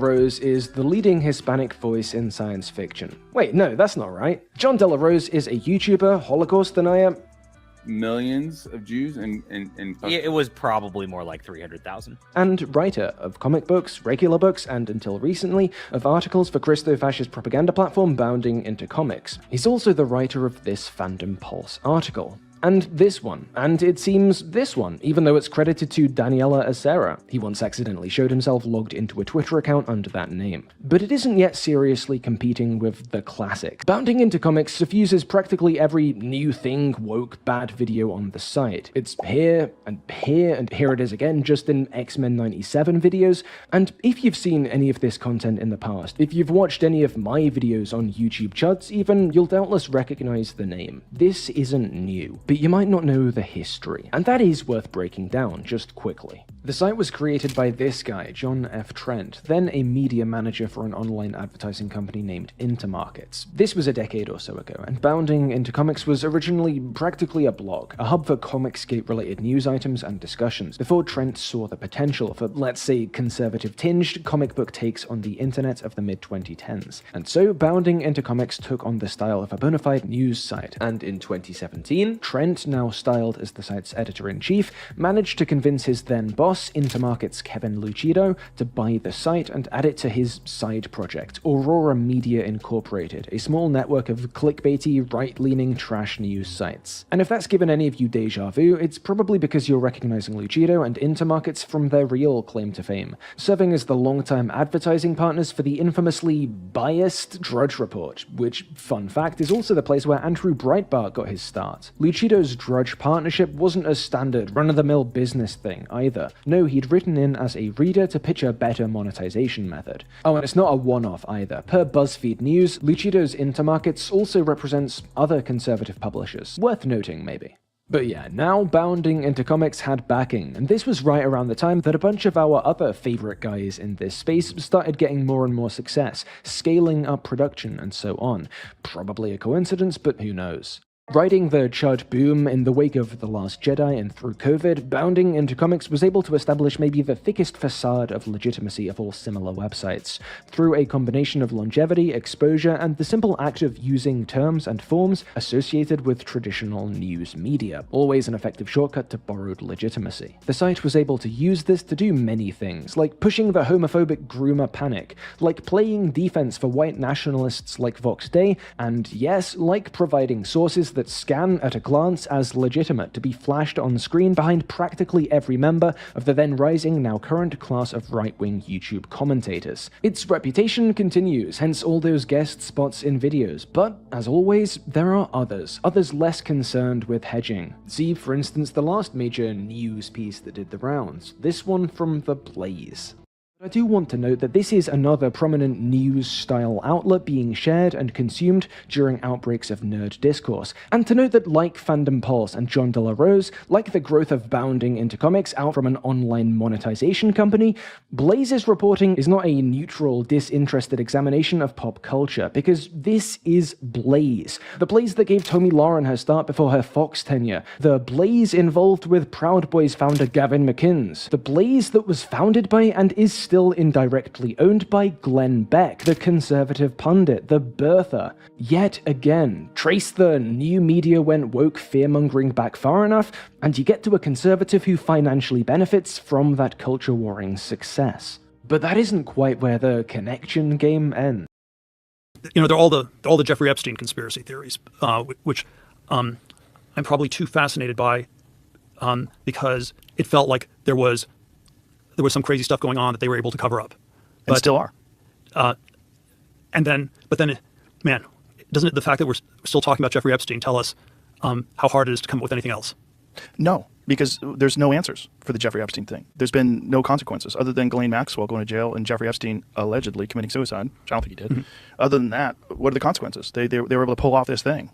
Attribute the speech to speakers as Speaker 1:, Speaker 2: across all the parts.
Speaker 1: Rose is the leading Hispanic voice in science fiction. Wait, no, that's not right. John De La Rose is a YouTuber, Holocaust denier.
Speaker 2: Millions of Jews and
Speaker 3: it was probably more like 300,000.
Speaker 1: And writer of comic books, regular books, and until recently, of articles for Christo-fascist propaganda platform Bounding into Comics. He's also the writer of this Fandom Pulse article. And this one, and it seems this one, even though it's credited to Daniela Acera. He once accidentally showed himself logged into a Twitter account under that name. But it isn't yet seriously competing with the classic. Bounding into Comics suffuses practically every new thing, woke, bad video on the site. It's here, and here it is again, just in X-Men 97 videos, and if you've seen any of this content in the past, if you've watched any of my videos on YouTube Chuds even, you'll doubtless recognize the name. This isn't new. But you might not know the history, and that is worth breaking down just quickly. The site was created by this guy, John F. Trent, then a media manager for an online advertising company named Intermarkets. This was a decade or so ago, and Bounding into Comics was originally practically a blog, a hub for Comicsgate-related news items and discussions, before Trent saw the potential for, let's say, conservative-tinged comic book takes on the internet of the mid-2010s. And so, Bounding into Comics took on the style of a bona fide news site, and in 2017, Trent, now styled as the site's editor-in-chief, managed to convince his then boss, Intermarket's Kevin Lucido, to buy the site and add it to his side project, Aurora Media Incorporated, a small network of clickbaity, right-leaning trash news sites. And if that's given any of you deja vu, it's probably because you're recognizing Lucido and Intermarkets from their real claim to fame, serving as the long-time advertising partners for the infamously biased Drudge Report, which, fun fact, is also the place where Andrew Breitbart got his start. Lucido's Drudge partnership wasn't a standard, run-of-the-mill business thing, either. No, he'd written in as a reader to pitch a better monetization method. Oh, and it's not a one-off either. Per BuzzFeed News, Lucido's Intermarkets also represents other conservative publishers. Worth noting, maybe. But yeah, now Bounding into Comics had backing, and this was right around the time that a bunch of our other favorite guys in this space started getting more and more success, scaling up production and so on. Probably a coincidence, but who knows. Riding the Chud boom in the wake of The Last Jedi and through COVID, Bounding into Comics was able to establish maybe the thickest facade of legitimacy of all similar websites, through a combination of longevity, exposure, and the simple act of using terms and forms associated with traditional news media, always an effective shortcut to borrowed legitimacy. The site was able to use this to do many things, like pushing the homophobic groomer panic, like playing defense for white nationalists like Vox Day, and yes, like providing sources that scan at a glance as legitimate to be flashed on screen behind practically every member of the then rising, now current class of right-wing YouTube commentators. Its reputation continues, hence all those guest spots in videos, but as always, there are others less concerned with hedging. See, for instance, the last major news piece that did the rounds, this one from The Blaze. I do want to note that this is another prominent news-style outlet being shared and consumed during outbreaks of nerd discourse, and to note that like Fandom Pulse and John De La Rose, like the growth of Bounding into Comics out from an online monetization company, Blaze's reporting is not a neutral, disinterested examination of pop culture, because this is Blaze. The Blaze that gave Tomi Lahren her start before her Fox tenure. The Blaze involved with Proud Boys founder Gavin McInnes. The Blaze that was founded by and is still indirectly owned by Glenn Beck, the conservative pundit, the birther. Yet again, trace the new media went woke fear-mongering back far enough, and you get to a conservative who financially benefits from that culture warring success. But that isn't quite where the connection game ends.
Speaker 4: You know, they're all the Jeffrey Epstein conspiracy theories, which I'm probably too fascinated by, because it felt like there was some crazy stuff going on that they were able to cover up.
Speaker 5: And still are.
Speaker 4: But then, man, doesn't the fact that we're still talking about Jeffrey Epstein tell us how hard it is to come up with anything else?
Speaker 5: No, because there's no answers for the Jeffrey Epstein thing. There's been no consequences other than Ghislaine Maxwell going to jail and Jeffrey Epstein allegedly committing suicide, which I don't think he did. Mm-hmm. Other than that, what are the consequences? They were able to pull off this thing,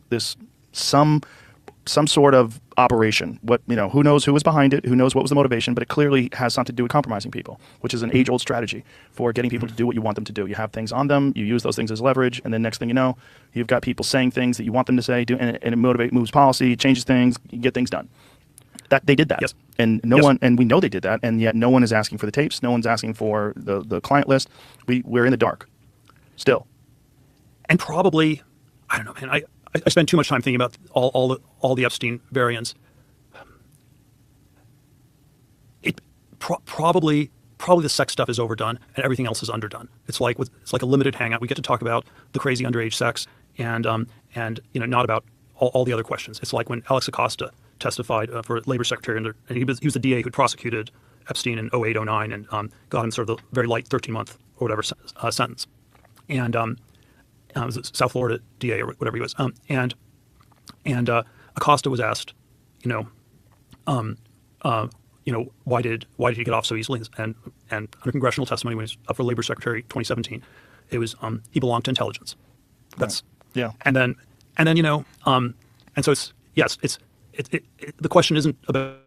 Speaker 5: some sort of operation. Who knows who was behind it, who knows what was the motivation, but it clearly has something to do with compromising people, which is an age-old strategy for getting people to do what you want them to do. You have things on them, you use those things as leverage, and then next thing you know, you've got people saying things that you want them to say, and it moves policy, changes things, you get things done. That they did that,
Speaker 4: Yes.
Speaker 5: and no one, and we know they did that, and yet no one is asking for the tapes. No one's asking for the client list. We're in the dark, still.
Speaker 4: And probably, I don't know, man. I spend too much time thinking about all the Epstein variants. It probably the sex stuff is overdone and everything else is underdone. It's like a limited hangout. We get to talk about the crazy underage sex and not about all the other questions. It's like when Alex Acosta testified for Labor Secretary, and he was the DA who prosecuted Epstein in 08, 09, and got him sort of the very light 13-month or whatever sentence. And it was South Florida DA or whatever he was. And Acosta was asked, why did he get off so easily? And under congressional testimony when he was up for Labor Secretary 2017, it was he belonged to intelligence. That's
Speaker 5: yeah.
Speaker 4: And then and so it's the question isn't about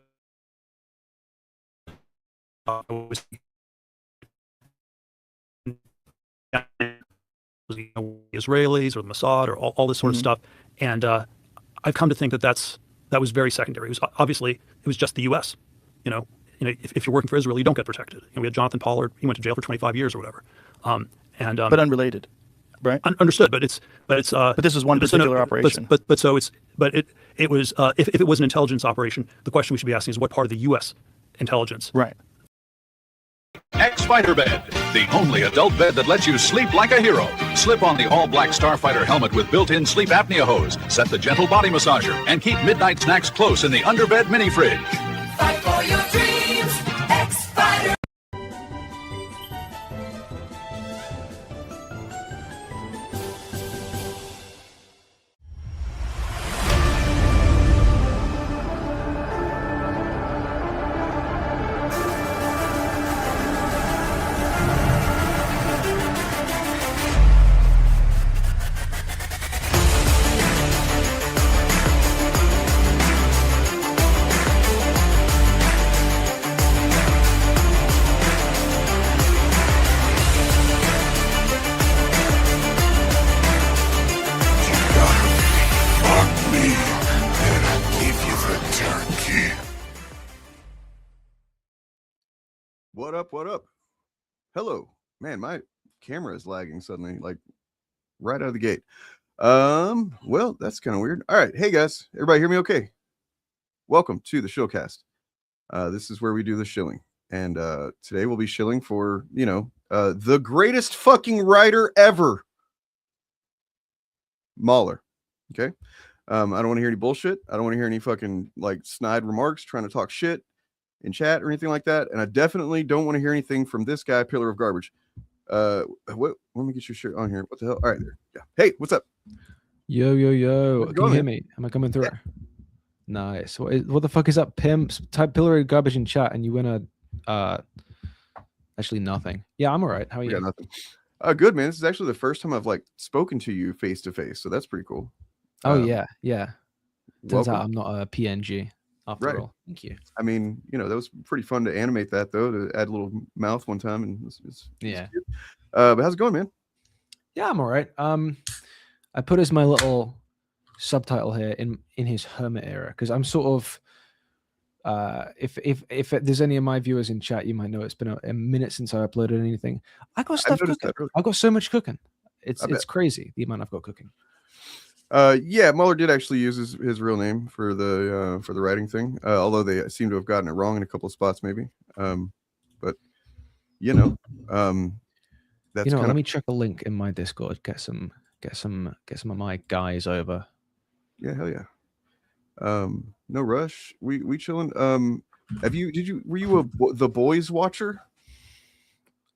Speaker 4: Israelis or the Mossad or all this sort of stuff, and I've come to think that was very secondary. It was obviously it was just the U.S. If you're working for Israel, you don't get protected. We had Jonathan Pollard; he went to jail for 25 years or whatever.
Speaker 5: But unrelated, right?
Speaker 4: Understood, but
Speaker 5: this is one particular operation.
Speaker 4: But it was if it was an intelligence operation, the question we should be asking is what part of the U.S. intelligence?
Speaker 5: Right.
Speaker 6: X-Fighter Bed, the only adult bed that lets you sleep like a hero. Slip on the all-black Starfighter helmet with built-in sleep apnea hose, set the gentle body massager, and keep midnight snacks close in the underbed mini fridge.
Speaker 7: Fight for your dreams, X-Fighter.
Speaker 8: What up? Hello. Man, my camera is lagging suddenly, like right out of the gate. Well, that's kind of weird. All right. Hey guys, everybody hear me okay? Welcome to the Shillcast. This is where we do the shilling. And today we'll be shilling for, the greatest fucking writer ever. Mauler. Okay. I don't want to hear any bullshit. I don't want to hear any fucking like snide remarks trying to talk shit in chat or anything like that. And I definitely don't want to hear anything from this guy, Pillar of Garbage. Let me get your shirt on here. What the hell? All right, there. Yeah. Hey, what's up?
Speaker 1: Yo. Can you hear me? Am I coming through? Yeah. Nice. What the fuck is up, pimps? Type Pillar of Garbage in chat and you win actually nothing. Yeah, I'm all right. How are you?
Speaker 8: Yeah, nothing. Good, man. This is actually the first time I've like spoken to you face to face, so that's pretty cool.
Speaker 1: Oh yeah. Turns
Speaker 8: welcome.
Speaker 1: out I'm not a PNG after
Speaker 8: Right.
Speaker 1: all. Thank you.
Speaker 8: I mean, that was pretty fun to animate that though, to add a little mouth one time, and it's
Speaker 1: Yeah.
Speaker 8: cute. But how's it going, man?
Speaker 1: Yeah, I'm all right. I put as my little subtitle here in his hermit era because I'm sort of if there's any of my viewers in chat, you might know it's been a minute since I uploaded anything. I got stuff cooking. I've got so much cooking. It's crazy the amount I've got cooking.
Speaker 8: Yeah, Mueller did actually use his real name for the writing thing, although they seem to have gotten it wrong in a couple of spots, maybe. But that's
Speaker 1: let me check a link in my Discord. Get some of my guys over.
Speaker 8: Yeah, hell yeah. No rush. We chilling. Were you the Boys watcher?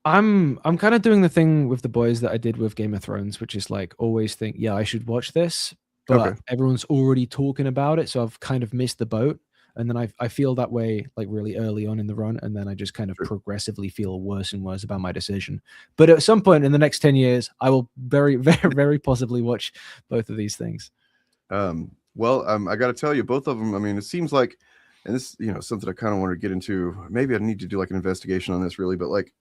Speaker 1: I'm kind of doing the thing with the boys that I did with Game of Thrones, which is like always think, yeah, I should watch this, but everyone's already talking about it, so I've kind of missed the boat. And then I feel that way like really early on in the run, and then I just kind of progressively feel worse and worse about my decision. But at some point in the next 10 years, I will very, very, very possibly watch both of these things.
Speaker 8: Well, I got to tell you, both of them. I mean, it seems like, and this, something I kind of want to get into. Maybe I need to do like an investigation on this, really, but like,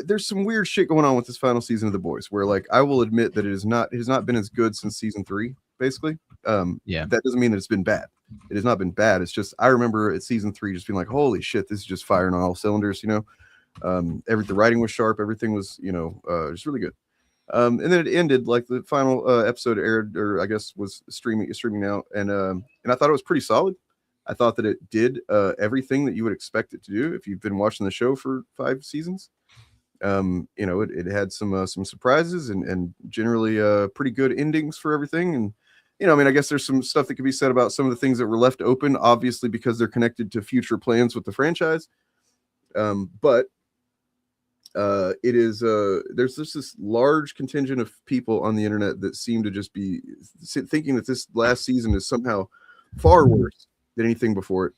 Speaker 8: there's some weird shit going on with this final season of The Boys, where like I will admit that it has not been as good since season 3, basically.
Speaker 1: Yeah.
Speaker 8: That doesn't mean that it's been bad. It has not been bad. It's just I remember at season 3 just being like, holy shit, this is just firing on all cylinders. The writing was sharp. Everything was just really good. And then it ended like the final episode aired, or I guess was streaming now, and I thought it was pretty solid. I thought that it did everything that you would expect it to do if you've been watching the show for 5 seasons. It had some surprises and generally pretty good endings for everything. And I guess there's some stuff that could be said about some of the things that were left open, obviously because they're connected to future plans with the franchise. But it is there's just this large contingent of people on the internet that seem to just be thinking that this last season is somehow far worse than anything before it,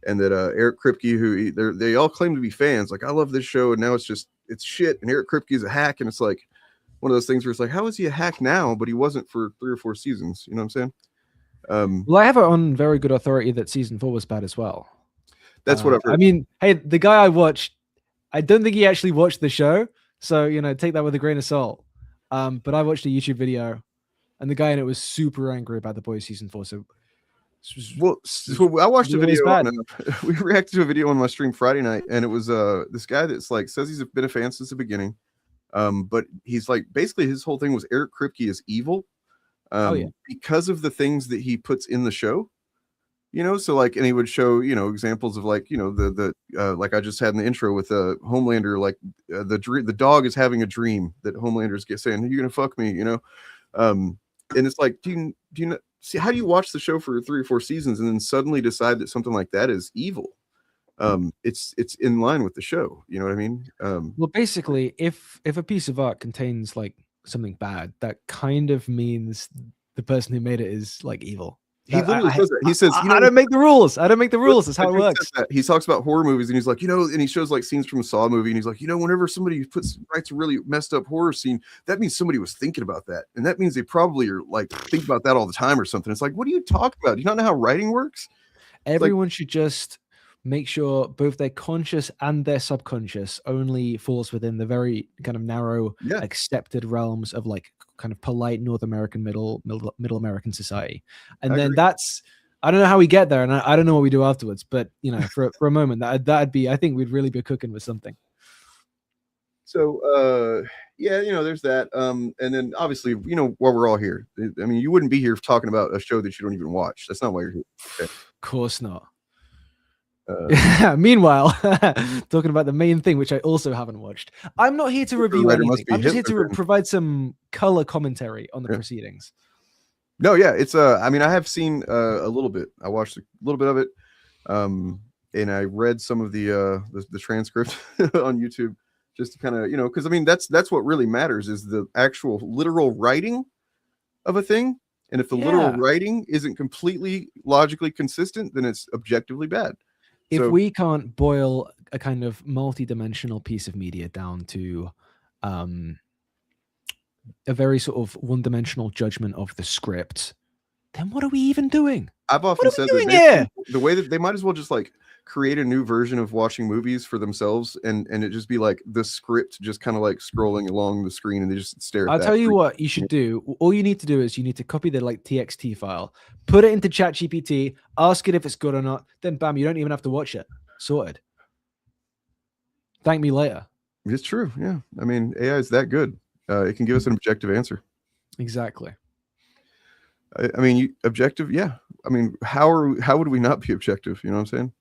Speaker 8: and that Eric Kripke, who they all claim to be fans, like, I love this show, and now it's shit, and Eric Kripke is a hack, and it's like one of those things where it's like, how is he a hack now, but he wasn't for 3 or 4 seasons? You know what I'm saying?
Speaker 1: Well, I have it on very good authority that season 4 was bad as well.
Speaker 8: That's what I've heard.
Speaker 1: I mean, hey, the guy I watched, I don't think he actually watched the show, so take that with a grain of salt. But I watched a YouTube video, and the guy in it was super angry about The Boys season 4. So
Speaker 8: I watched a video. We reacted to a video on my stream Friday night, and it was this guy that's like says he's been a fan since the beginning, but he's like basically his whole thing was Eric Kripke is evil, because of the things that he puts in the show. So like, and he would show, examples of like, the like I just had in the intro with Homelander, like the dog is having a dream that Homelander's saying, "You're gonna fuck me," and it's like, do you not see, how do you watch the show for 3 or 4 seasons and then suddenly decide that something like that is evil? It's in line with the show. You know what I mean?
Speaker 1: Well, basically, if a piece of art contains like something bad, that kind of means the person who made it is like evil.
Speaker 8: He literally says that. He says,
Speaker 1: I don't make the rules. I don't make the rules. That's how it works.
Speaker 8: He talks about horror movies, and he's like, and he shows like scenes from a Saw movie, and he's like, whenever somebody writes a really messed up horror scene, that means somebody was thinking about that, and that means they probably are like think about that all the time or something. It's like, what are you talking about? Do you not know how writing works?
Speaker 1: Everyone should just make sure both their conscious and their subconscious only falls within the very kind of narrow accepted realms of like kind of polite North American middle American society. And then that's, I don't know how we get there, and I don't know what we do afterwards, but for a moment that'd be, I think we'd really be cooking with something.
Speaker 8: So there's that. And then obviously, while we're all here, I mean, you wouldn't be here talking about a show that you don't even watch. That's not why you're here. Okay.
Speaker 1: Of course not. Meanwhile, talking about the main thing, which I also haven't watched. I'm not here to review anything. I'm just here to provide some color commentary on the proceedings.
Speaker 8: No, yeah, it's I mean, I have seen a little bit. I watched a little bit of it, and I read some of the transcript on YouTube just to kind of because I mean that's what really matters is the actual literal writing of a thing, and if the literal writing isn't completely logically consistent, then it's objectively bad.
Speaker 1: If we can't boil a kind of multi-dimensional piece of media down to a very sort of one-dimensional judgment of the script, then what are we even doing?
Speaker 8: I've often said that the way that they might as well just like create a new version of watching movies for themselves, and it just be like the script just kind of like scrolling along the screen, and they just stare at
Speaker 1: I'll tell you what you should do. All you need to do is you need to copy the like TXT file, put it into ChatGPT, ask it if it's good or not, then bam, you don't even have to watch it. Sorted. Thank me later.
Speaker 8: It's true. Yeah. I mean, AI is that good. It can give us an objective answer.
Speaker 1: Exactly.
Speaker 8: I mean, objective. Yeah. I mean, how would we not be objective? You know what I'm saying?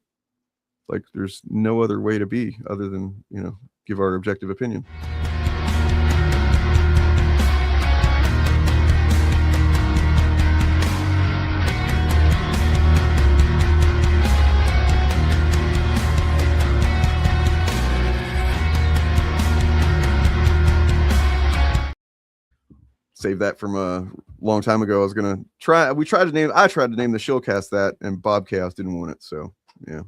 Speaker 8: Like, there's no other way to be other than, give our objective opinion. Save that from a long time ago. I tried to name the Shillcast that, and Bob Chaos didn't want it. So, yeah.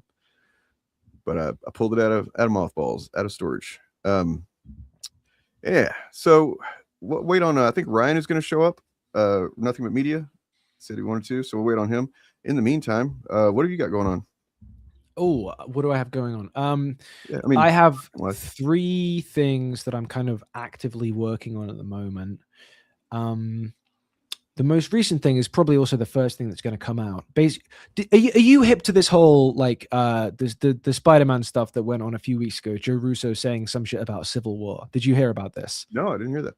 Speaker 8: But I pulled it out of mothballs, out of storage. Yeah. So wait on. I think Ryan is going to show up. Nothing But Media said he wanted to, so we'll wait on him. In the meantime, what have you got going on?
Speaker 1: Oh, what do I have going on? I have 3 things that I'm kind of actively working on at the moment. The the most recent thing is probably also the first thing that's going to come out. Are you hip to this whole like the Spider-Man stuff that went on a few weeks ago? Joe Russo saying some shit about Civil War. Did you hear about this?
Speaker 8: No, I didn't hear that.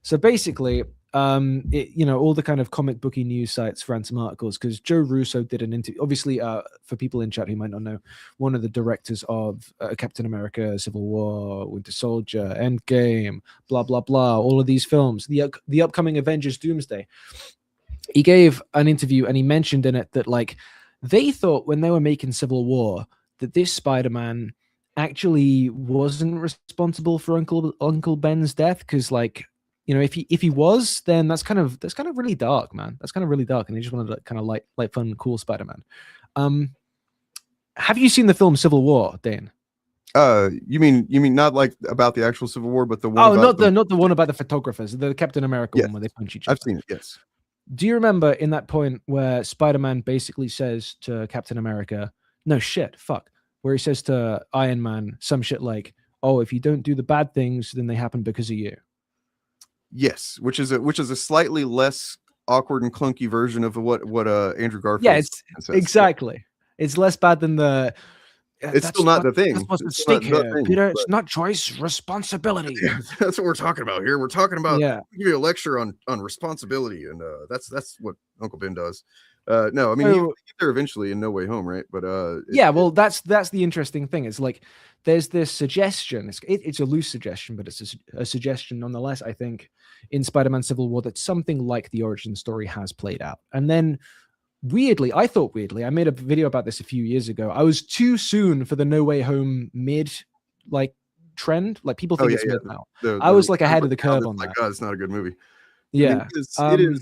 Speaker 1: So basically, all the kind of comic booky news sites ran some articles because Joe Russo did an interview. Obviously, for people in chat who might not know, one of the directors of Captain America, Civil War, Winter Soldier, Endgame, blah blah blah, all of these films, the upcoming Avengers Doomsday. He gave an interview and he mentioned in it that like they thought when they were making Civil War that this Spider-Man actually wasn't responsible for Uncle Ben's death because like. If he was, then that's kind of really dark, man. That's kind of really dark, and they just wanted to kind of light fun, cool Spider-Man. Have you seen the film Civil War, Dane?
Speaker 8: You mean not like about the actual Civil War, but the one?
Speaker 1: Oh,
Speaker 8: about
Speaker 1: not the one about the photographers, the Captain America one where they punch each other.
Speaker 8: I've seen it. Yes.
Speaker 1: Do you remember in that point where Spider-Man basically says to Captain America, "No shit, fuck," where he says to Iron Man some shit like, "Oh, if you don't do the bad things, then they happen because of you."
Speaker 8: Yes, which is a slightly less awkward and clunky version of what Andrew Garfield.
Speaker 1: Yeah, it's exactly. It's less bad than the.
Speaker 8: It's still not the thing.
Speaker 1: That's what's at stake here, Peter. It's not choice, responsibility.
Speaker 8: Yeah, that's what we're talking about here. We're talking about
Speaker 1: give
Speaker 8: you a lecture on responsibility, and that's what Uncle Ben does. No, I mean he'll get there eventually in No Way Home, right? But
Speaker 1: well, that's the interesting thing. It's like there's this suggestion. It's a loose suggestion, but it's a suggestion nonetheless. I think in Spider-Man Civil War that something like the origin story has played out, and then. I thought weirdly, I made a video about this a few years ago. I was too soon for the No Way Home mid trend. Like people think it's mid now. I was like ahead of the curve on that.
Speaker 8: God, it's not a good movie.
Speaker 1: Yeah,
Speaker 8: I mean,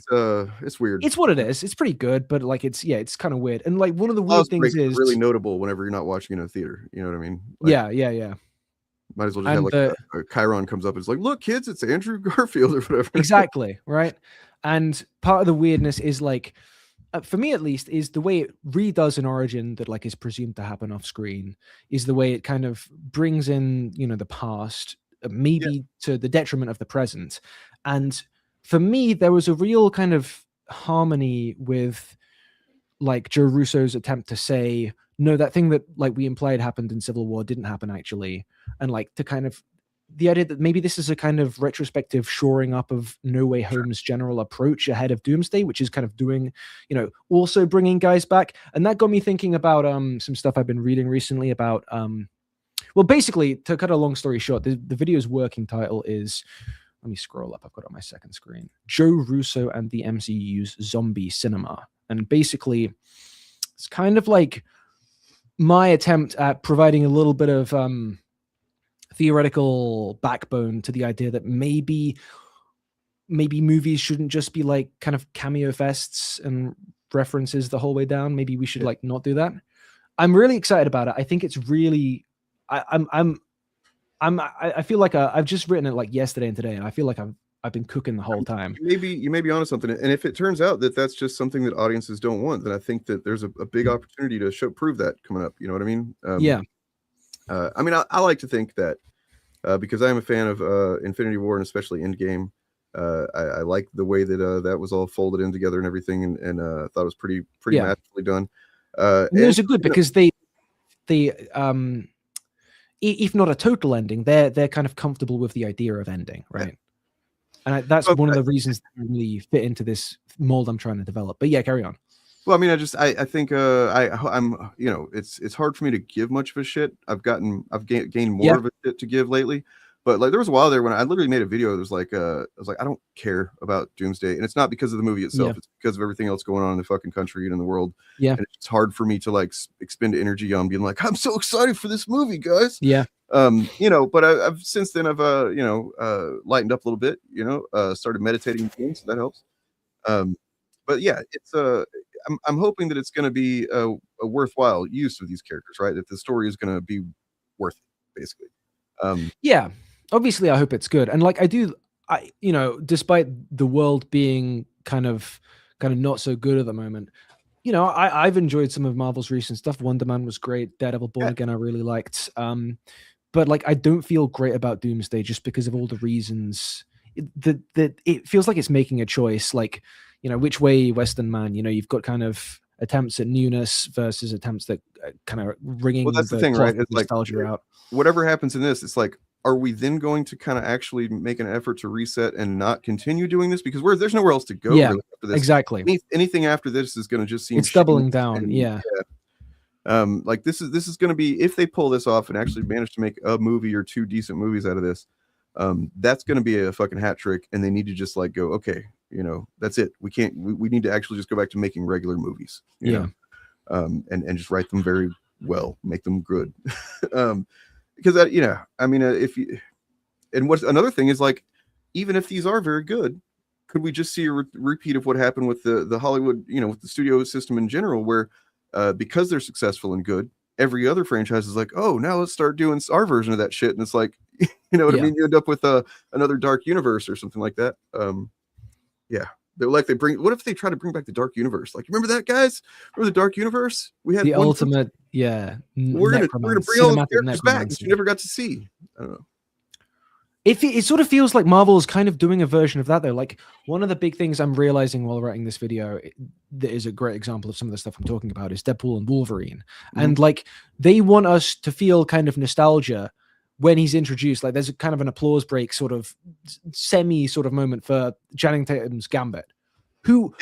Speaker 8: it's weird.
Speaker 1: It's what it is. It's pretty good, but like it's kind of weird. And like one of the weird things is
Speaker 8: really notable whenever you're not watching in a theater. You know what I mean?
Speaker 1: Like, yeah.
Speaker 8: Might as well just have like a Chiron comes up and it's like, look, kids, it's Andrew Garfield or whatever.
Speaker 1: Exactly, right? And part of the weirdness is like. For me, at least, is the way it redoes an origin that like is presumed to happen off screen is the way it kind of brings in, the past, maybe to the detriment of the present. And for me, there was a real kind of harmony with like Joe Russo's attempt to say, no, that thing that like we implied happened in Civil War didn't happen actually. And like to kind of the idea that maybe this is a kind of retrospective shoring up of No Way Home's general approach ahead of Doomsday, which is kind of doing, also bringing guys back. And that got me thinking about some stuff I've been reading recently about, well, basically, to cut a long story short, the video's working title is, let me scroll up, I've got it on my second screen, Joe Russo and the MCU's Zombie Cinema. And basically, it's kind of like my attempt at providing a little bit of theoretical backbone to the idea that maybe movies shouldn't just be like kind of cameo fests and references the whole way down. Maybe we should like not do that. I'm really excited about it. I think it's really I feel like I've just written it like yesterday and today, and I feel like I've been cooking the whole time.
Speaker 8: You may be onto something, and if it turns out that that's just something that audiences don't want, then I think that there's a big opportunity to prove that coming up. You know what I mean? I mean, I like to think that because I am a fan of Infinity War and especially Endgame. I like the way that that was all folded in together and everything, and thought it was pretty masterfully done.
Speaker 1: Those are good because they if not a total ending, they're kind of comfortable with the idea of ending, right? And that's one of the reasons that really fit into this mold I'm trying to develop. But yeah, carry on.
Speaker 8: Well, I mean, I think I'm it's hard for me to give much of a shit. I've gained more of a shit to give lately. But like there was a while there when I literally made a video that was like I was like, I don't care about Doomsday, and it's not because of the movie itself. It's because of everything else going on in the fucking country and in the world. Yeah, and it's hard for me to like expend energy on being like, I'm so excited for this movie, guys. Yeah. But I've since then I've lightened up a little bit. Started meditating again, so that helps. But yeah, it's I'm hoping that it's going to be a worthwhile use of these characters, right? That the story is going to be worth it, basically.
Speaker 1: Yeah. Obviously, I hope it's good. And like despite the world being kind of not so good at the moment, I've enjoyed some of Marvel's recent stuff. Wonder Man was great. Daredevil Born Again, I really liked. But like, I don't feel great about Doomsday just because of all the reasons that it feels like it's making a choice. Like, which way Western man. You've got kind of attempts at newness versus attempts that kind of ringing
Speaker 8: Well, that's the
Speaker 1: the
Speaker 8: thing,
Speaker 1: cloth
Speaker 8: right?
Speaker 1: of
Speaker 8: It's like
Speaker 1: nostalgia out.
Speaker 8: whatever happens in this, it's like, are we then going to kind of actually make an effort to reset and not continue doing this? Because there's nowhere else to go
Speaker 1: Yeah,
Speaker 8: really after this.
Speaker 1: exactly.
Speaker 8: Anything after this is going to just seem
Speaker 1: It's doubling
Speaker 8: shameless
Speaker 1: down.
Speaker 8: and-
Speaker 1: Yeah.
Speaker 8: Like this is going to be, if they pull this off and actually manage to make a movie or two decent movies out of this, that's going to be a fucking hat trick. And they need to just like go, okay, that's it. We need to actually just go back to making regular movies, you know, and just write them very well, make them good. Because I mean, if you, and what's another thing is like, even if these are very good, could we just see a repeat of what happened with the Hollywood, with the studio system in general, where because they're successful and good, every other franchise is like, oh, now let's start doing our version of that shit, and it's like, I mean, you end up with another Dark Universe or something like that. They're like, what if they try to bring back the Dark Universe? Like, remember that, guys? Remember the Dark Universe? We had
Speaker 1: The ultimate,
Speaker 8: we're gonna bring all the characters back that you never got to see. I don't know.
Speaker 1: It sort of feels like Marvel is kind of doing a version of that, though. Like, one of the big things I'm realizing while writing this video that is a great example of some of the stuff I'm talking about is Deadpool and Wolverine. And like, they want us to feel kind of nostalgia when he's introduced. Like, there's a kind of an applause break sort of semi sort of moment for Channing Tatum's Gambit, who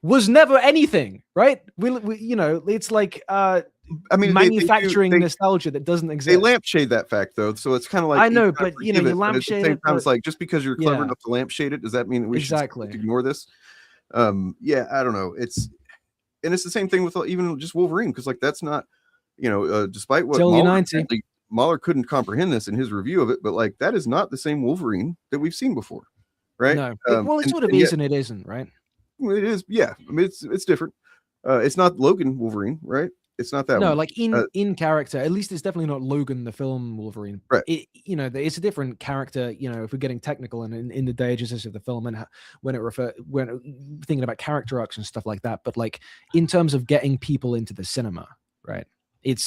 Speaker 1: was never anything, right? It's like
Speaker 8: I mean,
Speaker 1: manufacturing nostalgia that doesn't exist.
Speaker 8: They lampshade that fact, though, so it's kind of like,
Speaker 1: I know, but you lampshade
Speaker 8: at the same
Speaker 1: it.
Speaker 8: time, it's like, just because you're clever enough to lampshade it, does that mean that we should ignore this? I don't know. It's the same thing with even just Wolverine, because like that's not, despite what Mauler couldn't comprehend this in his review of it, but like that is not the same Wolverine that we've seen before, right?
Speaker 1: No, well, it sort of is and it isn't, right?
Speaker 8: It is, yeah. I mean, it's different. It's not Logan Wolverine, right? It's not that.
Speaker 1: No,
Speaker 8: one.
Speaker 1: like in character, at least it's definitely not Logan the film Wolverine.
Speaker 8: Right.
Speaker 1: It's a different character. If we're getting technical and in the diegesis of the film and when thinking about character arcs and stuff like that, but like in terms of getting people into the cinema, right? It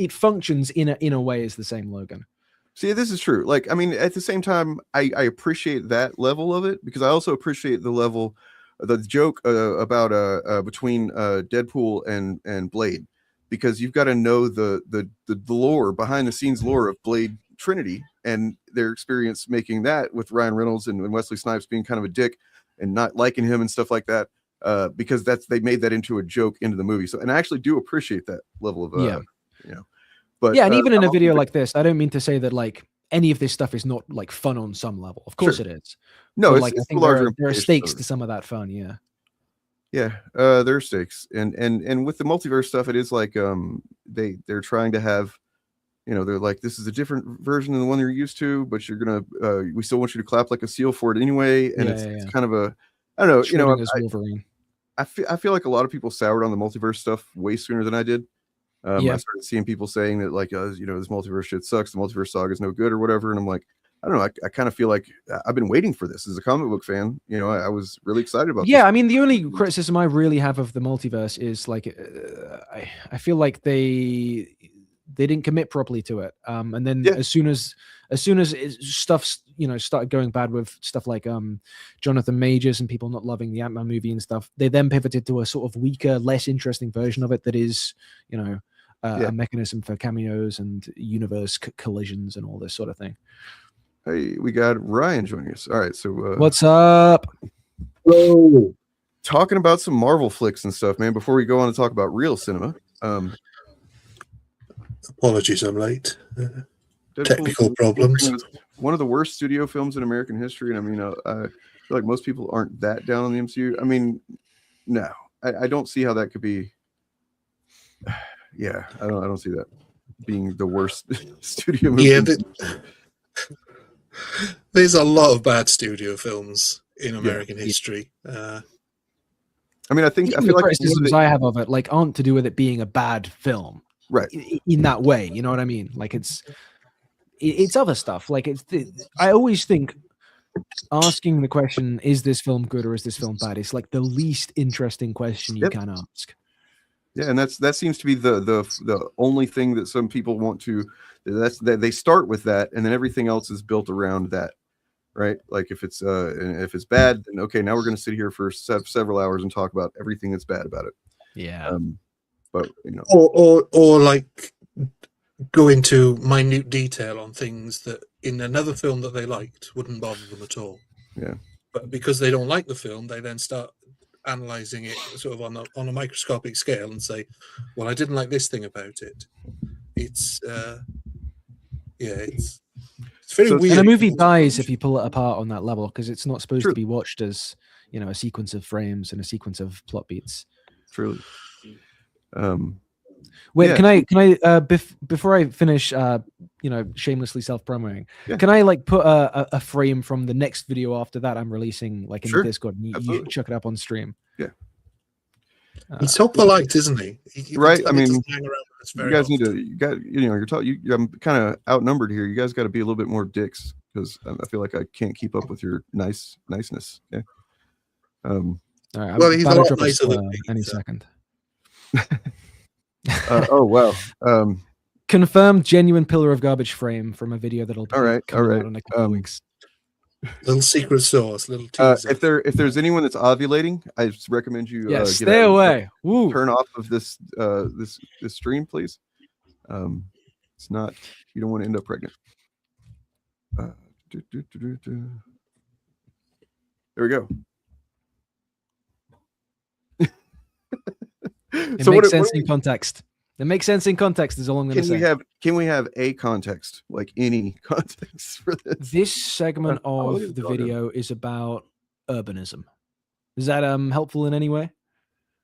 Speaker 1: functions in a way as the same Logan.
Speaker 8: See, this is true. Like, I mean, at the same time, I appreciate that level of it, because I also appreciate the joke about between Deadpool and Blade, because you've got to know the lore, behind the scenes lore of Blade Trinity and their experience making that with Ryan Reynolds and Wesley Snipes being kind of a dick and not liking him and stuff like that, because they made that into a joke into the movie. So, and I actually do appreciate that level of But
Speaker 1: and even in a video like this, I don't mean to say that like any of this stuff is not like fun on some level. Of course it is.
Speaker 8: No,
Speaker 1: but, I think there are stakes to some of that fun.
Speaker 8: Yeah, there are stakes, and with the multiverse stuff, it is like they're trying to have, they're like, this is a different version than the one you're used to, but you're gonna we still want you to clap like a seal for it anyway, and it's kind of a, I don't know,
Speaker 1: Wolverine.
Speaker 8: I feel like a lot of people soured on the multiverse stuff way sooner than I did. I started seeing people saying that like, this multiverse shit sucks, the multiverse saga is no good or whatever, and I'm like, I don't know. I kind of feel like I've been waiting for this as a comic book fan. I was really excited about this.
Speaker 1: I mean, the only criticism I really have of the multiverse is like, I feel like they didn't commit properly to it. And then as soon as stuff, started going bad with stuff like Jonathan Majors and people not loving the Ant-Man movie and stuff, they then pivoted to a sort of weaker, less interesting version of it that is, a mechanism for cameos and universe collisions and all this sort of thing.
Speaker 8: Hey, we got Ryan joining us. All right, so
Speaker 1: what's up?
Speaker 8: Hello. Talking about some Marvel flicks and stuff, man. Before we go on to talk about real cinema,
Speaker 9: apologies, I'm late. Technical problems.
Speaker 8: One of the worst studio films in American history, and I mean, I feel like most people aren't that down on the MCU. I mean, no, I don't see how that could be. Yeah, I don't see that being the worst studio movie.
Speaker 9: Yeah, there's a lot of bad studio films in American history.
Speaker 8: I mean, I feel like
Speaker 1: criticisms I have of it like aren't to do with it being a bad film,
Speaker 8: right?
Speaker 1: In that way, you know what I mean? Like it's other stuff. Like I always think asking the question, is this film good or is this film bad? It's like the least interesting question you can ask.
Speaker 8: Yeah, and that seems to be the only thing that some people want to. That they start with that, and then everything else is built around that. right? Like if it's bad, then okay, now we're going to sit here for several hours and talk about everything that's bad about it.
Speaker 1: Yeah.
Speaker 8: But you know,
Speaker 9: or like go into minute detail on things that in another film that they liked wouldn't bother them at all.
Speaker 8: Yeah.
Speaker 9: But because they don't like the film, they then start analyzing it sort of on a microscopic scale and say, "Well, I didn't like this thing about it." It's it's very weird.
Speaker 1: And a movie dies if you pull it apart on that level because it's not supposed
Speaker 8: True.
Speaker 1: to be watched as a sequence of frames and a sequence of plot beats.
Speaker 8: Truly.
Speaker 1: Wait,
Speaker 8: yeah.
Speaker 1: can I before I finish shamelessly self-promoting, can I like put a frame from the next video after that I'm releasing like in the Discord and you chuck it up on stream?
Speaker 8: Yeah.
Speaker 9: He's so polite, isn't he?
Speaker 8: Right. I mean,
Speaker 9: hang around with us
Speaker 8: you
Speaker 9: very
Speaker 8: guys
Speaker 9: often.
Speaker 8: need to. You got. I'm kind of outnumbered here. You guys got to be a little bit more dicks because I feel like I can't keep up with your niceness. Okay.
Speaker 1: All right.
Speaker 9: Well, he's a lot
Speaker 1: drop
Speaker 9: nicer than me,
Speaker 1: any
Speaker 9: so.
Speaker 1: second.
Speaker 8: Oh wow.
Speaker 1: Confirmed genuine pillar of garbage frame from a video that'll be coming out in a couple of weeks.
Speaker 9: Little secret sauce, little teaser.
Speaker 8: If there's anyone that's ovulating, I just recommend you
Speaker 1: stay away. Woo.
Speaker 8: Turn off of this stream, please. It's not, you don't want to end up pregnant. There we go.
Speaker 1: It makes sense in context. It makes sense in context is all I'm going to say.
Speaker 8: Can we have a context, like any context for this?
Speaker 1: This segment of the video is about urbanism. Is that helpful in any way?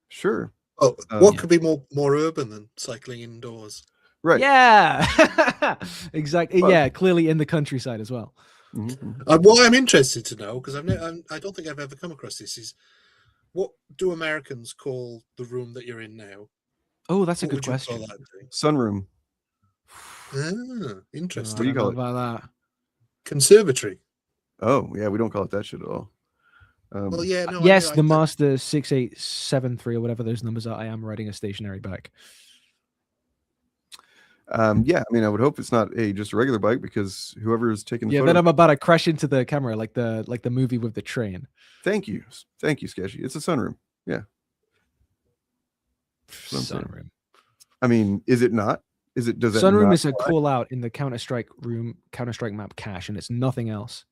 Speaker 8: Sure.
Speaker 9: Oh, what could be more urban than cycling indoors?
Speaker 8: Right.
Speaker 1: Yeah. Exactly. Well, yeah, clearly in the countryside as well.
Speaker 8: Mm-hmm.
Speaker 9: What I'm interested to know, because I don't think I've ever come across this, is what do Americans call the room that you're in now?
Speaker 1: Oh, that's a good question.
Speaker 8: Sunroom.
Speaker 9: Ah, interesting.
Speaker 8: What do you call it?
Speaker 1: About that?
Speaker 9: Conservatory.
Speaker 8: Oh, yeah, we don't call it that shit at all.
Speaker 9: Well, yeah, no.
Speaker 1: Yes, the Master 6873 or whatever those numbers are. I am riding a stationary bike.
Speaker 8: Yeah, I mean, I would hope it's not just a regular bike because whoever is taking the photo.
Speaker 1: Then I'm about to crash into the camera like the movie with the train.
Speaker 8: Thank you, Sketchy. It's a sunroom. Yeah.
Speaker 1: Sunroom.
Speaker 8: I mean, is it not? Does it?
Speaker 1: Sunroom is a call out in the Counter-Strike map cache, and it's nothing else.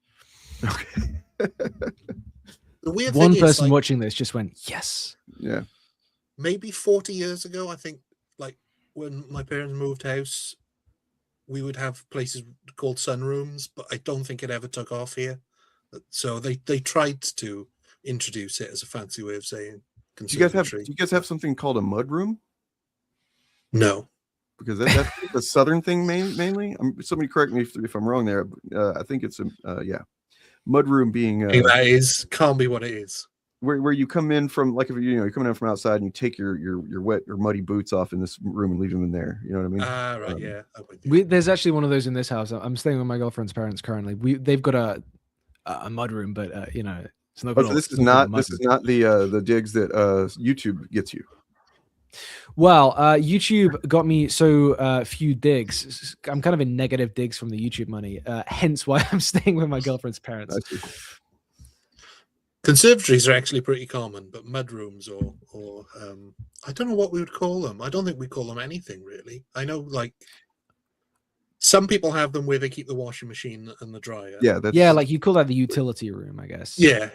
Speaker 8: Okay.
Speaker 9: The weird
Speaker 1: One
Speaker 9: thing
Speaker 1: person
Speaker 9: is,
Speaker 1: watching this just went, yes.
Speaker 8: Yeah.
Speaker 9: Maybe 40 years ago, I think, like when my parents moved house, we would have places called sunrooms, but I don't think it ever took off here. So they tried to introduce it as a fancy way of saying conservatory.
Speaker 8: Do you guys have something called a mud room?
Speaker 9: No.
Speaker 8: Because that's the southern thing mainly. Somebody correct me if I'm wrong there. I think it's mudroom being
Speaker 9: that can't be what it is.
Speaker 8: Where you come in from, like if you're coming in from outside and you take your wet or muddy boots off in this room and leave them in there. You know what I mean?
Speaker 9: Right, yeah.
Speaker 1: There's actually one of those in this house. I'm staying with my girlfriend's parents currently. They've got a mudroom, but it's not.
Speaker 8: This is not the digs that YouTube gets you.
Speaker 1: Well, YouTube got me so few digs. I'm kind of in negative digs from the YouTube money. Hence why I'm staying with my girlfriend's parents.
Speaker 9: Conservatories are actually pretty common, but mudrooms or I don't know what we would call them. I don't think we call them anything really. I know like some people have them where they keep the washing machine and the dryer.
Speaker 8: Yeah,
Speaker 1: like you call that the utility room, I guess.
Speaker 9: Yeah.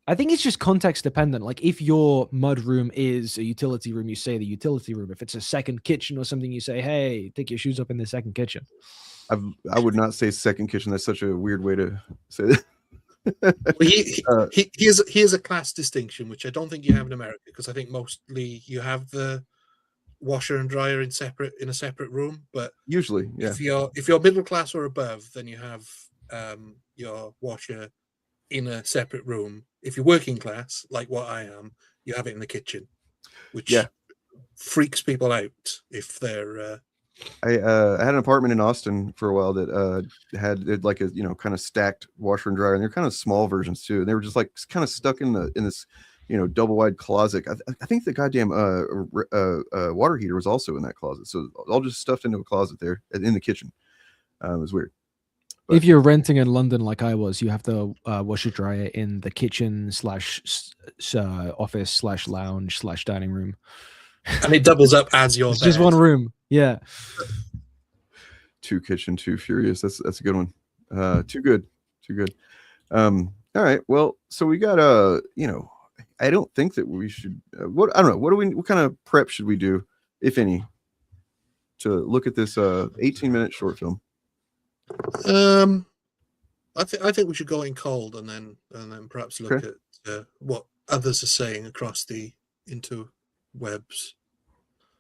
Speaker 1: I think it's just context dependent. Like if your mud room is a utility room, you say the utility room. If it's a second kitchen or something, you say, hey, take your shoes up in the second kitchen.
Speaker 8: I would not say second kitchen. That's such a weird way to say that.
Speaker 9: Here's a class distinction, which I don't think you have in America, because I think mostly you have the washer and dryer in a separate room. But
Speaker 8: usually, yeah.
Speaker 9: If you're middle class or above, then you have your washer in a separate room. If you're working class, like what I am, you have it in the kitchen, which freaks people out if they're.
Speaker 8: I had an apartment in Austin for a while that had like a kind of stacked washer and dryer, and they're kind of small versions too. And they were just like kind of stuck in this double wide closet. I think the goddamn water heater was also in that closet, so all just stuffed into a closet there in the kitchen. It was weird. But-
Speaker 1: If you're renting in London like I was, you have to wash your dryer in the kitchen / office / lounge / dining room.
Speaker 9: And it doubles up as your
Speaker 1: It's
Speaker 9: bed.
Speaker 1: just one room. Yeah.
Speaker 8: Two kitchen, two furious. That's a good one. Too good. All right. Well, so we got I don't think that we should. I don't know. What kind of prep should we do, if any, to look at this 18-minute short film?
Speaker 9: I think we should go in cold and then perhaps look
Speaker 8: Okay.
Speaker 9: at what others are saying across the interwebs.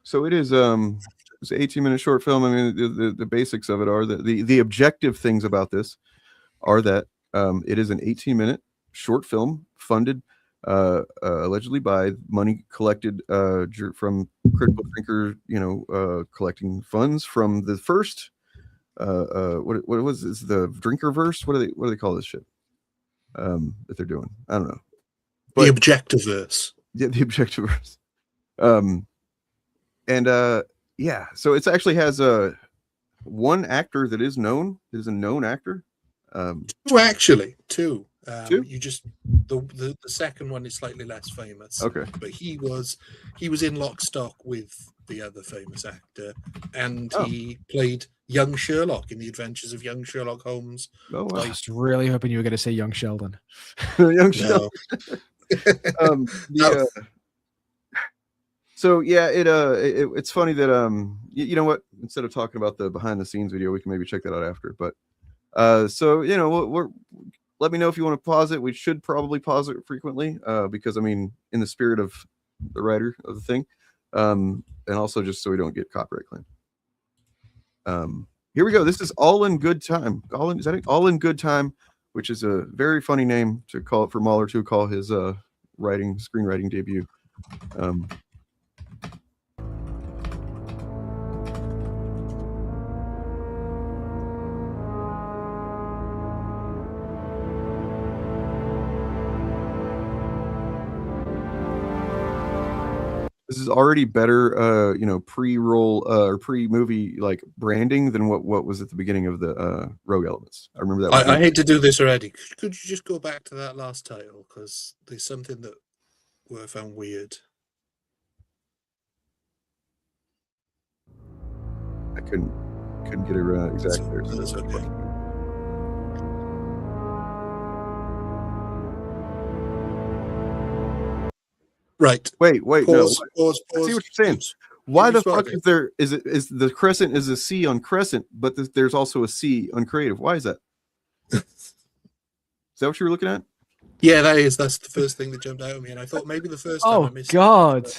Speaker 8: So it is it's an 18-minute short film. I mean, the basics of it are that the objective things about this are that it is an 18-minute short film funded allegedly by money collected from Critical Thinker, collecting funds from the first what was this, the Drinkerverse? What do they call this shit that they're doing? I don't know.
Speaker 9: The Objectiverse.
Speaker 8: Yeah, the Objectiverse. Yeah, so it actually has one actor that is known. It is a known actor.
Speaker 9: Two, actually, two.
Speaker 8: Two?
Speaker 9: You just the second one is slightly less famous.
Speaker 8: Okay.
Speaker 9: But he was in Lock, Stock with the other famous actor, and he played young Sherlock in The Adventures of Young Sherlock Holmes.
Speaker 8: Oh, wow.
Speaker 1: I was really hoping you were going to say Young Sheldon.
Speaker 8: Young Sheldon. So yeah, it's funny that you know what? Instead of talking about the behind the scenes video, we can maybe check that out after. But so we're let me know if you want to pause it. We should probably pause it frequently because I mean, in the spirit of the writer of the thing, and also just so we don't get copyright claim. Here we go. This is All in Good Time. All in Good Time, which is a very funny name to call it for Mauler to call his screenwriting debut. This is already better, pre-roll or pre-movie like branding than what was at the beginning of the Rogue Elements. I remember that.
Speaker 9: I hate to do this already. Could you just go back to that last title, because there's something that I found weird.
Speaker 8: I couldn't get it exactly.
Speaker 9: That's okay. Right.
Speaker 8: Wait,
Speaker 9: Pause,
Speaker 8: no.
Speaker 9: pause.
Speaker 8: I see what you're saying. Why the fuck is there is the crescent is a C on crescent, but there's also a C on creative? Why is that? Is that what you were looking at?
Speaker 9: Yeah, that's the first thing that jumped out at me, and I thought maybe the first time I missed
Speaker 1: God.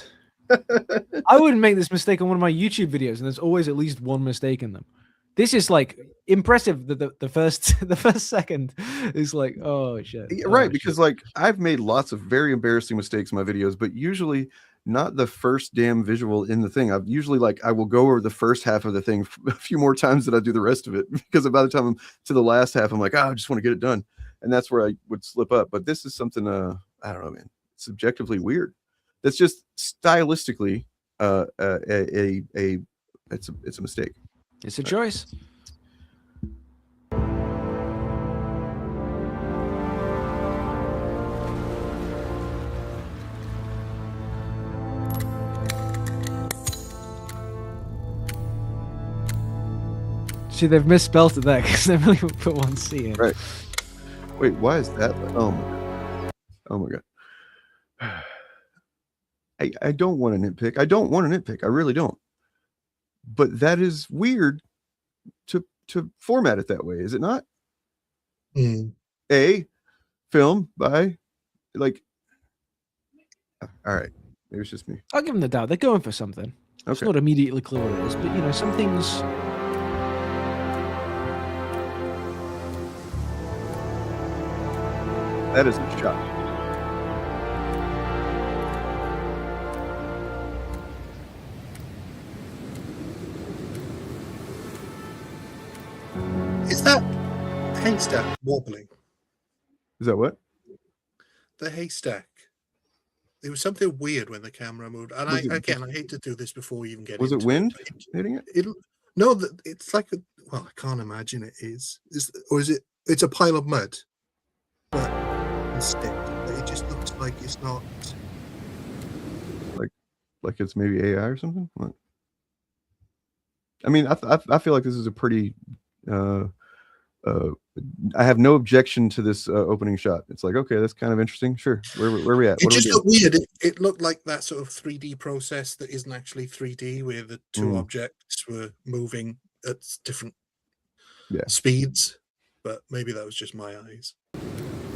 Speaker 1: I wouldn't make this mistake on one of my YouTube videos, and there's always at least one mistake in them. This is like impressive. The first second is like, oh shit.
Speaker 8: Right, because like I've made lots of very embarrassing mistakes in my videos, but usually not the first damn visual in the thing. I've usually I will go over the first half of the thing a few more times than I do the rest of it, because by the time I'm to the last half, I'm like, I just want to get it done, and that's where I would slip up. But this is something I don't know, man. It's subjectively weird. That's just stylistically it's a mistake.
Speaker 1: It's a choice. See, they've misspelled it there because they really put one C in.
Speaker 8: Right. Wait, why is that? Oh my god. I don't want to nitpick. I really don't. But that is weird to format it that way, is it not? A film by all right, maybe it's just me.
Speaker 1: I'll give them the doubt. They're going for something. It's not immediately clear what it is, but some things.
Speaker 8: That is a shot.
Speaker 9: Is that haystack wobbling?
Speaker 8: Is that what?
Speaker 9: The haystack. There was something weird when the camera moved. And I hate to do this before we even get
Speaker 8: Was
Speaker 9: into
Speaker 8: it wind hitting it?
Speaker 9: No, it's like well, I can't imagine it is. Or is it? It's a pile of mud, but instead, it just looks like it's not.
Speaker 8: Like it's maybe AI or something. What? I mean, I feel like this is a pretty. I have no objection to this opening shot. It's like, okay, that's kind of interesting. Sure, where are we at?
Speaker 9: It
Speaker 8: What are we
Speaker 9: just
Speaker 8: doing?
Speaker 9: looked weird. It looked like that sort of 3D process that isn't actually 3D, where the two objects were moving at different speeds. But maybe that was just my eyes.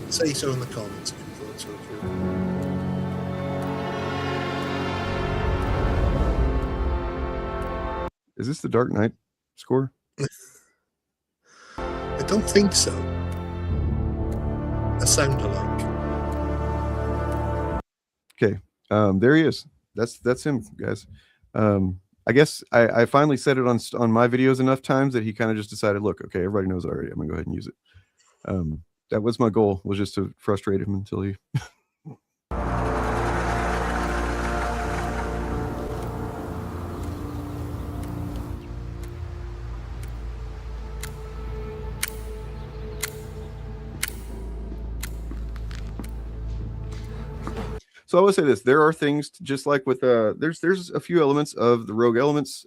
Speaker 9: Say so in the comments if you thought so too.
Speaker 8: Is this the Dark Knight score?
Speaker 9: I don't think so. A sound alike.
Speaker 8: Okay, there he is. That's him, guys. I guess I finally said it on my videos enough times that he kind of just decided, look, okay, everybody knows it already. I'm gonna go ahead and use it. That was my goal, was just to frustrate him until he. So I will say this: there are things just like with there's a few elements of the Rogue Elements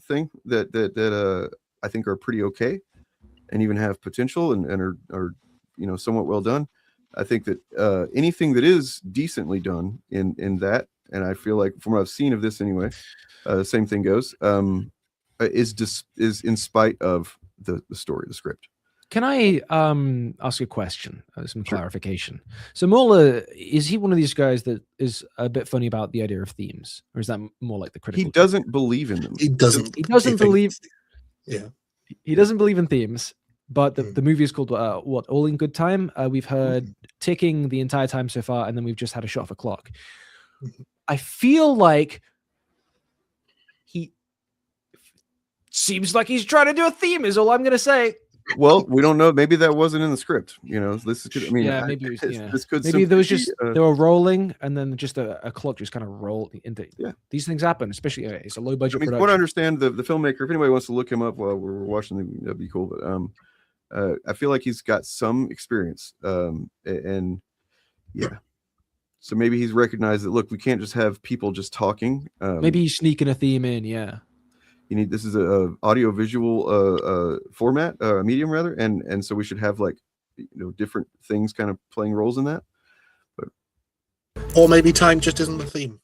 Speaker 8: thing that I think are pretty okay, and even have potential and are somewhat well done. I think that anything that is decently done in that, and I feel like from what I've seen of this anyway, same thing goes, is in spite of the story, the script.
Speaker 1: Can I ask a question, some clarification? So Mauler, is he one of these guys that is a bit funny about the idea of themes, or is that more like the critical?
Speaker 8: He doesn't believe in them.
Speaker 9: He doesn't.
Speaker 1: He doesn't believe.
Speaker 9: Yeah.
Speaker 1: He doesn't believe in themes, but the movie is called what? All in Good Time. We've heard ticking the entire time so far, and then we've just had a shot of a clock. I feel like he seems like he's trying to do a theme. Is all I'm going to say.
Speaker 8: Well, we don't know. Maybe that wasn't in the script. This is. I mean,
Speaker 1: yeah, maybe it was,
Speaker 8: this could.
Speaker 1: Maybe there was just they were rolling, and then just a clock just kind of rolled into. Yeah, these things happen, especially it's a low budget.
Speaker 8: I mean, what I understand, the filmmaker. If anybody wants to look him up while we're watching, that'd be cool. But I feel like he's got some experience, and yeah. So maybe he's recognized that. Look, we can't just have people just talking.
Speaker 1: Maybe he's sneaking a theme in. Yeah.
Speaker 8: This is a audio visual format, medium rather, and so we should have like different things kind of playing roles in that. But
Speaker 9: or maybe time just isn't the theme.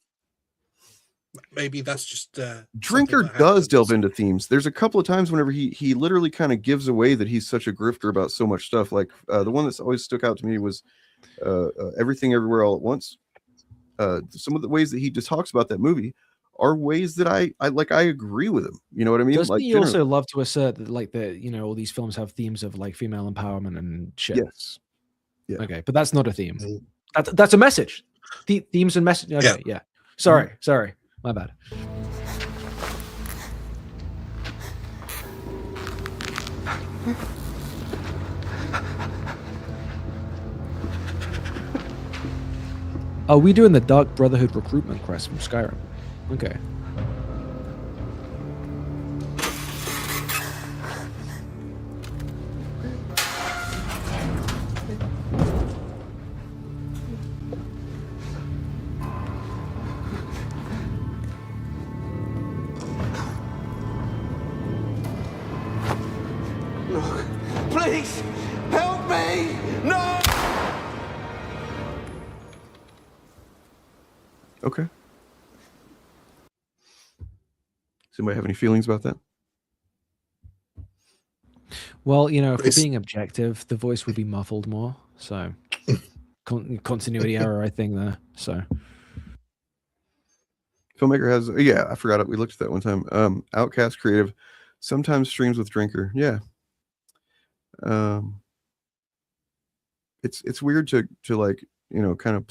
Speaker 9: Maybe that's just
Speaker 8: Drinker does delve into themes. There's a couple of times whenever he literally kind of gives away that he's such a grifter about so much stuff. Like the one that's always stuck out to me was Everything Everywhere All at Once. Some of the ways that he just talks about that movie are ways that I agree with him. You know what I mean?
Speaker 1: Doesn't he also love to assert that like all these films have themes of like female empowerment and shit?
Speaker 8: Yes. Yeah.
Speaker 1: Okay, but that's not a theme. That's a message. Themes and message. Okay, yeah. Sorry, my bad. Are we doing the Dark Brotherhood recruitment quest from Skyrim? Okay.
Speaker 7: Look, please help me! No!
Speaker 8: Okay. Does anybody have any feelings about that?
Speaker 1: Well, if we're being objective, the voice would be muffled more. So, continuity error, I think there. So,
Speaker 8: filmmaker has, I forgot it. We looked at that one time. Outcast Creative sometimes streams with Drinker. Yeah. It's weird to like kind of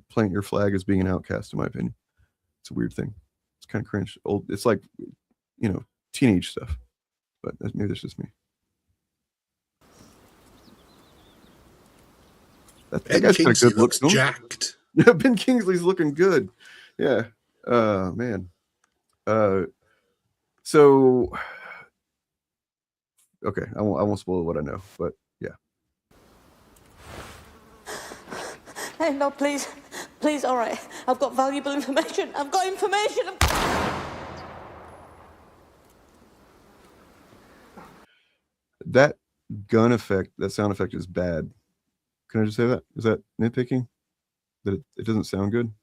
Speaker 8: plant your flag as being an outcast. In my opinion, it's a weird thing. It's kind of cringe. Old. It's like teenage stuff. But maybe that's just me. That guy's got a good look.
Speaker 9: Jacked.
Speaker 8: Ben Kingsley's looking good. Yeah. Man. So Okay, I won't spoil what I know, but yeah.
Speaker 10: Hey, no, please. Please, all right. I've got valuable information. I've got information.
Speaker 8: That gun effect, that sound effect is bad. Can I just say that? Is that nitpicking? That it doesn't sound good?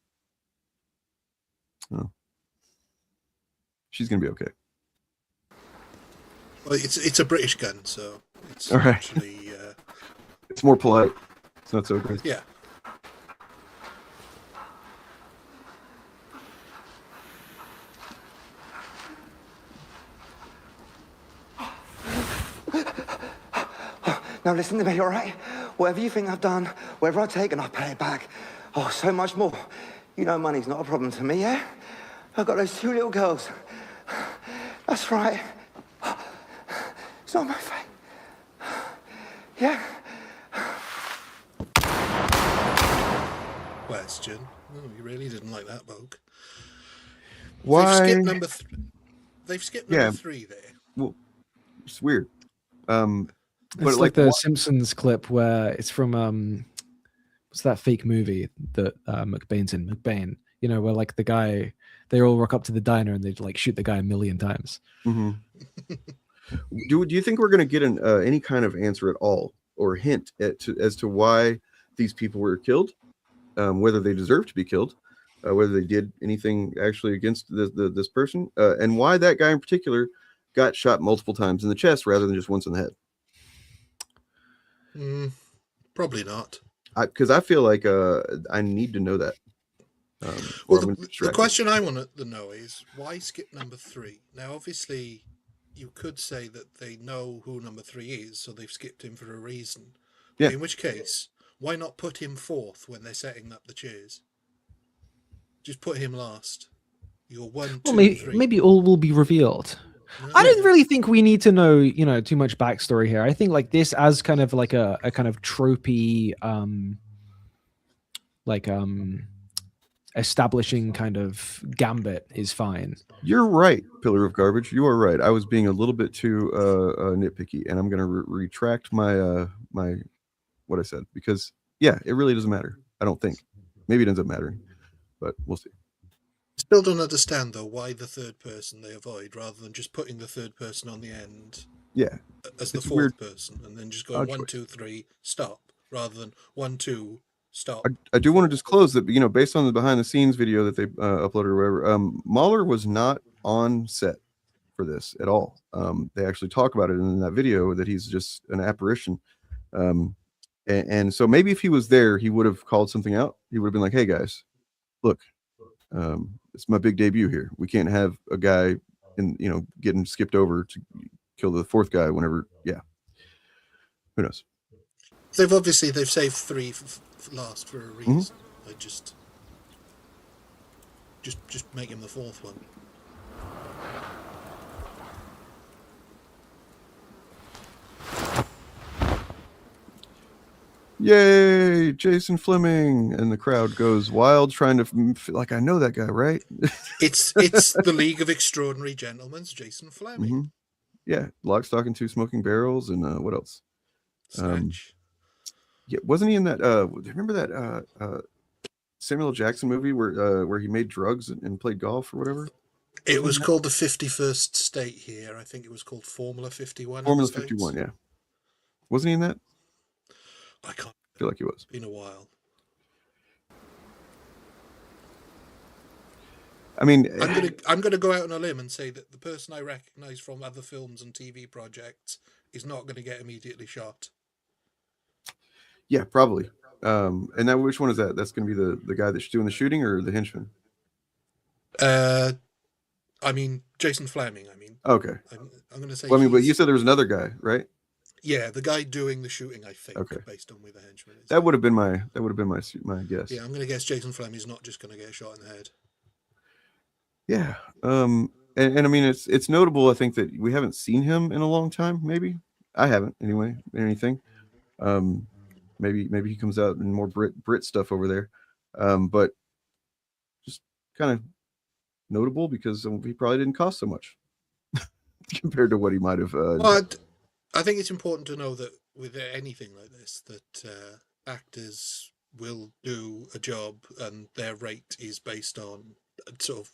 Speaker 8: Oh. She's going to be okay.
Speaker 9: Well, it's a British gun, so it's
Speaker 8: All right.
Speaker 9: actually...
Speaker 8: It's more polite. It's not so aggressive.
Speaker 9: Yeah.
Speaker 11: Now listen to me, all right? Whatever you think I've done, whatever I've taken, I'll pay it back. Oh, so much more. You know money's not a problem to me, yeah? I've got those 2 little girls. That's right. It's not my fate. Yeah?
Speaker 9: Question. Oh, you really didn't like that, Bogue.
Speaker 8: Why?
Speaker 9: They've skipped number 3. They've skipped number 3 there.
Speaker 8: Well, it's weird.
Speaker 1: It's
Speaker 8: but
Speaker 1: like the Simpsons clip where it's from what's that fake movie that McBain's in? McBain, you know, where like the guy, they all rock up to the diner and they like shoot the guy 1 million times.
Speaker 8: Mm-hmm. Do you think we're going to get any kind of answer at all or hint as to why these people were killed, whether they deserve to be killed, whether they did anything actually against this person, and why that guy in particular got shot multiple times in the chest rather than just once in the head?
Speaker 9: Probably not.
Speaker 8: Because I feel like I need to know that.
Speaker 9: Well, the question I want to know is why skip number 3? Now, obviously, you could say that they know who number 3 is, so they've skipped him for a reason.
Speaker 8: Yeah.
Speaker 9: In which case, why not put him 4th when they're setting up the chairs? Just put him last. You're 1, 2,
Speaker 1: Well,
Speaker 9: 3.
Speaker 1: maybe all will be revealed. I don't really think we need to know, too much backstory here. I think like this as kind of like a kind of tropey, establishing kind of gambit is fine.
Speaker 8: You're right, Pillar of Garbage. You are right. I was being a little bit too nitpicky, and I'm going to retract my my what I said because it really doesn't matter. I don't think. Maybe it ends up mattering, but we'll see.
Speaker 9: Still don't understand though why the 3rd person they avoid rather than just putting the 3rd person on the end.
Speaker 8: Yeah,
Speaker 9: as the 4th person, and then just go 1, 2, 3, stop, rather than 1, 2, stop.
Speaker 8: I do want to disclose that based on the behind the scenes video that they uploaded or whatever, Mauler was not on set for this at all. They actually talk about it in that video that he's just an apparition. And so maybe if he was there, he would have called something out. He would have been like, "Hey guys, look, it's my big debut here. We can't have a guy getting skipped over to kill the 4th guy whenever." Yeah, who knows?
Speaker 9: They've saved 3 last for a reason. I just make him the 4th one.
Speaker 8: Yay, Jason Fleming! And the crowd goes wild, trying to feel like I know that guy, right?
Speaker 9: It's the League of Extraordinary Gentlemen's Jason Fleming.
Speaker 8: Mm-hmm. Yeah, Lock, Stock, and 2 Smoking Barrels, and what else?
Speaker 9: Snatch.
Speaker 8: Yeah, wasn't he in that? Remember that Samuel Jackson movie where he made drugs and played golf or whatever?
Speaker 9: It was called The 51st State here. I think it was called Formula 51.
Speaker 8: Formula 51, yeah. Wasn't he in that?
Speaker 9: I can't
Speaker 8: feel like he was.
Speaker 9: Been a while.
Speaker 8: I mean,
Speaker 9: I'm gonna go out on a limb and say that the person I recognise from other films and TV projects is not going to get immediately shot.
Speaker 8: Yeah, probably. And now, which one is that? That's going to be the guy that's doing the shooting or the henchman?
Speaker 9: I mean Jason Fleming.
Speaker 8: Okay.
Speaker 9: I'm going to say.
Speaker 8: Well, but you said there was another guy, right?
Speaker 9: Yeah, the guy doing the shooting, I think.
Speaker 8: Okay.
Speaker 9: Based on where the henchman is.
Speaker 8: That would have been my guess.
Speaker 9: Yeah, I'm going to guess Jason Fleming's not just going to get shot in the head.
Speaker 8: Yeah. And I mean, it's notable. I think that we haven't seen him in a long time. Maybe I haven't anyway. Anything. Maybe he comes out in more Brit stuff over there. But just kind of notable because he probably didn't cost so much compared to what he might have.
Speaker 9: I think it's important to know that with anything like this, that actors will do a job and their rate is based on sort of.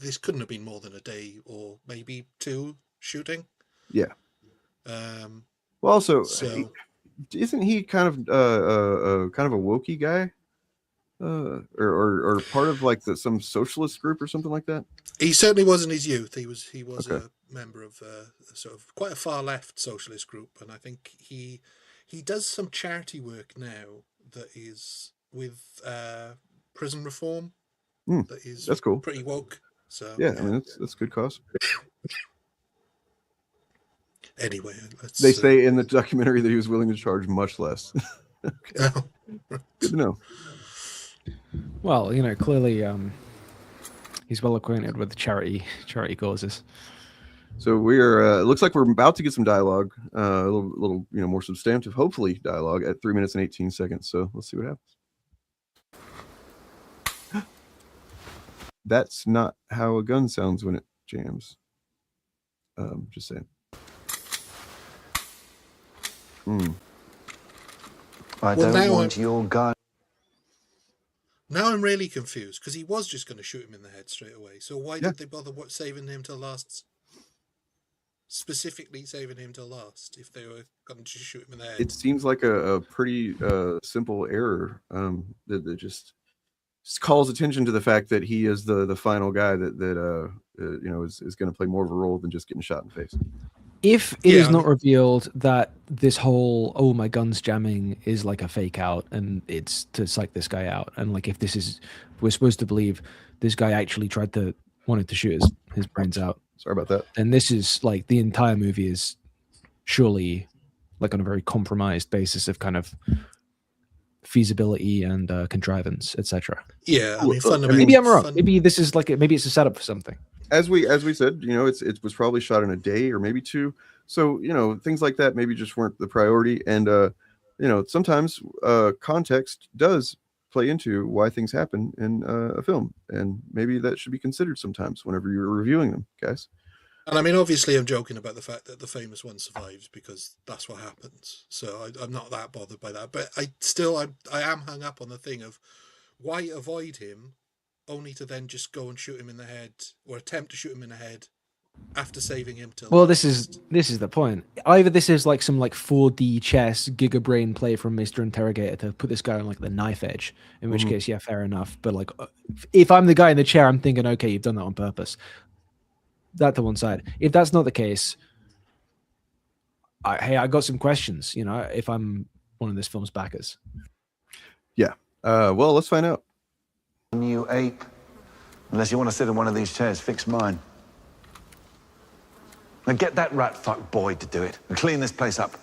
Speaker 9: This couldn't have been more than a day or maybe two shooting.
Speaker 8: Yeah.
Speaker 9: Um,
Speaker 8: Well, also,
Speaker 9: so
Speaker 8: isn't he kind of a wokey guy, or part of like some socialist group or something like that?
Speaker 9: he certainly was in his youth. He was
Speaker 8: Okay.
Speaker 9: a member of sort of quite a far left socialist group, and I think he does some charity work now that is with prison reform. That is
Speaker 8: That's cool.
Speaker 9: pretty woke. So
Speaker 8: Yeah, I mean that's good cause.
Speaker 9: Anyway,
Speaker 8: They say in the documentary that he was willing to charge much less. Okay. Good to know.
Speaker 1: Well, clearly he's well acquainted with charity causes.
Speaker 8: So we're it looks like we're about to get some dialogue, a little more substantive, hopefully dialogue at 3 minutes and 18 seconds. So let's see what happens. That's not how a gun sounds when it jams. Just saying.
Speaker 12: I don't want your gun.
Speaker 9: Now I'm really confused because he was just going to shoot him in the head straight away. So why did they bother saving him till last? Specifically saving him till last if they were going to shoot him in the head.
Speaker 8: It seems like a pretty simple error that just calls attention to the fact that he is the final guy that is going to play more of a role than just getting shot in the face.
Speaker 1: If it is not revealed that this whole my gun's jamming is like a fake out and it's to psych this guy out, and like if we're supposed to believe this guy actually wanted to shoot his brains out.
Speaker 8: Sorry about that.
Speaker 1: And this is like the entire movie is surely like on a very compromised basis of kind of feasibility and contrivance, etc.
Speaker 9: Yeah, I mean, fundamentally,
Speaker 1: maybe I'm wrong. Maybe this is maybe it's a setup for something.
Speaker 8: As we said, it was probably shot in a day or maybe two. So things like that maybe just weren't the priority. And sometimes context does play into why things happen in a film, and maybe that should be considered sometimes whenever you're reviewing them, guys.
Speaker 9: And I mean, obviously, I'm joking about the fact that the famous one survives because that's what happens. So I'm not that bothered by that. But I am hung up on the thing of why avoid him, only to then just go and shoot him in the head or attempt to shoot him in the head after saving him.
Speaker 1: Well, this is the point. Either this is like some 4D chess Giga Brain play from Mr. Interrogator to put this guy on the knife edge, in which case, yeah, fair enough. But if I'm the guy in the chair, I'm thinking, okay, you've done that on purpose. That to one side. If that's not the case, I got some questions, if I'm one of this film's backers.
Speaker 8: Yeah. Well, let's find out.
Speaker 12: You ape. Unless you want to sit in one of these chairs, fix mine. Now get that rat fuck Boyd to do it and clean this place up.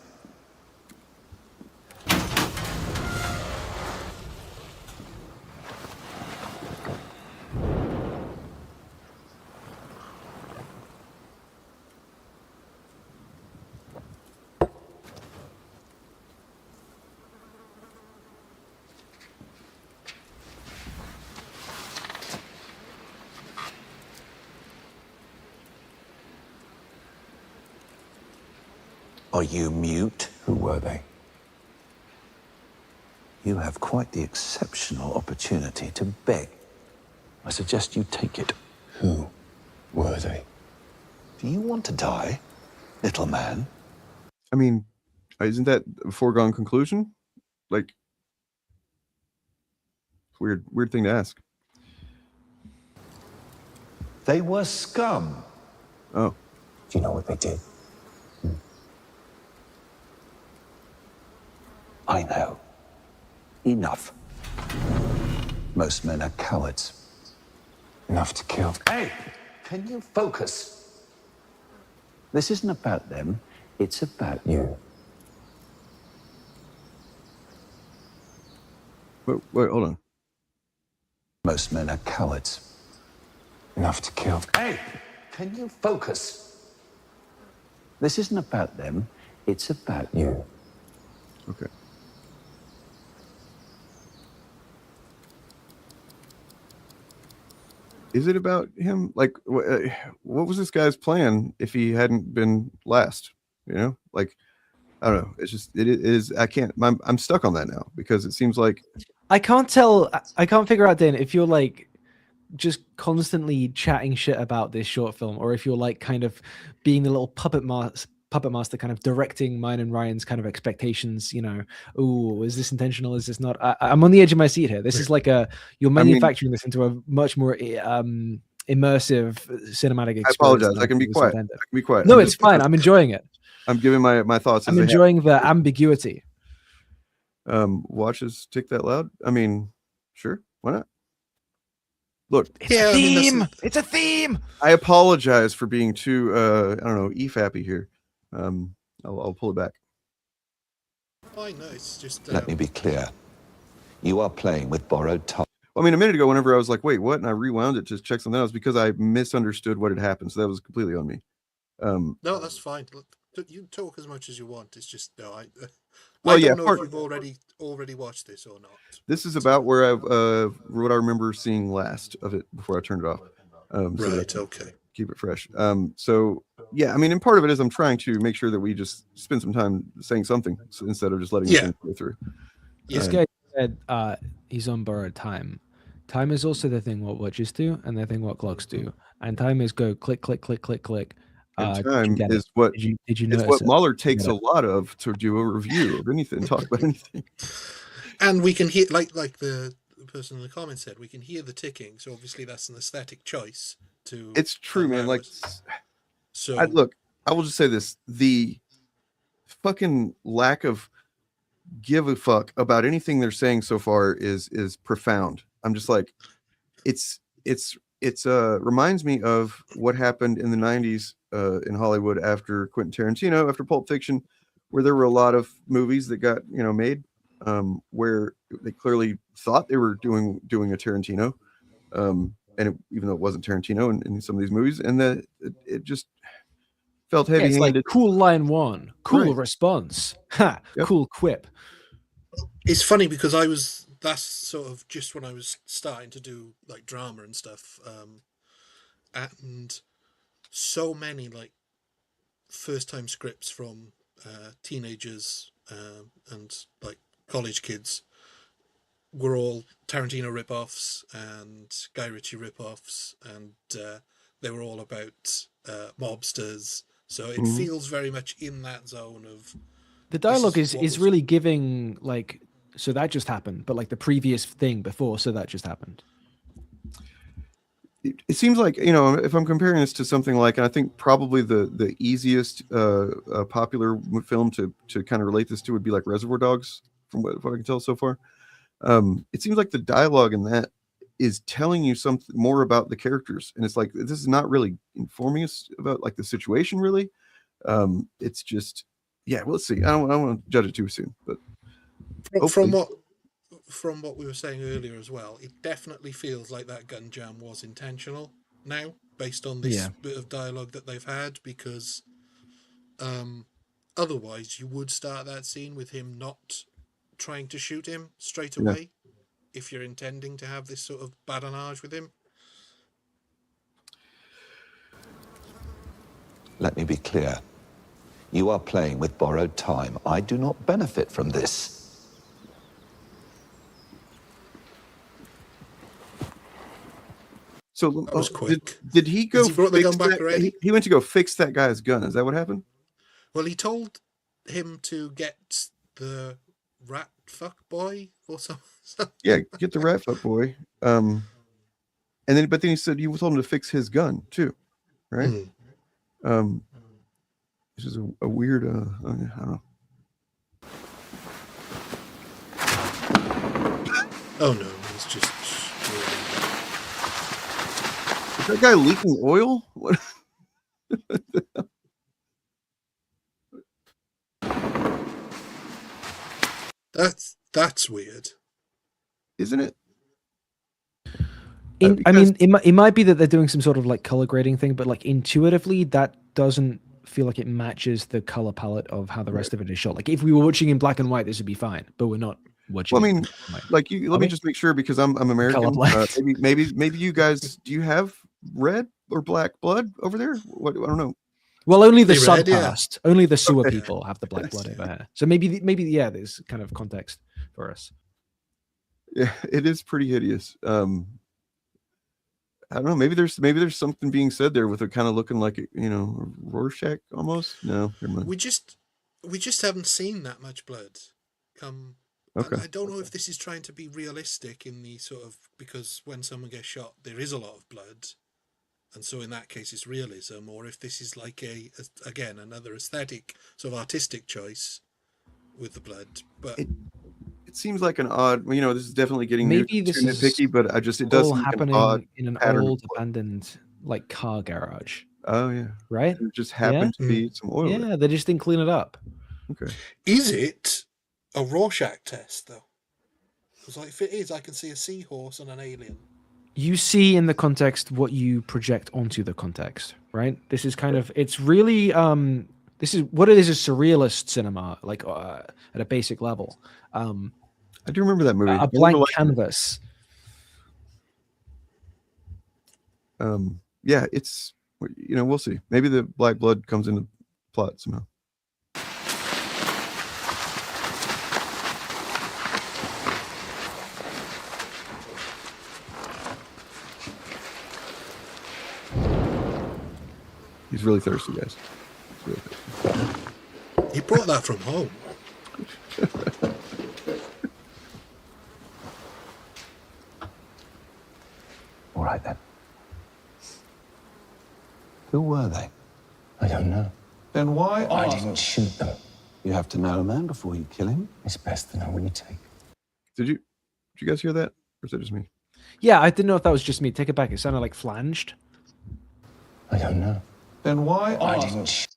Speaker 12: Are you mute? Who were they? You have quite the exceptional opportunity to beg. I suggest you take it. Who were they? Do you want to die, little man?
Speaker 8: I mean, isn't that a foregone conclusion? Weird thing to ask.
Speaker 12: They were scum.
Speaker 8: Oh.
Speaker 12: Do you know what they did? I know. Enough. Most men are cowards. Enough to kill. Hey, can you focus? This isn't about them, it's about you.
Speaker 8: Wait, hold on.
Speaker 12: Most men are cowards. Enough to kill. Hey, can you focus? This isn't about them, it's about you.
Speaker 8: Okay. Is it about him? What was this guy's plan if he hadn't been last? I don't know. It's just it is. I can't. I'm stuck on that now because it seems like
Speaker 1: I can't tell. I can't figure out, Dan, if you're like just constantly chatting shit about this short film, or if you're like kind of being the little puppet master, kind of directing mine and Ryan's kind of expectations. You know, oh, is this intentional? Is this not? I'm on the edge of my seat here. This is like you're manufacturing this into a much more immersive cinematic experience.
Speaker 8: I apologize. I can be quiet. I can be quiet.
Speaker 1: No, it's fine. I'm enjoying it.
Speaker 8: I'm giving my thoughts.
Speaker 1: I'm enjoying the ambiguity.
Speaker 8: Watches tick that loud. I mean, sure, why not? Look,
Speaker 1: it's a theme. It's a theme.
Speaker 8: I apologize for being too I don't know, EFAPy here. I'll pull it back.
Speaker 9: Fine, no, it's just
Speaker 12: Let me be clear. You are playing with borrowed time.
Speaker 8: Well, I mean, a minute ago, whenever I was like, wait, what? And I rewound it to check something else because I misunderstood what had happened. So that was completely on me.
Speaker 9: No, that's fine. Look, you talk as much as you want. It's just no.
Speaker 8: Well,
Speaker 9: I don't know if you've already watched this or not.
Speaker 8: This is about where I've what I remember seeing last of it before I turned it off.
Speaker 9: Right. Okay.
Speaker 8: Keep it fresh. So yeah, I mean, and part of it is I'm trying to make sure that we just spend some time saying something instead of just letting it go through.
Speaker 1: This guy said he's on borrowed time. Time is also the thing what watches do, and the thing what clocks do. And time is go click, click, click, click, click.
Speaker 8: And time is what
Speaker 1: did you notice
Speaker 8: what Mauler takes a lot of to do a review of anything, talk about anything.
Speaker 9: And we can hear, like the person in the comments said, we can hear the ticking. So obviously that's an aesthetic choice.
Speaker 8: It's true, man. Like,
Speaker 9: so
Speaker 8: look, I will just say this: the fucking lack of give a fuck about anything they're saying so far is profound. I'm just like, it's reminds me of what happened in the 90s in Hollywood after Quentin Tarantino, after Pulp Fiction, where there were a lot of movies that got made where they clearly thought they were doing a Tarantino, and even though it wasn't Tarantino in some of these movies, and that it just felt heavy-handed.
Speaker 1: It's like cool line one, cool response, cool quip.
Speaker 9: It's funny because that's sort of just when I was starting to do like drama and stuff, and so many like first-time scripts from teenagers and like college kids were all Tarantino rip-offs and Guy Ritchie rip-offs, and they were all about mobsters. So it feels very much in that zone of
Speaker 1: the dialogue is really giving like, so that just happened, but like the previous thing before, so that just happened.
Speaker 8: It seems like, if I'm comparing this to something like, and I think probably the easiest popular film to kind of relate this to would be like Reservoir Dogs, from what I can tell so far. It seems like the dialogue in that is telling you something more about the characters, and it's like this is not really informing us about like the situation really. It's just, yeah, we'll see. I don't want to judge it too soon, but
Speaker 9: from what we were saying earlier as well, it definitely feels like that gun jam was intentional now, based on this bit of dialogue that they've had, because otherwise you would start that scene with him not trying to shoot him straight away if you're intending to have this sort of badinage with him.
Speaker 12: Let me be clear. You are playing with borrowed time. I do not benefit from this.
Speaker 8: So
Speaker 9: that was quick.
Speaker 8: Did he go?
Speaker 9: He brought the gun back already?
Speaker 8: He went to go fix that guy's gun. Is that what happened?
Speaker 9: Well, he told him to get the rat fuck boy or something.
Speaker 8: Yeah, get the rat fuck boy. And then he said you told him to fix his gun too, right? Which is a weird. I don't know.
Speaker 9: Oh no, it's just.
Speaker 8: Is that guy leaking oil? What?
Speaker 9: That's weird,
Speaker 8: isn't it?
Speaker 1: I mean, it might be that they're doing some sort of like color grading thing, but like intuitively, that doesn't feel like it matches the color palette of how the rest of it is shot. Like if we were watching in black and white, this would be fine, but we're not watching.
Speaker 8: Well, I mean, like let me just make sure, because I'm American. Maybe you guys, do you have red or black blood over there? What, I don't know.
Speaker 1: Well, only the
Speaker 9: They read, yeah.
Speaker 1: subcast, only the sewer people have the black blood over here. So maybe yeah, there's kind of context for us.
Speaker 8: Yeah, it is pretty hideous. I don't know. Maybe there's something being said there with it kind of looking like Rorschach almost. No, never mind.
Speaker 9: We just haven't seen that much blood come.
Speaker 8: Okay.
Speaker 9: And I don't know if this is trying to be realistic in the sort of, because when someone gets shot, there is a lot of blood, and so in that case it's realism, or if this is like again another aesthetic sort of artistic choice with the blood. But
Speaker 8: it seems like an odd. This is definitely getting
Speaker 1: maybe this
Speaker 8: too
Speaker 1: is
Speaker 8: nitpicky, but it does
Speaker 1: all
Speaker 8: seem
Speaker 1: happening
Speaker 8: an odd
Speaker 1: in an
Speaker 8: pattern.
Speaker 1: old abandoned like car garage.
Speaker 8: Oh yeah,
Speaker 1: right.
Speaker 8: There just happened to be some oil.
Speaker 1: Yeah, they just didn't clean it up.
Speaker 8: Okay.
Speaker 9: Is it a Rorschach test though? Because like, if it is, I can see a seahorse and an alien.
Speaker 1: You see in the context what you project onto the context, right? This is kind of, it's really, this is what it is surrealist cinema, like at a basic level.
Speaker 8: I do remember that movie.
Speaker 1: A blank canvas.
Speaker 8: Yeah, it's, we'll see. Maybe the black blood comes into plot somehow. He's really thirsty, guys. He's really thirsty.
Speaker 9: He brought that from home.
Speaker 12: All right, then. Who were they?
Speaker 11: I don't know.
Speaker 12: Then why
Speaker 11: I didn't shoot them.
Speaker 12: You have to know a man before you kill him.
Speaker 11: It's best to know when you take.
Speaker 8: Did you guys hear that? Or is that just me?
Speaker 1: Yeah, I didn't know if that was just me. Take it back. It sounded like flanged.
Speaker 11: I don't know.
Speaker 12: Then why
Speaker 11: I didn't.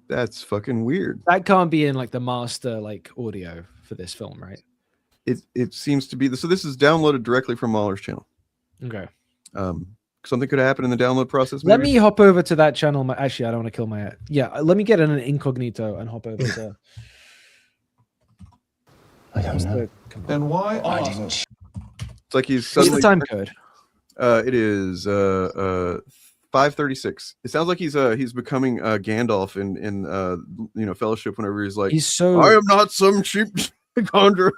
Speaker 8: That's fucking weird.
Speaker 1: That can't be in like the master like audio for this film, right?
Speaker 8: It seems to be. So this is downloaded directly from Mauler's channel.
Speaker 1: Okay.
Speaker 8: Something could happen in the download process.
Speaker 1: Let me hop over to that channel. Actually, I don't want to kill my. Yeah, let me get in an incognito and hop over to.
Speaker 11: I don't know.
Speaker 12: Then why
Speaker 11: I didn't.
Speaker 8: It's like he's
Speaker 1: What's
Speaker 8: suddenly.
Speaker 1: the time code?
Speaker 8: It is 5:36. It sounds like he's becoming Gandalf in Fellowship whenever he's like, I am not some cheap conjurer.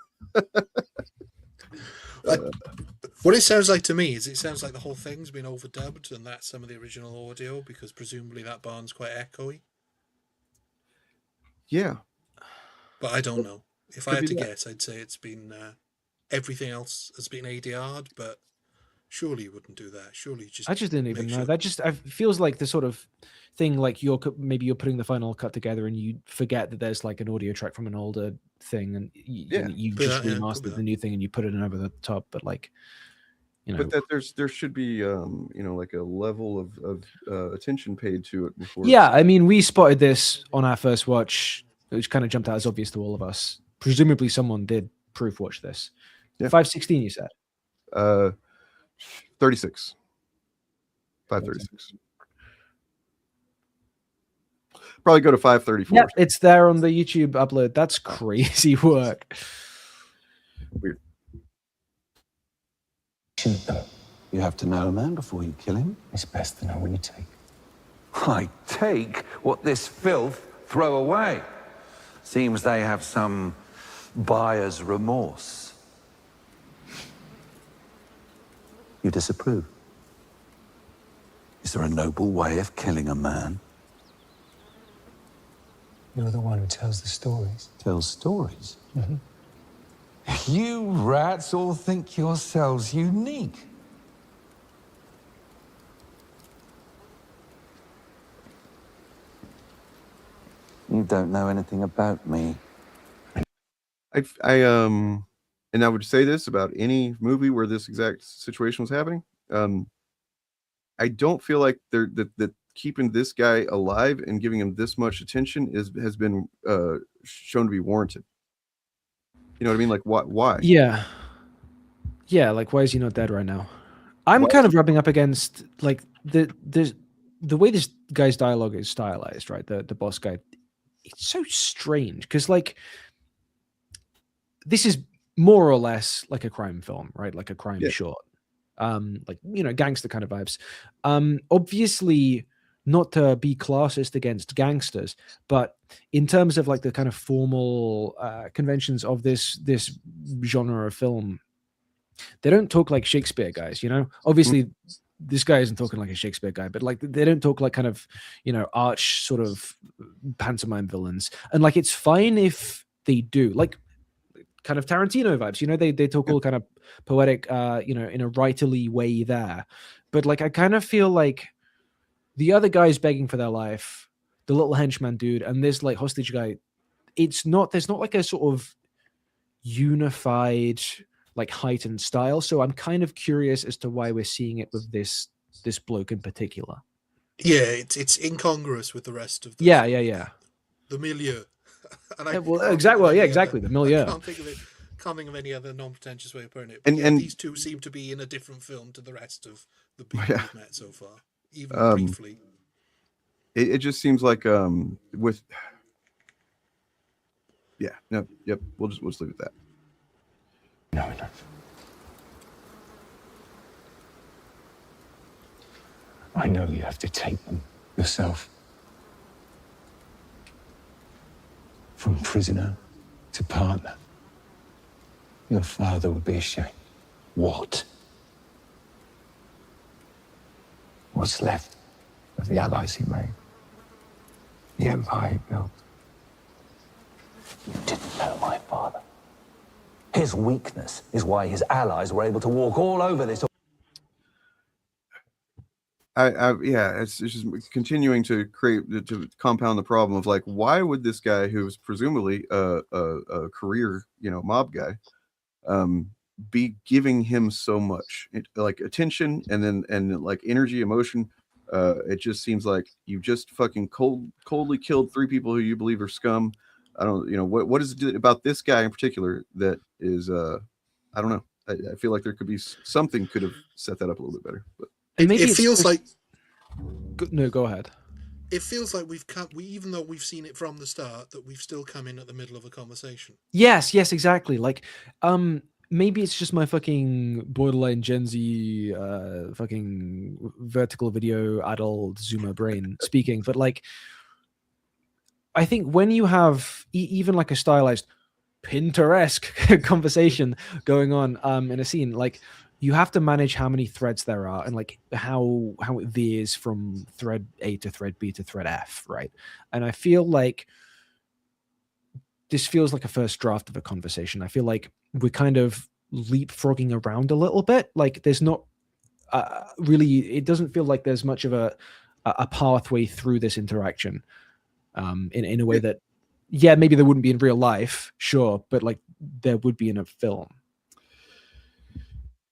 Speaker 9: What it sounds like to me is it sounds like the whole thing's been overdubbed, and that's some of the original audio, because presumably that barn's quite echoey.
Speaker 8: Yeah,
Speaker 9: but I don't know. If I had to guess, I'd say it's been everything else has been ADR'd, but surely you wouldn't do that. Surely you just.
Speaker 1: I just didn't even know. That just feels like the sort of thing like maybe you're putting the final cut together and you forget that there's like an audio track from an older thing, and you just remastered the new thing and you put it in over the top, but like.
Speaker 8: But that there should be like a level of attention paid to it before.
Speaker 1: Yeah, I mean, we spotted this on our first watch, which kind of jumped out as obvious to all of us. Presumably, someone did proof watch this. Yeah. 5:16, you said.
Speaker 8: 36. 5:36. Probably go to 5:34.
Speaker 1: Yeah, it's there on the YouTube upload. That's crazy work.
Speaker 8: Weird.
Speaker 11: Shoot them.
Speaker 12: You have to know a man before you kill him.
Speaker 11: It's best to know when you take.
Speaker 13: I take what this filth throw away. Seems they have some buyer's remorse.
Speaker 12: You disapprove? Is there a noble way of killing a man?
Speaker 11: You're the one who tells the stories.
Speaker 12: Tells stories?
Speaker 11: Mm-hmm.
Speaker 13: You rats all think yourselves unique.
Speaker 12: You don't know anything about me.
Speaker 8: And I would say this about any movie where this exact situation was happening. I don't feel like that keeping this guy alive and giving him this much attention has been shown to be warranted. You know what I mean? Like, why?
Speaker 1: Yeah. Yeah, like, why is he not dead right now? I'm kind of rubbing up against, like, the way this guy's dialogue is stylized, right? The boss guy. It's so strange, because, like, this is more or less like a crime film, right? Like a crime short. Like, gangster kind of vibes. Obviously, not to be classist against gangsters, but in terms of like the kind of formal conventions of this genre of film, they don't talk like Shakespeare guys, you know? Obviously, this guy isn't talking like a Shakespeare guy, but like they don't talk like kind of, you know, arch sort of pantomime villains. And like it's fine if they do, like kind of Tarantino vibes, you know, they talk all kind of poetic, you know, in a writerly way there. But like I kind of feel like the other guy's begging for their life, the little henchman dude, and this like hostage guy, there's not like a sort of unified like heightened style. So I'm kind of curious as to why we're seeing it with this bloke in particular.
Speaker 9: Yeah, it's incongruous with the rest of the the milieu. And
Speaker 1: exactly the milieu.
Speaker 9: I can't think of any other non-pretentious way of putting it. But
Speaker 8: And
Speaker 9: these two seem to be in a different film to the rest of the people we've met so far, even briefly.
Speaker 8: It just seems like with we'll just leave it at that.
Speaker 12: No, enough. I know you have to take them yourself. From prisoner to partner. Your father would be ashamed. What? What's left of the allies he made? The empire he built?
Speaker 13: You didn't know my father. His weakness is why his allies were able to walk all over this.
Speaker 8: It's just continuing to compound the problem of like, why would this guy who was presumably a career, you know, mob guy, be giving him so much like attention and like energy, emotion? It just seems like you just fucking coldly killed 3 people who you believe are scum. I don't, you know, what is it about this guy in particular that is, I don't know. I feel like there could be something could have set that up a little bit better, but.
Speaker 9: It feels like
Speaker 1: no, go ahead.
Speaker 9: It feels like even though we've seen it from the start, that we've still come in at the middle of a conversation.
Speaker 1: Yes, exactly. Like, maybe it's just my fucking borderline Gen Z, fucking vertical video adult Zoomer brain speaking, but like, I think when you have even like a stylized Pinteresque conversation going on in a scene, like you have to manage how many threads there are and like how it veers from thread A to thread B to thread F, right? And I feel like this feels like a first draft of a conversation. I feel like we're kind of leapfrogging around a little bit. Like there's not really, it doesn't feel like there's much of a pathway through this interaction in a way that, yeah, maybe there wouldn't be in real life, sure, but like there would be in a film.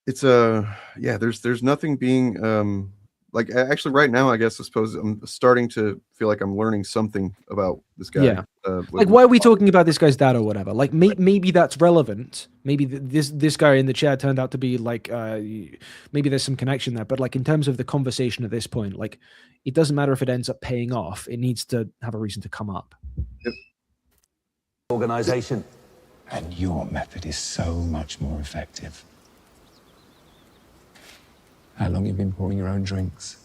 Speaker 8: It's there's nothing being like actually right now, I guess I suppose I'm starting to feel like I'm learning something about this guy.
Speaker 1: Yeah. Like why are we talking about this guy's dad or whatever? Like maybe that's relevant. Maybe this guy in the chair turned out to be like maybe there's some connection there. But like in terms of the conversation at this point, like it doesn't matter if it ends up paying off. It needs to have a reason to come up.
Speaker 8: Yep.
Speaker 13: Organization.
Speaker 12: And your method is so much more effective. How long have you been pouring your own drinks?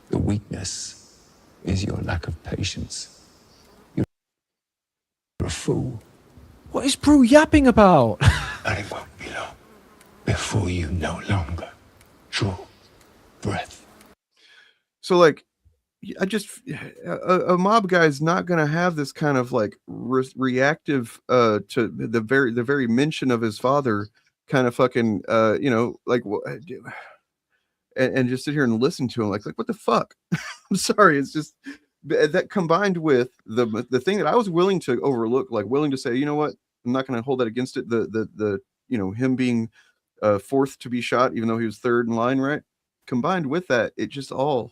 Speaker 12: The weakness is your lack of patience. You're a fool.
Speaker 1: What is Brew yapping about?
Speaker 12: And it won't be long before you no longer draw breath.
Speaker 8: So like, I just a mob guy is not going to have this kind of like reactive to the very mention of his father kind of fucking you know, like and just sit here and listen to him like what the fuck. I'm sorry, it's just that combined with the thing that I was willing to overlook, like willing to say, you know what, I'm not going to hold that against it, the you know, him being fourth to be shot even though he was third in line, right? Combined with that, it just all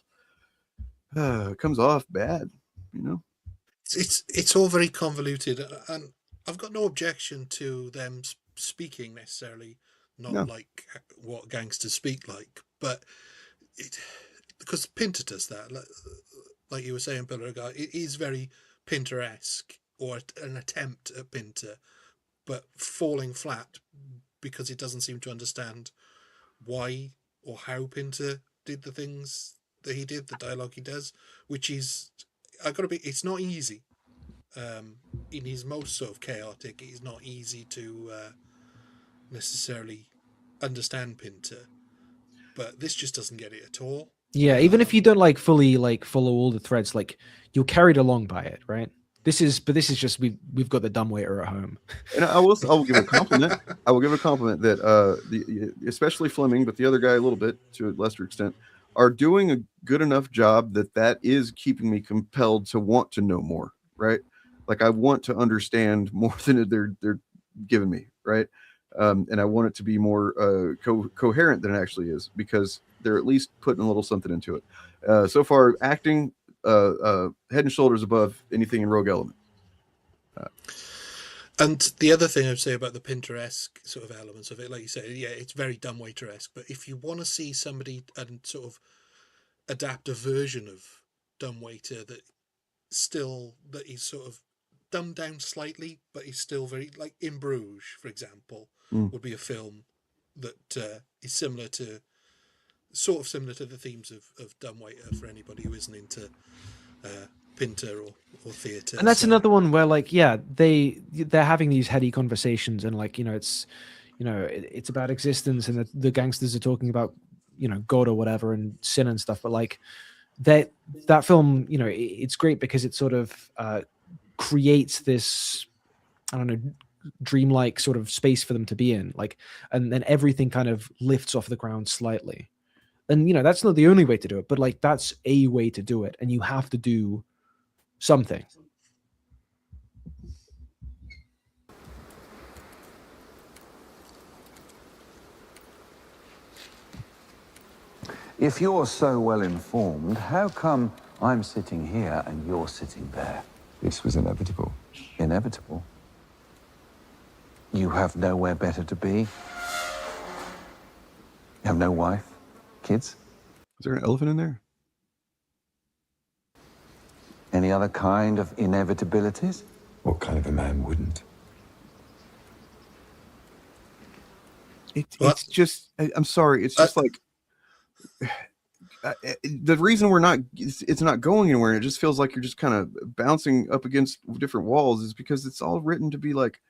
Speaker 8: comes off bad, you know.
Speaker 9: It's all very convoluted, and I've got no objection to them speaking necessarily, not like what gangsters speak like, but because Pinter does that, like you were saying, Pillar Guy, it is very Pinteresque or an attempt at Pinter, but falling flat because it doesn't seem to understand why or how Pinter did the things that he did, the dialogue he does, which is, it's not easy. In his most sort of chaotic, it's not easy to necessarily understand Pinter, but this just doesn't get it at all.
Speaker 1: Yeah, even if you don't like fully like follow all the threads, like you're carried along by it, right? This is just we've got the dumbwaiter at home.
Speaker 8: And I will give a compliment. I will give a compliment that especially Fleming, but the other guy a little bit to a lesser extent, are doing a good enough job that is keeping me compelled to want to know more, right? Like I want to understand more than they're giving me, right? And I want it to be more coherent than it actually is, because they're at least putting a little something into it. So far, acting head and shoulders above anything in Rogue Element.
Speaker 9: And the other thing I'd say about the Pinteresque sort of elements of it, like you said, yeah, it's very dumbwaiter-esque. But if you want to see somebody and sort of adapt a version of dumbwaiter that is sort of dumbed down slightly, but is still very, like In Bruges, for example, would be a film that is similar to the themes of dumbwaiter for anybody who isn't into Pinter or theatre.
Speaker 1: And that's another one where, like, yeah, they're having these heady conversations, and like, it's about existence, and the gangsters are talking about God or whatever and sin and stuff. But like that film, it's great because it sort of creates this, I don't know, dreamlike sort of space for them to be in, like, and then everything kind of lifts off the ground slightly. And that's not the only way to do it, but like that's a way to do it, and you have to do something.
Speaker 13: If you're so well informed, how come I'm sitting here and you're sitting there?
Speaker 14: This was inevitable.
Speaker 13: Inevitable? You have nowhere better to be? You have no wife? Kids?
Speaker 8: Is there an elephant in there?
Speaker 13: Any other kind of inevitabilities?
Speaker 14: What kind of a man wouldn't?
Speaker 8: It's just, I'm sorry, it's just like, the reason it's not going anywhere, and it just feels like you're just kind of bouncing up against different walls, is because it's all written to be like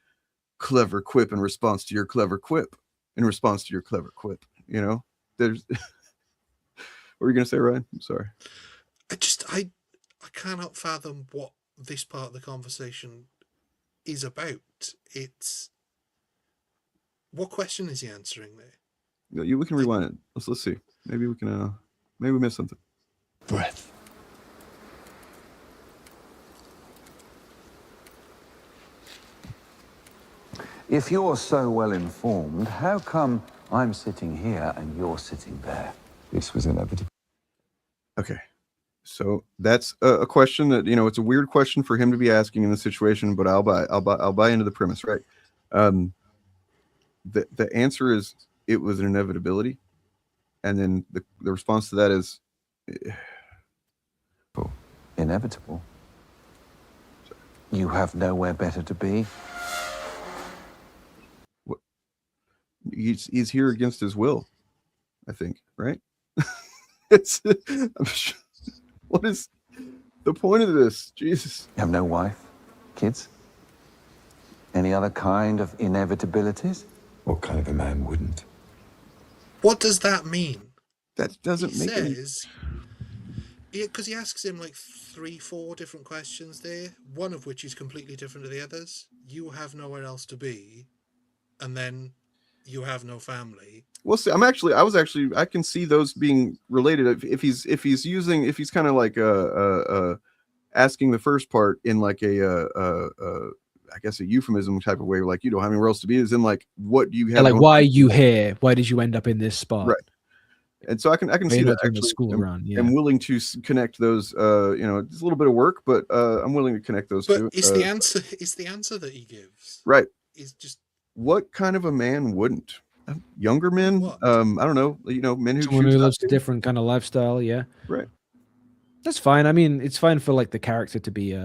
Speaker 8: clever quip in response to your clever quip in response to your clever quip. There's what were you gonna say, Ryan? I'm sorry.
Speaker 9: I cannot fathom what this part of the conversation is about. It's what question is he answering there?
Speaker 8: We can rewind it. Let's see. Maybe we can. Maybe we missed something.
Speaker 14: Breath.
Speaker 13: If you're so well informed, how come I'm sitting here and you're sitting there?
Speaker 14: This was inevitable.
Speaker 8: Okay, so that's a question that it's a weird question for him to be asking in this situation, but I'll buy into the premise, right? The answer is it was an inevitability, and then the response to that is
Speaker 13: inevitable. You have nowhere better to be.
Speaker 8: What? He's here against his will, I think, right? What is the point of this? Jesus.
Speaker 13: You have no wife, kids? Any other kind of inevitabilities?
Speaker 14: What kind of a man wouldn't?
Speaker 9: What does that mean?
Speaker 8: That doesn't make any...
Speaker 9: because he asks him like 3-4 different questions there, one of which is completely different to the others. You have nowhere else to be, and then you have no family.
Speaker 8: Well, see, I can see those being related if he's kind of like asking the first part in like I guess a euphemism type of way, like how many else to be, is in like what do you have,
Speaker 1: like why are you here? Why did you end up in this spot?
Speaker 8: Right. And so I can see that actually.
Speaker 1: School around, yeah.
Speaker 8: I'm willing to connect those. It's a little bit of work, but I'm willing to connect those two.
Speaker 9: But it's the answer. It's the answer that he gives.
Speaker 8: Right.
Speaker 9: Is just
Speaker 8: what kind of a man wouldn't? Younger men, I don't know, men who
Speaker 1: someone who lives a different kind of lifestyle, yeah.
Speaker 8: Right.
Speaker 1: That's fine. I mean, it's fine for like the character to be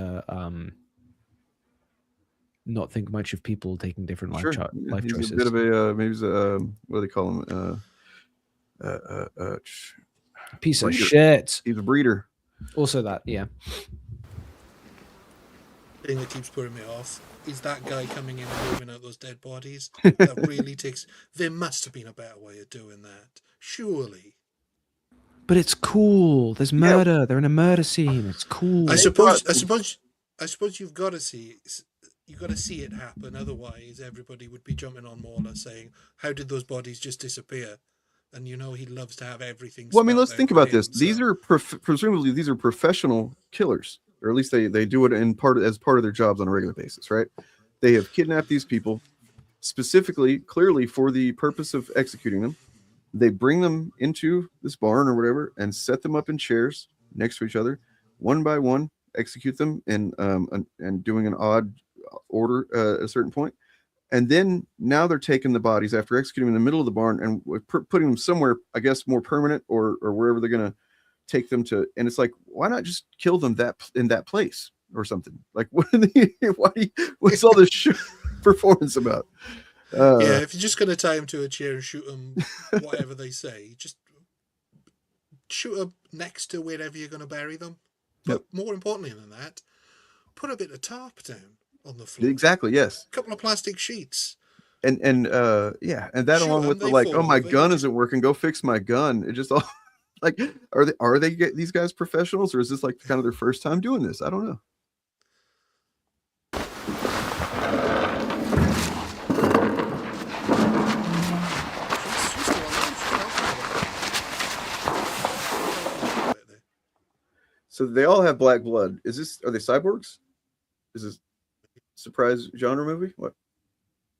Speaker 1: not think much of people taking different life choices.
Speaker 8: A bit of a maybe what do they call him?
Speaker 1: Piece of
Speaker 8: Breeder.
Speaker 1: shit.
Speaker 8: He's a breeder.
Speaker 1: Also that, yeah.
Speaker 9: Thing that keeps putting me off is that guy coming in and moving out those dead bodies. That really takes. There must have been a better way of doing that. Surely.
Speaker 1: But it's cool. There's murder. They're in a murder scene. It's cool.
Speaker 9: I suppose you've got to see. You've got to see it happen. Otherwise, everybody would be jumping on Mauler saying, "How did those bodies just disappear?" And he loves to have everything.
Speaker 8: Well, I mean, let's think about this.
Speaker 9: So.
Speaker 8: These are presumably these are professional killers, or at least they do it as part of their jobs on a regular basis, right? They have kidnapped these people specifically, clearly for the purpose of executing them. They bring them into this barn or whatever and set them up in chairs next to each other, one by one, execute them and doing an odd order at a certain point. And then now they're taking the bodies after executing them in the middle of the barn and putting them somewhere, I guess, more permanent or wherever they're going to take them to. And it's like, why not just kill them in that place or something? Like, what's all this performance about?
Speaker 9: If you're just going to tie them to a chair and shoot them, whatever they say, just shoot them next to wherever you're going to bury them. But more importantly than that, put a bit of tarp down on the floor.
Speaker 8: Exactly. Yes.
Speaker 9: A couple of plastic sheets.
Speaker 8: And that
Speaker 9: Shoot
Speaker 8: along with the like, oh, my gun isn't working. Go fix my gun. It just all like, are they these guys professionals, or is this like kind of their first time doing this? I don't know. So they all have black blood. Are they cyborgs? Is this a surprise genre movie? What?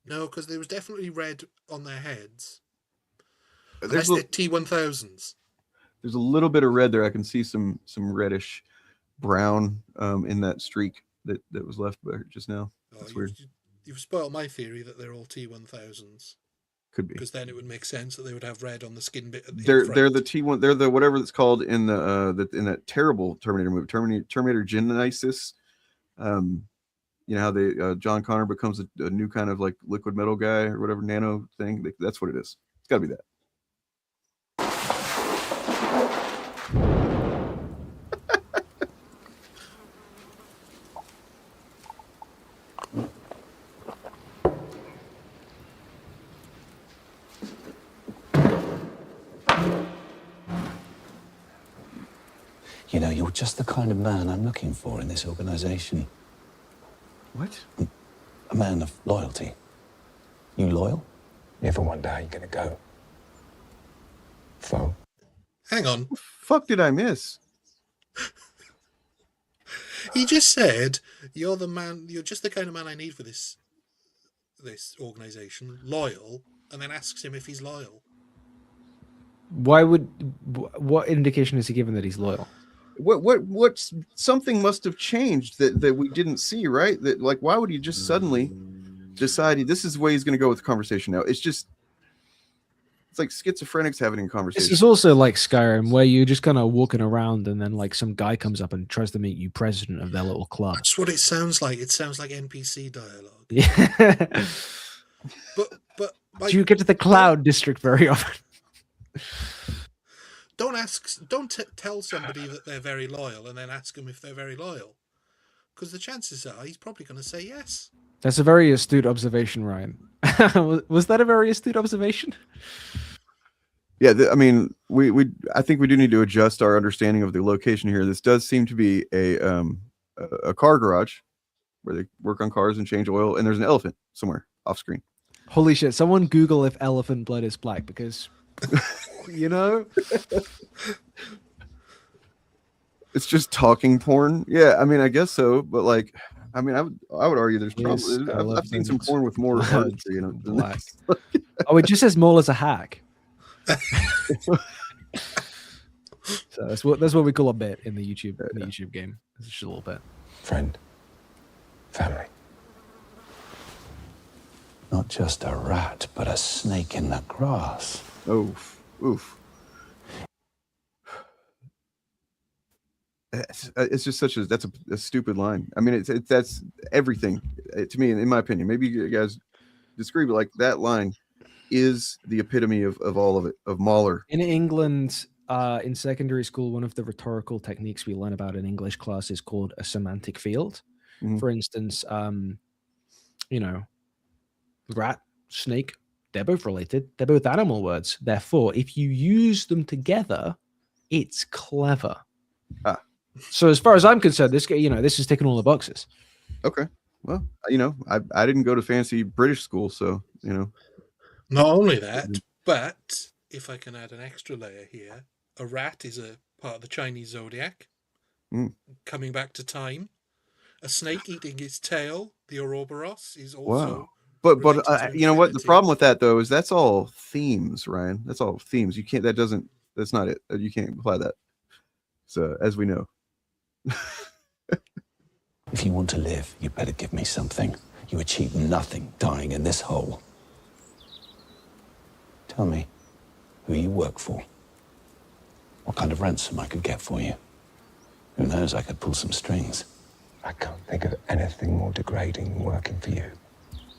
Speaker 9: No, because there was definitely red on their heads.
Speaker 8: There's
Speaker 9: they're T-1000s.
Speaker 8: There's a little bit of red there. I can see some reddish brown in that streak that was left there just now. That's weird.
Speaker 9: You've spoiled my theory that they're all T-1000s.
Speaker 8: Could be,
Speaker 9: because then it would make sense that they would have red on the skin bit.
Speaker 8: They're the T1. They're the whatever it's called in the in that terrible Terminator movie, Terminator Genesis. You know how they John Connor becomes a new kind of like liquid metal guy or whatever nano thing. That's what it is. It's got to be that.
Speaker 12: You know, you're just the kind of man I'm looking for in this organization.
Speaker 8: What?
Speaker 12: A man of loyalty. You loyal?
Speaker 14: You ever wonder how you're gonna go? Foe.
Speaker 9: Hang on.
Speaker 8: What the fuck did I miss?
Speaker 9: He just said, you're the man, you're just the kind of man I need for this organization, loyal, and then asks him if he's loyal.
Speaker 1: What indication is he given that he's loyal?
Speaker 8: What's something must have changed that we didn't see, right? That like, why would he just suddenly decide this is the way he's going to go with the conversation now? It's like schizophrenics having a conversation.
Speaker 1: This is also like Skyrim, where you're just kind of walking around and then like some guy comes up and tries to make you president of their little club.
Speaker 9: That's what it sounds like. It sounds like NPC dialogue.
Speaker 1: Yeah.
Speaker 9: but like,
Speaker 1: do you get to the Cloud District very often?
Speaker 9: Don't tell somebody that they're very loyal and then ask them if they're very loyal, because the chances are he's probably going to say yes.
Speaker 1: That's a very astute observation, Ryan. Was that a very astute observation?
Speaker 8: Yeah, I mean, I think we do need to adjust our understanding of the location here. This does seem to be a car garage where they work on cars and change oil, and there's an elephant somewhere off screen.
Speaker 1: Holy shit! Someone Google if elephant blood is black, because you know.
Speaker 8: It's just talking porn. Yeah, I mean, I guess so, but like, I mean, I would argue there's probably I've seen some porn with more artistry, you know.
Speaker 1: Black. Oh, it just says Mauler's a hack. So that's what we call a bit in the YouTube game. It's just a little bit.
Speaker 12: Friend. Family. Not just a rat, but a snake in the grass.
Speaker 8: Oof. It's just that's a stupid line. I mean, that's everything to me, in my opinion. Maybe you guys disagree, but like that line is the epitome of all of it, of Mauler.
Speaker 1: In England, in secondary school, one of the rhetorical techniques we learn about in English class is called a semantic field. For instance, rat, snake, they're both related. They're both animal words. Therefore, if you use them together, it's clever. So as far as I'm concerned, this is ticking all the boxes.
Speaker 8: Okay. Well, I didn't go to fancy British school, so
Speaker 9: Not only that, but if I can add an extra layer here, a rat is a part of the Chinese zodiac, coming back to time. A snake eating its tail, the Ouroboros, is also.
Speaker 8: But you know what? The problem with that though is that's all themes, Ryan. That's all themes. You can't. That's not it. You can't apply that. So as we know.
Speaker 12: If you want to live, you better give me something. You achieve nothing dying in this hole. Tell me who you work for. What kind of ransom I could get for you. Who knows, I could pull some strings.
Speaker 14: I can't think of anything more degrading than working for you.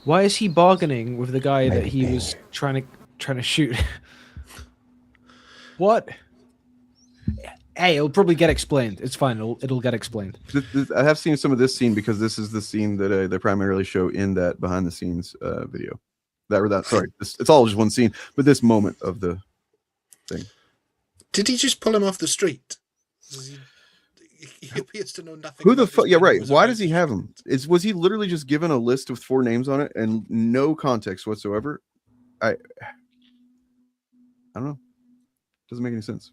Speaker 1: Why is he bargaining with the guy
Speaker 14: Maybe
Speaker 1: that he was trying to shoot? What? Hey, it'll probably get explained. It's fine. It'll get explained.
Speaker 8: I have seen some of this scene because this is the scene that they primarily show in that behind the scenes video. It's all just one scene, but this moment of the thing.
Speaker 9: Did he just pull him off the street? He appears to know nothing.
Speaker 8: Who the fuck? Yeah, right. Why does he have him? Was he literally just given a list with 4 names on it and no context whatsoever? I don't know. Doesn't make any sense.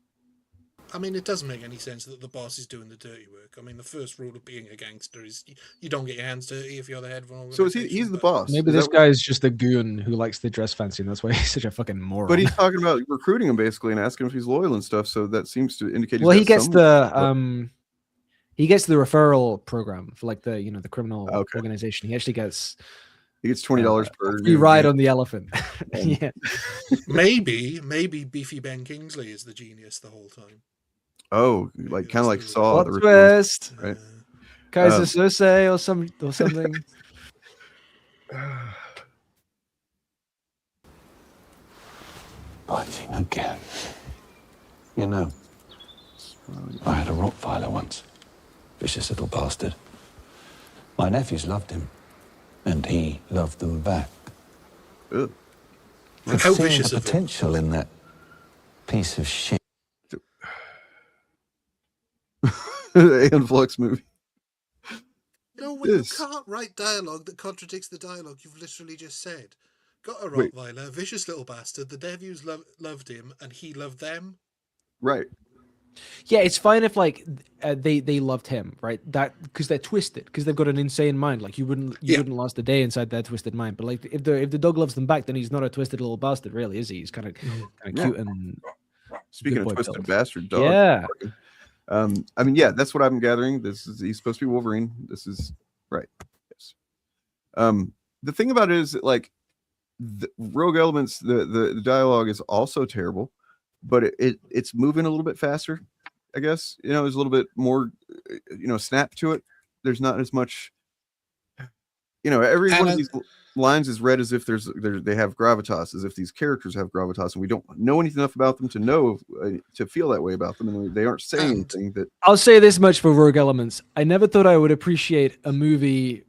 Speaker 9: I mean, it doesn't make any sense that the boss is doing the dirty work. I mean, the first rule of being a gangster is you don't get your hands dirty if you're the head of an organization.
Speaker 8: So he's the boss.
Speaker 1: Maybe this guy is just a goon who likes to dress fancy, and that's why he's such a fucking moron.
Speaker 8: But he's talking about recruiting him basically and asking if he's loyal and stuff. So that seems to indicate.
Speaker 1: Well, he gets the referral program for like the criminal organization. He actually gets.
Speaker 8: He gets $20 per.
Speaker 1: You ride on the elephant. Yeah.
Speaker 9: Maybe Beefy Ben Kingsley is the genius the whole time.
Speaker 8: Oh, like kind of like Saw.
Speaker 1: Plot twist,
Speaker 8: right?
Speaker 1: Kaiser Sose or something.
Speaker 12: Biting again. You know, I had a Rottweiler once. Vicious little bastard. My nephews loved him, and he loved them back.
Speaker 8: Ugh.
Speaker 9: How vicious
Speaker 12: the potential in that piece of shit.
Speaker 8: Aeon Flux movie.
Speaker 9: No, when you can't write dialogue that contradicts the dialogue you've literally just said. Got a Rottweiler, vicious little bastard. The nephews loved him, and he loved them.
Speaker 8: Right.
Speaker 1: Yeah, it's fine if like they loved him, right? That because they're twisted, because they've got an insane mind. Like you wouldn't last a day inside their twisted mind. But like if the dog loves them back, then he's not a twisted little bastard, really, is he? He's kind of cute and.
Speaker 8: Speaking of twisted bastard dog.
Speaker 1: Yeah.
Speaker 8: I mean, yeah, that's what I'm gathering. He's supposed to be Wolverine. This is right. Yes. The thing about it is that, like, the Rogue Elements, the dialogue is also terrible, but it's moving a little bit faster. I guess there's a little bit more, snap to it. There's not as much. Every one of these lines is read as if they have gravitas, as if these characters have gravitas, and we don't know anything enough about them to know to feel that way about them, and they aren't saying anything that.
Speaker 1: I'll say this much for Rogue Elements: I never thought I would appreciate a movie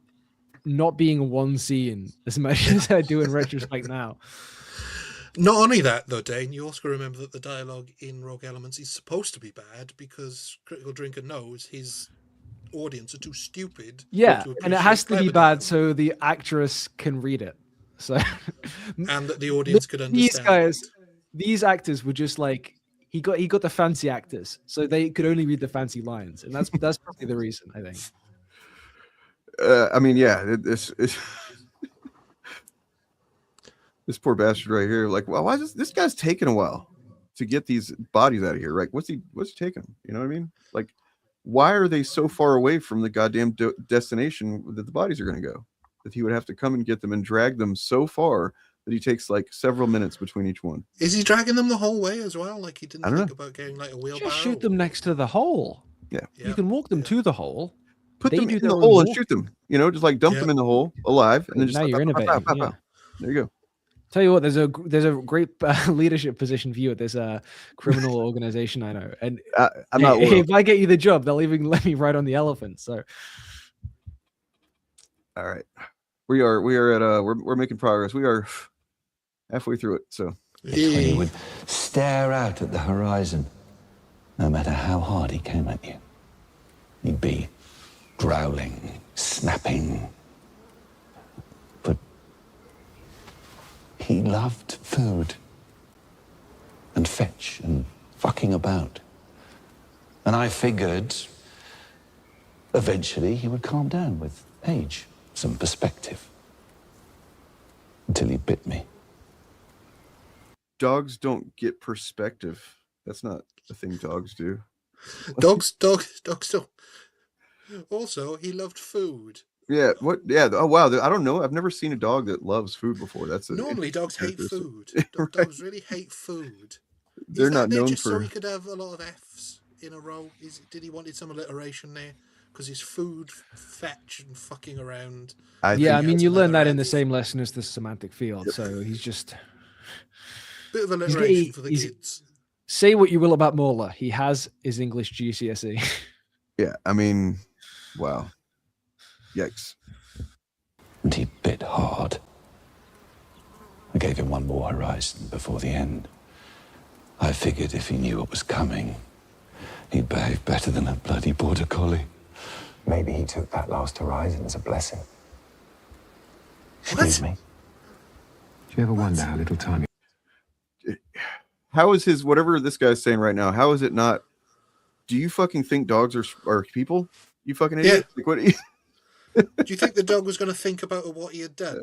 Speaker 1: not being one scene as much as I do in retrospect now.
Speaker 9: Not only that, though, Dane, you also remember that the dialogue in Rogue Elements is supposed to be bad because Critical Drinker knows his audience are too stupid.
Speaker 1: Yeah, and it has to be bad so the actress can read it. So,
Speaker 9: and that the audience could understand.
Speaker 1: These actors were just like he got the fancy actors, so they could only read the fancy lines, and that's probably the reason, I think.
Speaker 8: I mean, yeah, this poor bastard right here. Like, well, why is this guy's taking a while to get these bodies out of here? Like, what's he taking? You know what I mean? Like, why are they so far away from the goddamn destination that the bodies are going to go? That he would have to come and get them and drag them so far that he takes like several minutes between each one.
Speaker 9: Is he dragging them the whole way as well? Like he didn't think about getting like a wheelbarrow?
Speaker 1: Just shoot them next to the hole.
Speaker 8: Yeah.
Speaker 1: You can walk them to the hole.
Speaker 8: Put them in the hole and shoot them. Just like dump them in the hole alive, and then just
Speaker 1: now you're innovating.
Speaker 8: There you go.
Speaker 1: Tell you what, there's a great leadership position for you at this criminal organization I know, and
Speaker 8: I'm not loyal.
Speaker 1: if I get you the job, they'll even let me ride on the elephant. So,
Speaker 8: all right, we are at we're making progress. We are halfway through it. So
Speaker 12: He would stare out at the horizon, no matter how hard he came at you. He'd be growling, snapping. But he loved food and fetch and fucking about. And I figured eventually he would calm down with age, some perspective. Until he bit me.
Speaker 8: dogs don't get perspective. That's not a thing dogs do.
Speaker 9: Dogs don't. Also, he loved food.
Speaker 8: Yeah. What? Yeah. Oh wow. I don't know. I've never seen a dog that loves food before. That's
Speaker 9: Normally dogs hate food.
Speaker 8: Right.
Speaker 9: Dogs really hate food.
Speaker 8: They're
Speaker 9: Is that
Speaker 8: not
Speaker 9: there
Speaker 8: known
Speaker 9: just so
Speaker 8: for.
Speaker 9: he could have a lot of F's in a row? Did he wanted some alliteration there? Because his food, fetch, and fucking around.
Speaker 1: I mean, you learn that in the same lesson as the semantic field. So he's just
Speaker 9: bit of alliteration for the kids.
Speaker 1: Say what you will about Mauler, he has his English GCSE.
Speaker 8: Yeah, I mean, wow, yikes!
Speaker 12: And he bit hard. I gave him one more horizon before the end. I figured if he knew what was coming, he'd behave better than a bloody border collie.
Speaker 14: Maybe he took that last horizon as a blessing.
Speaker 12: Excuse me.
Speaker 14: Do you ever wonder how little time?
Speaker 8: How is his whatever this guy's saying right now? How is it not? Do you fucking think dogs are people? You fucking idiot! Like, what?
Speaker 9: Do you think the dog was going to think about what he had done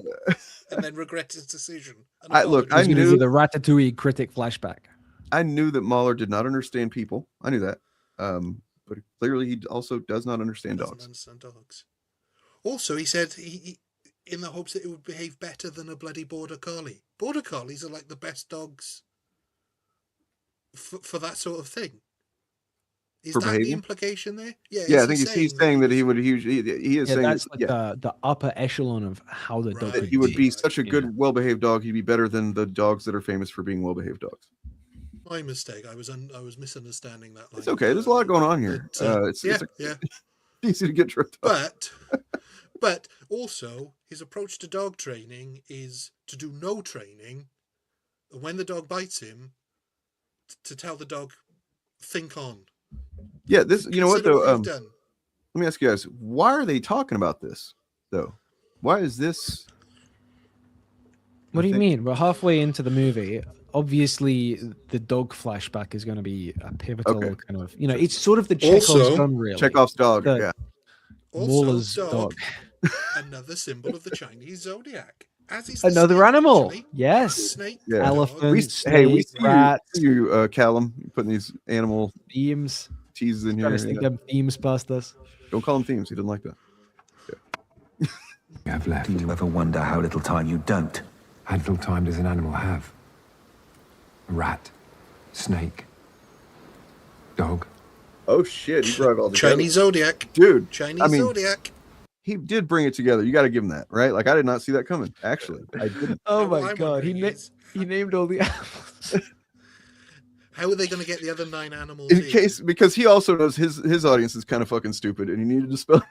Speaker 9: and then regret his decision?
Speaker 8: I knew
Speaker 1: the Ratatouille critic flashback.
Speaker 8: I knew that Mauler did not understand people. I knew that. But clearly he also does not understand dogs.
Speaker 9: Understand dogs. Also, he said he in the hopes that it would behave better than a bloody border collie. Border collies are like the best dogs for that sort of thing. Is
Speaker 8: For
Speaker 9: that
Speaker 8: behavior?
Speaker 9: the implication there?
Speaker 8: Yeah, I think he's saying that he is saying
Speaker 1: that's
Speaker 8: that,
Speaker 1: like the upper echelon of how the dog
Speaker 8: that
Speaker 1: could
Speaker 8: he would be
Speaker 1: be.
Speaker 8: such a good, well-behaved dog. He'd be better than the dogs that are famous for being well-behaved dogs.
Speaker 9: My mistake. I was misunderstanding that line.
Speaker 8: It's okay. There's a lot going on here. It's easy to get tripped up.
Speaker 9: But also his approach to dog training is to do no training. And when the dog bites him, to tell the dog, think on.
Speaker 8: Yeah, this. You know what though?
Speaker 9: Consider what you've done.
Speaker 8: Let me ask you guys: why are they talking about this though? Why is this?
Speaker 1: What do you mean? We're halfway into the movie. Obviously, the dog flashback is going to be a pivotal kind of. It's sort of the Chekhov's gun, really.
Speaker 8: Chekhov's dog.
Speaker 1: Yeah. Mauler's
Speaker 9: Also,
Speaker 1: dog.
Speaker 9: Another symbol of the Chinese zodiac. As is
Speaker 1: Another
Speaker 9: snake,
Speaker 1: animal.
Speaker 9: actually.
Speaker 1: Yes.
Speaker 9: Snake,
Speaker 1: Elephant.
Speaker 8: We
Speaker 1: snake,
Speaker 8: see
Speaker 1: rat.
Speaker 8: you, Callum, putting these animal
Speaker 1: themes
Speaker 8: teases in here.
Speaker 1: Trying to sneak them themes past us.
Speaker 8: Don't call them themes. He doesn't like that.
Speaker 14: You have left.
Speaker 13: Do you ever wonder how little time you don't?
Speaker 14: How little time does an animal have? A rat, snake, dog.
Speaker 8: Oh shit! He brought it all together.
Speaker 9: Chinese zodiac,
Speaker 8: dude.
Speaker 9: Chinese zodiac.
Speaker 8: He did bring it together. You got to give him that, right? Like I did not see that coming. Actually, I didn't.
Speaker 1: Oh my god! He named all the animals.
Speaker 9: How are they going to get the other 9 animals?
Speaker 8: In case, because he also knows his audience is kind of fucking stupid, and he needed to spell.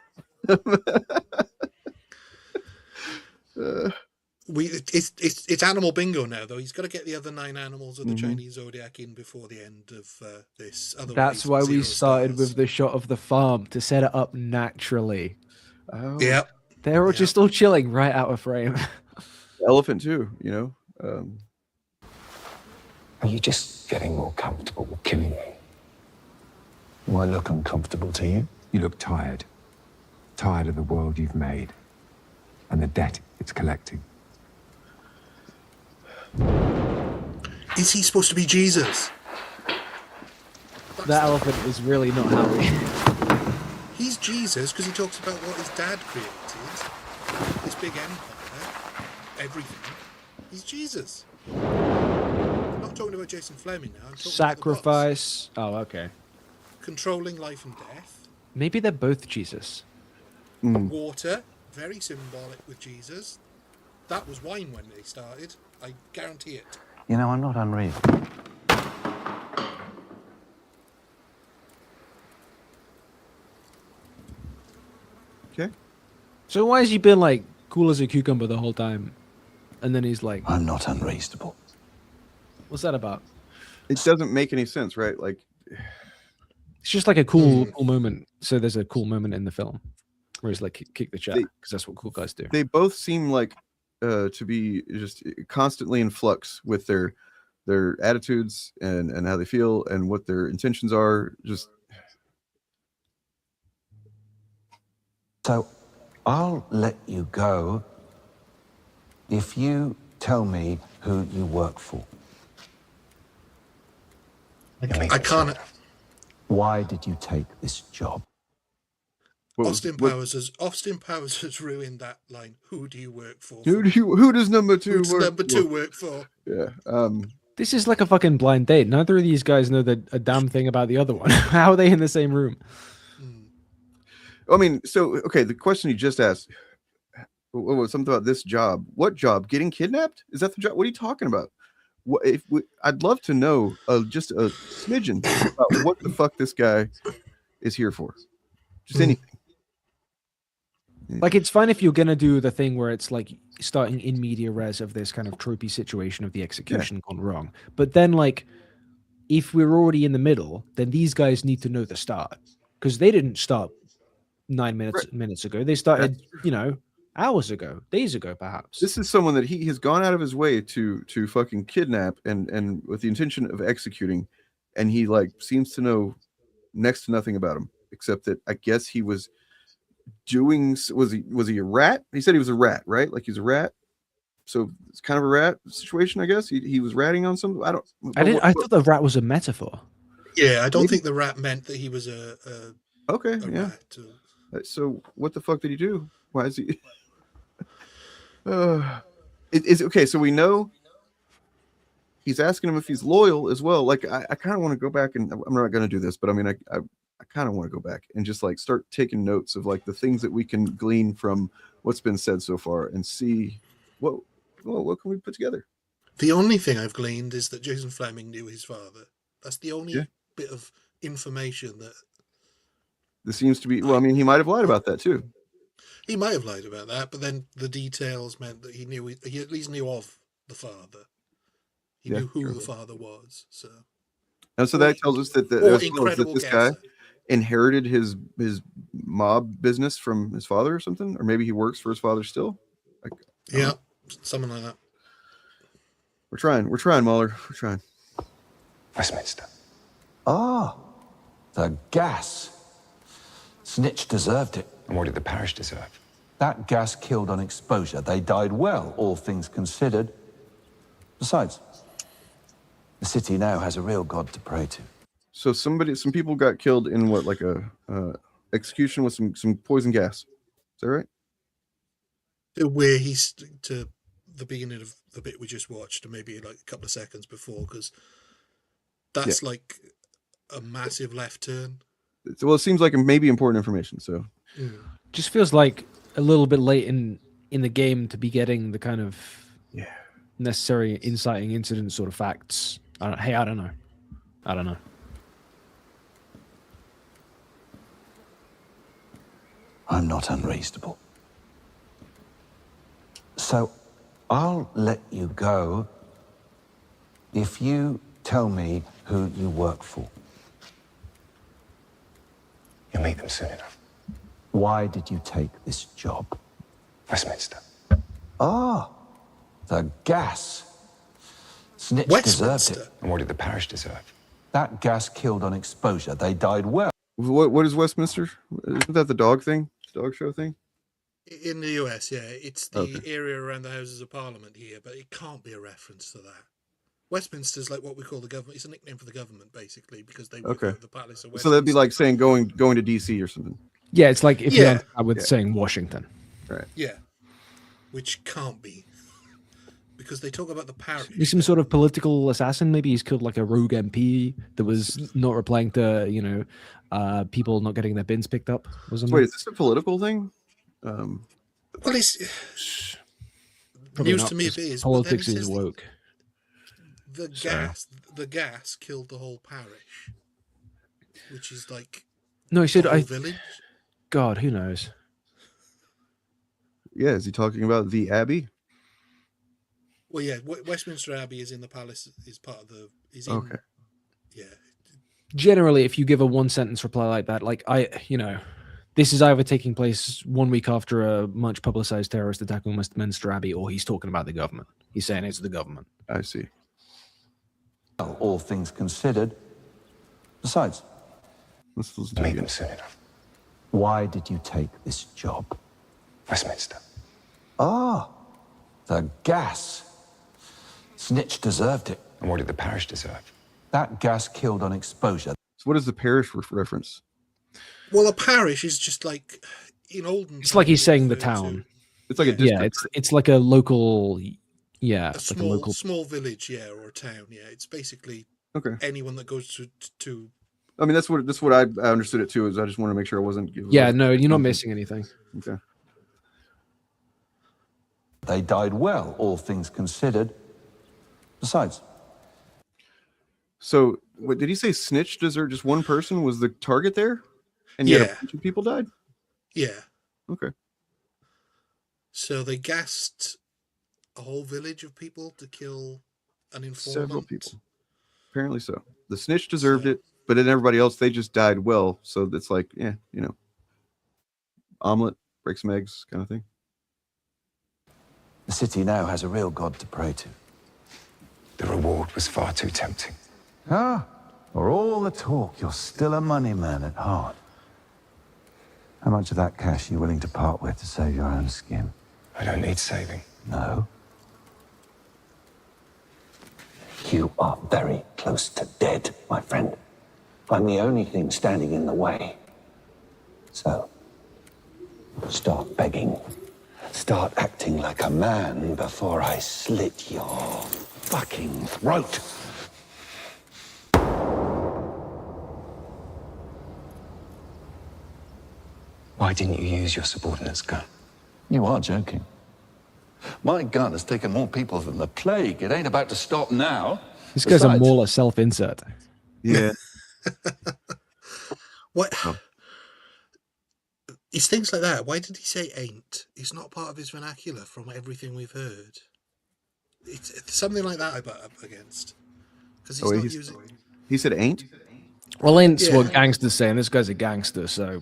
Speaker 9: It's animal bingo now, though. He's got to get the other 9 animals of the Chinese zodiac in before the end of this. Otherwise,
Speaker 1: That's why we
Speaker 9: 0
Speaker 1: started
Speaker 9: stars.
Speaker 1: with the shot of the farm to set it up naturally.
Speaker 8: Oh.
Speaker 9: Yeah,
Speaker 1: they're all just all chilling right out of frame.
Speaker 8: Elephant too,
Speaker 14: Are you just getting more comfortable killing me?
Speaker 12: Do I look uncomfortable to you?
Speaker 14: You look tired. Tired of the world you've made and the debt it's collecting.
Speaker 9: Is he supposed to be Jesus?
Speaker 1: That elephant is really not happy.
Speaker 9: He's Jesus because he talks about what his dad created, this big empire, everything. He's Jesus. I'm not talking about Jason Fleming now. I'm talking
Speaker 1: Sacrifice. Oh, okay.
Speaker 9: about controlling life and death.
Speaker 1: Maybe they're both Jesus.
Speaker 9: Water, very symbolic with Jesus. That was wine when they started. I guarantee it.
Speaker 13: You know, I'm not unreasonable.
Speaker 8: Okay.
Speaker 1: So why has he been like cool as a cucumber the whole time, and then he's like,
Speaker 13: I'm not unreasonable.
Speaker 1: "What's that about?"
Speaker 8: It doesn't make any sense, right? Like,
Speaker 1: It's just like a cool moment. So there's a cool moment in the film where he's like, "Kick the chair," because that's what cool guys do.
Speaker 8: they both seem like to be just constantly in flux with their attitudes and how they feel and what their intentions are. Just
Speaker 13: So I'll let you go if you tell me who you work for.
Speaker 9: I can't.
Speaker 13: Why did you take this job?
Speaker 9: Austin Powers has ruined that line. Who do you work for?
Speaker 8: Who does number two
Speaker 9: Who's
Speaker 8: work
Speaker 9: number
Speaker 8: for?
Speaker 9: 2 work for?
Speaker 8: Yeah.
Speaker 1: This is like a fucking blind date. Neither of these guys know a damn thing about the other one. How are they in the same room?
Speaker 8: I mean, so okay, the question you just asked was something about this job. What job? Getting kidnapped? Is that the job? What are you talking about? What if I'd love to know just a smidgen about what the fuck this guy is here for. Just anything.
Speaker 1: Like, it's fine if you're gonna do the thing where it's like starting in media res of this kind of tropey situation of the execution gone wrong. But then, like, if we're already in the middle, then these guys need to know the start, because they didn't start 9 minutes ago. They started, hours ago, days ago, perhaps.
Speaker 8: This is someone that he has gone out of his way to fucking kidnap and with the intention of executing, and he like seems to know next to nothing about him, except that I guess he was doing. Was he a rat? He said he was a rat, right? Like he's a rat. So it's kind of a rat situation, I guess. He was ratting on something. I
Speaker 1: thought the rat was a metaphor.
Speaker 9: Yeah, I don't think the rat meant that he was a
Speaker 8: rat. So what the fuck did he do? Why is he? It's okay. So we know he's asking him if he's loyal as well. Like I kind of want to go back, and I'm not going to do this, but I mean, I kind of want to go back and just like start taking notes of like the things that we can glean from what's been said so far and see what can we put together.
Speaker 9: The only thing I've gleaned is that Jason Fleming knew his father. That's the only bit of information that.
Speaker 8: This seems to be. Well, I mean, he might have lied about that too.
Speaker 9: He might have lied about that, but then the details meant that he at least knew of the father. He knew who the father was. So,
Speaker 8: and so that tells us that this guy inherited his mob business from his father or something, or maybe he works for his father still.
Speaker 9: Something like that.
Speaker 8: We're trying, Mauler. We're trying.
Speaker 14: Westminster.
Speaker 13: Ah, the gas. Snitch deserved it.
Speaker 14: And what did the parish deserve?
Speaker 13: That gas killed on exposure. They died well, all things considered. Besides, the city now has a real god to pray to.
Speaker 8: So some people got killed in what, like a execution with some poison gas. Is that right?
Speaker 9: Where he's to the beginning of the bit we just watched, or maybe like a couple of seconds before, because that's like a massive left turn.
Speaker 8: Well, it seems like maybe important information. So,
Speaker 1: just feels like a little bit late in the game to be getting the kind of necessary inciting incident sort of facts. I don't know.
Speaker 13: I'm not unreasonable. So I'll let you go if you tell me who you work for.
Speaker 14: You'll meet them soon enough.
Speaker 13: Why did you take this job?
Speaker 14: Westminster.
Speaker 13: Ah, the gas. Snitch deserved it.
Speaker 14: And what did the parish deserve?
Speaker 13: That gas killed on exposure. They died well.
Speaker 8: What is Westminster? Isn't that the dog thing? The dog show thing?
Speaker 9: In the US, it's the area around the Houses of Parliament here, but it can't be a reference to that. Westminster's like what we call the government. It's a nickname for the government, basically, because they work at the Palace of Westminster.
Speaker 8: So that'd be like saying going to DC or something.
Speaker 1: Yeah, it's like if you're with saying Washington.
Speaker 8: Right.
Speaker 9: Yeah. Which can't be. Because they talk about the parish.
Speaker 1: He's some sort of political assassin. Maybe he's killed like a rogue MP that was not replying to, people not getting their bins picked up. Wait,
Speaker 8: is this a political thing?
Speaker 9: Well,
Speaker 1: Probably
Speaker 9: News
Speaker 1: not,
Speaker 9: to me if
Speaker 1: 'cause
Speaker 9: it is. But then
Speaker 1: politics
Speaker 9: he
Speaker 1: is
Speaker 9: says
Speaker 1: woke.
Speaker 9: the
Speaker 1: So-
Speaker 9: gas killed the whole parish, which is like
Speaker 1: No, he said
Speaker 9: the whole
Speaker 1: I.
Speaker 9: village.
Speaker 1: God, who knows?
Speaker 8: Yeah, is he talking about the Abbey?
Speaker 9: Well, yeah, Westminster Abbey is in the palace. Is part of the. Is in.
Speaker 8: Okay.
Speaker 9: Yeah.
Speaker 1: Generally, if you give a one sentence reply like that, like this is either taking place 1 week after a much publicized terrorist attack on Westminster Abbey, or he's talking about the government. He's saying it's the government.
Speaker 8: I see.
Speaker 13: Well, all things considered. Besides,
Speaker 8: let's listen to
Speaker 14: Meet them soon enough.
Speaker 13: why did you take this job?
Speaker 14: Westminster.
Speaker 13: Ah, the gas. Snitch deserved it.
Speaker 14: And what did the parish deserve?
Speaker 13: That gas killed on exposure.
Speaker 8: So what is the parish reference?
Speaker 9: Well, a parish is just like in olden.
Speaker 1: It's like he's saying the
Speaker 9: referred to
Speaker 1: town.
Speaker 8: It's like a
Speaker 1: Yeah,
Speaker 8: district.
Speaker 1: it's like a local. Yeah,
Speaker 9: a
Speaker 1: like
Speaker 9: small
Speaker 1: a local.
Speaker 9: small village, yeah, or a town. Yeah, it's basically
Speaker 8: Okay.
Speaker 9: anyone that goes to.
Speaker 8: I mean, that's what I understood it too. Is I just want to make sure I wasn't.
Speaker 1: Yeah, no, you're not missing anything.
Speaker 8: Okay.
Speaker 13: They died well, all things considered. Besides,
Speaker 8: So, what did he say? Snitch deserved just one person was the target there, and yet
Speaker 9: Yeah.
Speaker 8: a bunch of people died.
Speaker 9: Yeah.
Speaker 8: Okay.
Speaker 9: So they gassed a whole village of people to kill an informant.
Speaker 8: Several people. Apparently so. The snitch deserved it, but then everybody else, they just died well. So it's like, yeah, omelet, break some eggs kind of thing.
Speaker 13: the city now has a real god to pray to.
Speaker 14: The reward was far too tempting.
Speaker 13: Ah, for all the talk, you're still a money man at heart. How much of that cash are you willing to part with to save your own skin?
Speaker 14: I don't need saving.
Speaker 13: No. You are very close to dead, my friend. I'm the only thing standing in the way. So, start begging. Start acting like a man before I slit your fucking throat.
Speaker 14: Why didn't you use your subordinate's gun?
Speaker 13: You are joking. My gun has taken more people than the plague. It ain't about to stop now.
Speaker 1: This guy's a
Speaker 13: Besides-
Speaker 1: Mauler self-insert.
Speaker 8: Yeah.
Speaker 9: What? It's things like that. Why did he say ain't? It's not part of his vernacular from everything we've heard. It's something like that I butt up against. Because he's not using...
Speaker 8: He said ain't?
Speaker 1: Well, ain't's
Speaker 9: Yeah.
Speaker 1: what gangsters say, and this guy's a gangster, so...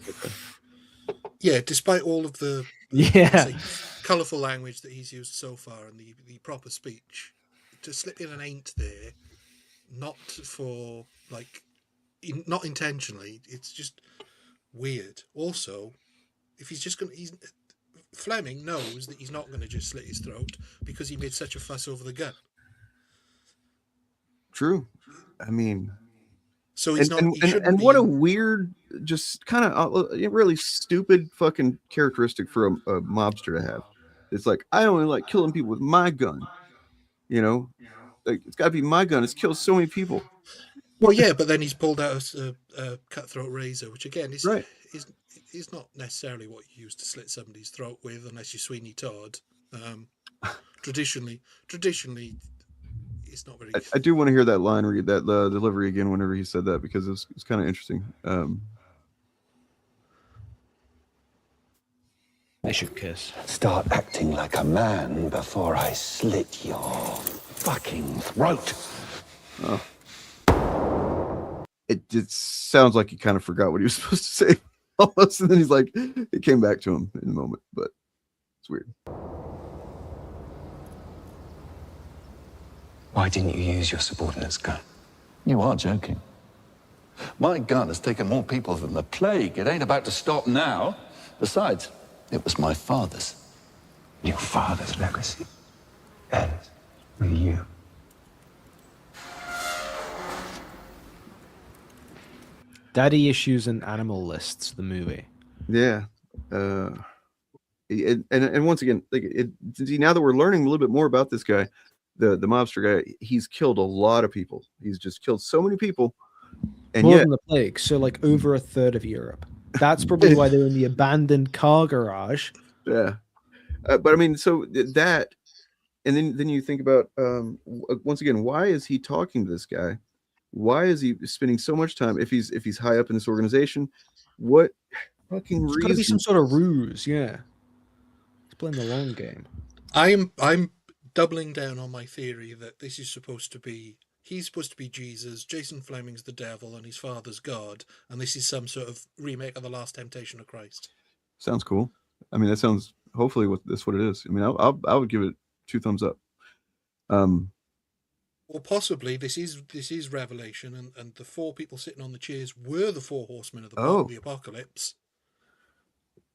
Speaker 9: Yeah, despite all of the
Speaker 1: Yeah.
Speaker 9: colourful language that he's used so far and the proper speech, to slip in an ain't there, not for, like, not intentionally, it's just weird. Also, if he's just going to... Fleming knows that he's not going to just slit his throat because he made such a fuss over the gun.
Speaker 8: True. I mean...
Speaker 9: So he's not... he shouldn't
Speaker 8: and
Speaker 9: be-
Speaker 8: what a weird, just kind of really stupid fucking characteristic for a mobster to have. It's like, I only like killing people with my gun. Like, it's got to be my gun. It's killed so many people.
Speaker 9: Well, yeah, but then he's pulled out a cutthroat razor, which again is
Speaker 8: Right.
Speaker 9: is not necessarily what you use to slit somebody's throat with, unless you're Sweeney Todd. Traditionally, it's not very.
Speaker 8: I do want to hear that line, read that delivery again whenever he said that, because it's kind of interesting.
Speaker 1: They should kiss.
Speaker 13: Start acting like a man before I slit your fucking throat.
Speaker 8: It sounds like he kind of forgot what he was supposed to say almost, and then he's like, it came back to him in a moment, but it's weird.
Speaker 14: Why didn't you use your subordinate's gun?
Speaker 13: You are joking. My gun has taken more people than the plague. It ain't about to stop now. Besides, it was my father's.
Speaker 14: Your father's legacy ends with you.
Speaker 1: Daddy Issues and Animal Lists, the movie.
Speaker 8: Yeah. And once again, see, now that we're learning a little bit more about this guy, the mobster guy, he's killed a lot of people. He's just killed so many people. And
Speaker 1: More
Speaker 8: yet,
Speaker 1: than the plague, so like over a third of Europe. That's probably why they're in the abandoned car garage.
Speaker 8: yeah. But I mean, so that and then you think about once again, why is he talking to this guy? Why is he spending so much time if he's high up in this organization? What fucking
Speaker 1: There's
Speaker 8: reason?
Speaker 1: got to be some sort of ruse, yeah. He's playing the long game.
Speaker 9: I'm doubling down on my theory that this is supposed to be he's supposed to be Jesus, Jason Fleming's the devil, and his father's God, and this is some sort of remake of the Last Temptation of Christ.
Speaker 8: Sounds cool. I mean, that sounds hopefully that's what it is. I mean, I would give it 2 thumbs up.
Speaker 9: Or possibly this is Revelation, and the 4 people sitting on the chairs were the 4 horsemen of the apocalypse.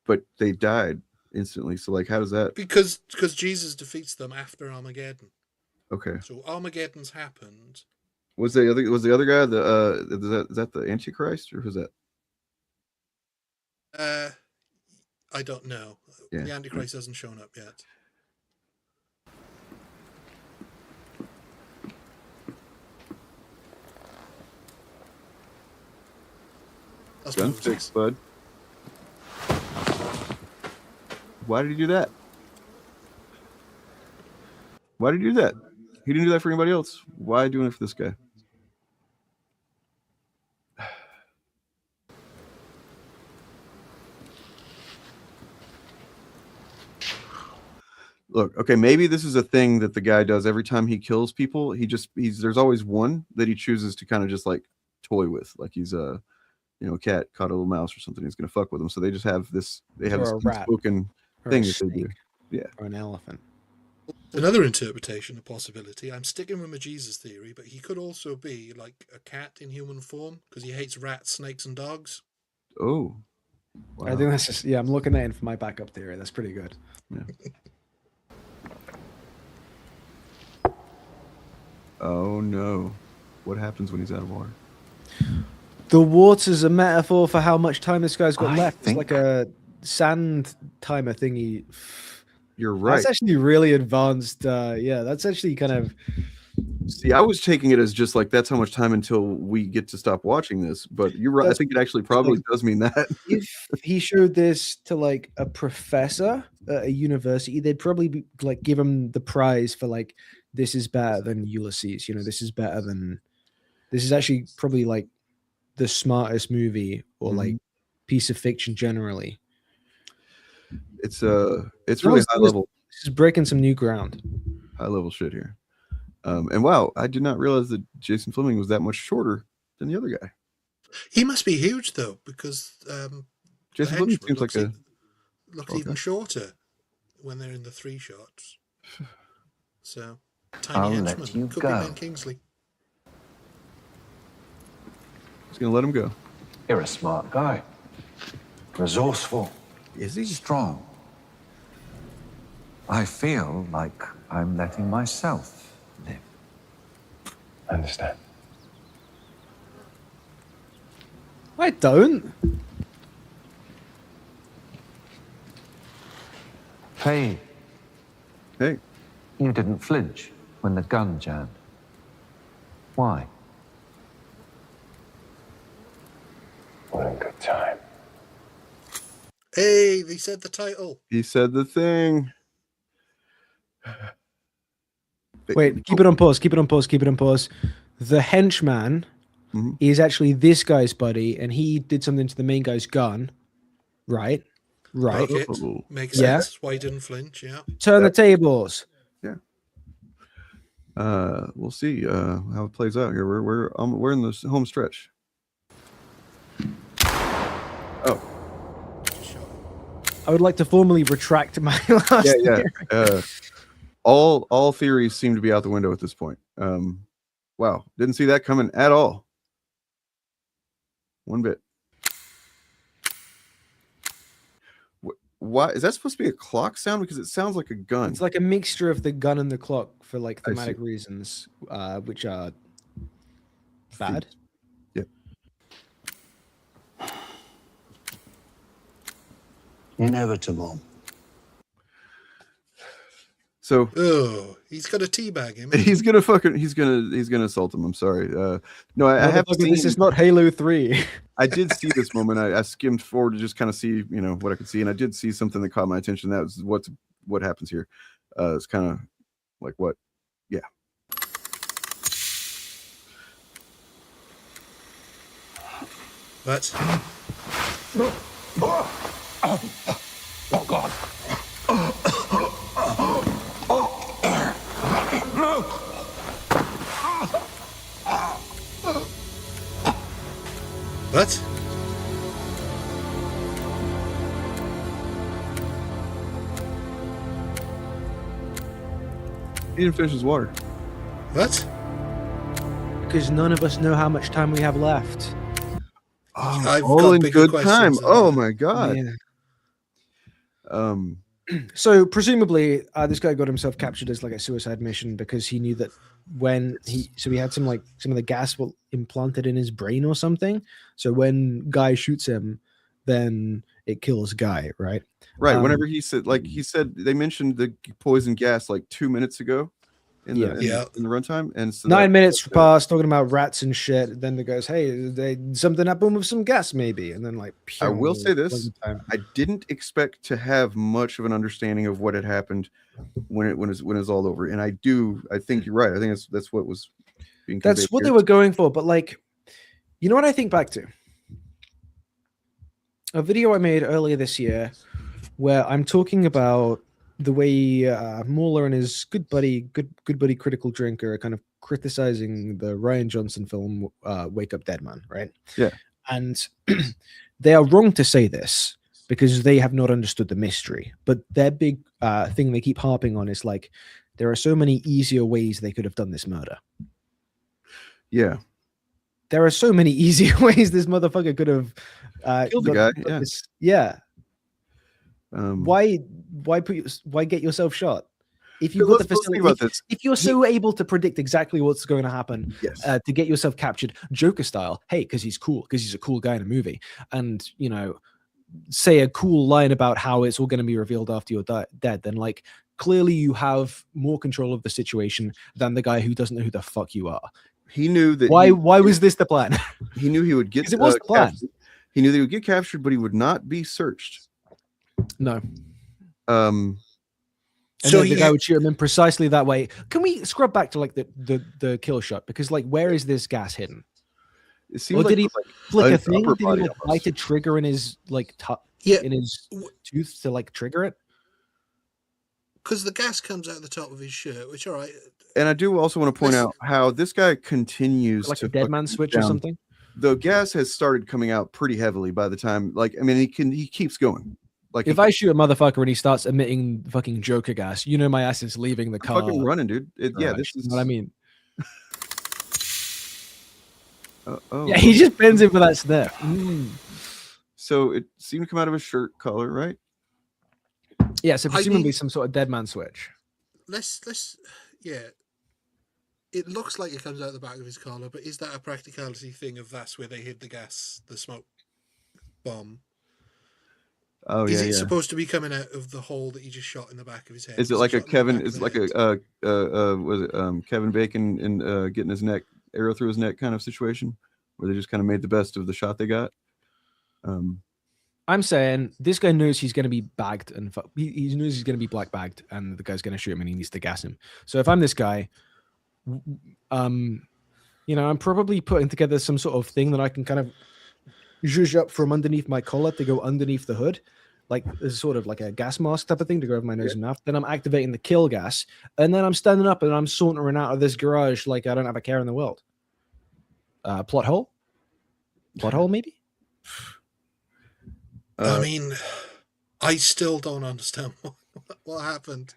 Speaker 8: But they died instantly. So like, how does that?
Speaker 9: Because Jesus defeats them after Armageddon.
Speaker 8: Okay.
Speaker 9: So Armageddon's happened.
Speaker 8: Was the other guy is that the Antichrist or who's that?
Speaker 9: I don't know.
Speaker 8: Yeah.
Speaker 9: The Antichrist hasn't shown up yet. That's
Speaker 8: Gun fix, bud. Why did he do that? Why did he do that? He didn't do that for anybody else. Why doing it for this guy? Look, okay, maybe this is a thing that the guy does every time he kills people. There's always one that he chooses to kind of just like toy with, like he's a cat caught a little mouse or something. He's gonna fuck with him. So they just have this. They have this unspoken thing that they do. Yeah,
Speaker 1: or an elephant.
Speaker 9: Another interpretation, a possibility. I'm sticking with my Jesus theory, but he could also be like a cat in human form because he hates rats, snakes, and dogs.
Speaker 8: Oh,
Speaker 1: wow. I think that's just I'm looking at it for my backup theory. That's pretty good.
Speaker 8: Yeah. Oh no! What happens when he's out of water?
Speaker 1: The water's a metaphor for how much time this guy's got left. It's like a sand timer thingy.
Speaker 8: You're right.
Speaker 1: That's actually really advanced. Yeah, that's actually kind of.
Speaker 8: See, I was taking it as just like that's how much time until we get to stop watching this. But you're right. I think it actually probably does mean that.
Speaker 1: If he showed this to like a professor at a university, they'd probably be, like give him the prize for like this is better than Ulysses. This is better than. This is actually probably like the smartest movie or like piece of fiction generally.
Speaker 8: It's really high level.
Speaker 1: This is breaking some new ground.
Speaker 8: High level shit here. And wow, I did not realize that Jason Fleming was that much shorter than the other guy.
Speaker 9: He must be huge though, because
Speaker 8: Jason Fleming seems like
Speaker 9: looks even shorter when they're in the 3 shots. So tiny henchman could be Ben Kingsley.
Speaker 8: He's gonna let him go.
Speaker 13: You're a smart guy. Resourceful.
Speaker 12: Is he?
Speaker 13: Strong. I feel like I'm letting myself live.
Speaker 14: I understand.
Speaker 1: I don't.
Speaker 13: Hey.
Speaker 8: Hey.
Speaker 13: You didn't flinch when the gun jammed. Why?
Speaker 14: What a good time.
Speaker 9: Hey, they said the title.
Speaker 8: He said the thing.
Speaker 1: Wait, keep it on pause. Keep it on pause. Keep it on pause. The henchman is actually this guy's buddy, and he did something to the main guy's gun. Right. Right.
Speaker 9: Makes sense. That's why he didn't flinch. Yeah.
Speaker 1: Turn the tables.
Speaker 8: Yeah. We'll see how it plays out here. We're in the home stretch. Oh.
Speaker 1: I would like to formally retract my last theory.
Speaker 8: All theories seem to be out the window at this point. Wow, didn't see that coming at all. One bit. Why is that supposed to be a clock sound? Because it sounds like a gun.
Speaker 1: It's like a mixture of the gun and the clock for like thematic reasons, which are bad.
Speaker 8: Yeah.
Speaker 13: Inevitable.
Speaker 8: So
Speaker 9: he's got a teabag him.
Speaker 8: He's gonna assault him. I'm sorry. No, I have seen
Speaker 1: this is not Halo 3.
Speaker 8: I did see this moment. I skimmed forward to just kind of see, what I could see, and I did see something that caught my attention. That was what happens here. It's kind of Like what? Yeah.
Speaker 9: What?
Speaker 13: Oh, God.
Speaker 9: What?
Speaker 8: He didn't finish his water.
Speaker 9: What?
Speaker 1: Because none of us know how much time we have left.
Speaker 8: Oh,
Speaker 9: I've
Speaker 8: all
Speaker 9: got
Speaker 8: in
Speaker 9: bigger
Speaker 8: good time.
Speaker 9: questions than
Speaker 8: Oh
Speaker 9: that.
Speaker 8: my god.
Speaker 1: Yeah. So presumably, this guy got himself captured as like a suicide mission because he knew that when he had some of the gas implanted in his brain or something. So when Guy shoots him, then it kills Guy, right?
Speaker 8: Right. Whenever he said they mentioned the poison gas like 2 minutes ago in the runtime, and so
Speaker 1: 9 minutes passed talking about rats and shit. Then the goes, "Hey, something happened with some gas, maybe." And then like,
Speaker 8: I will say this: I didn't expect to have much of an understanding of what had happened when it was all over, and I think you're right. I think that's what was being.
Speaker 1: That's what they were going for. But like, you know what I think back to? A video I made earlier this year where I'm talking about the way Mauler and his good buddy Critical Drinker are kind of criticizing the Rian Johnson film Wake Up Dead Man, right?
Speaker 8: Yeah.
Speaker 1: And they are wrong to say this because they have not understood the mystery. But their big thing they keep harping on is like, there are so many easier ways they could have done this murder.
Speaker 8: Yeah.
Speaker 1: There are so many easier ways this motherfucker could have
Speaker 8: killed the guy.
Speaker 1: Yeah. Why get yourself shot if you've got the facility? If you're so able to predict exactly what's going to happen, to get yourself captured, Joker style. Hey, because he's cool, because he's a cool guy in a movie, and say a cool line about how it's all going to be revealed after you're dead. Then like clearly you have more control of the situation than the guy who doesn't know who the fuck you are.
Speaker 8: He knew that.
Speaker 1: Why was this the plan?
Speaker 8: He knew he would get.
Speaker 1: It was the plan.
Speaker 8: Captured. He knew that he would get captured, but he would not be searched.
Speaker 1: No.
Speaker 8: And
Speaker 1: so the guy would shoot him in precisely that way. Can we scrub back to like the kill shot? Because like, where is this gas hidden?
Speaker 8: It seems
Speaker 1: or did he flick a thing?
Speaker 8: upper
Speaker 1: Did he
Speaker 8: body
Speaker 1: like bite a trigger in his like in his tooth to like trigger it?
Speaker 9: Because the gas comes out the top of his shirt, which all right.
Speaker 8: And I do also want to point out how this guy continues
Speaker 1: like
Speaker 8: to
Speaker 1: a dead man switch or something.
Speaker 8: The gas has started coming out pretty heavily by the time, like, I mean, he keeps going. Like,
Speaker 1: if I shoot a motherfucker and he starts emitting fucking Joker gas, my ass is leaving the car.
Speaker 8: Fucking running, dude. Yeah, this is
Speaker 1: what I mean.
Speaker 8: Oh,
Speaker 1: yeah, he just bends in for that sniff.
Speaker 8: So it seemed to come out of his shirt collar, right?
Speaker 1: Yeah, so presumably some sort of dead man switch.
Speaker 9: Let's yeah. It looks like it comes out the back of his collar, but is that a practicality thing of that's where they hid the gas, the smoke bomb?
Speaker 8: Oh yeah.
Speaker 9: Is it supposed to be coming out of the hole that he just shot in the back of his head?
Speaker 8: Is it like a Kevin? Is it like was it Kevin Bacon in getting his arrow through his neck kind of situation, where they just kind of made the best of the shot they got?
Speaker 1: I'm saying this guy knows he's going to be bagged, and he knows he's going to be black bagged, and the guy's going to shoot him, and he needs to gas him. So if I'm this guy, I'm probably putting together some sort of thing that I can kind of zhuzh up from underneath my collar to go underneath the hood, like this sort of like a gas mask type of thing to go over my nose and mouth. Then I'm activating the kill gas, and then I'm standing up and I'm sauntering out of this garage like I don't have a care in the world. Plot hole, maybe.
Speaker 9: I mean, I still don't understand what happened.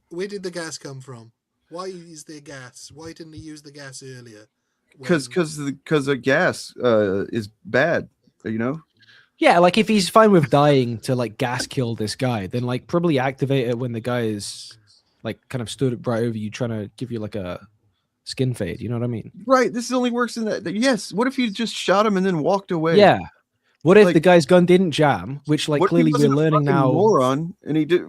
Speaker 9: Where did the gas come from? Why is there gas? Why didn't he use the gas earlier?
Speaker 8: Because the gas is bad,
Speaker 1: Yeah, like if he's fine with dying to like gas kill this guy, then like probably activate it when the guy is like kind of stood right over you, trying to give you like a skin fade. You know what I mean?
Speaker 8: Right. This only works in that. Yes. What if you just shot him and then walked away?
Speaker 1: Yeah. What if the guy's gun didn't jam? Which like clearly we're learning now.
Speaker 8: Moron, and he did.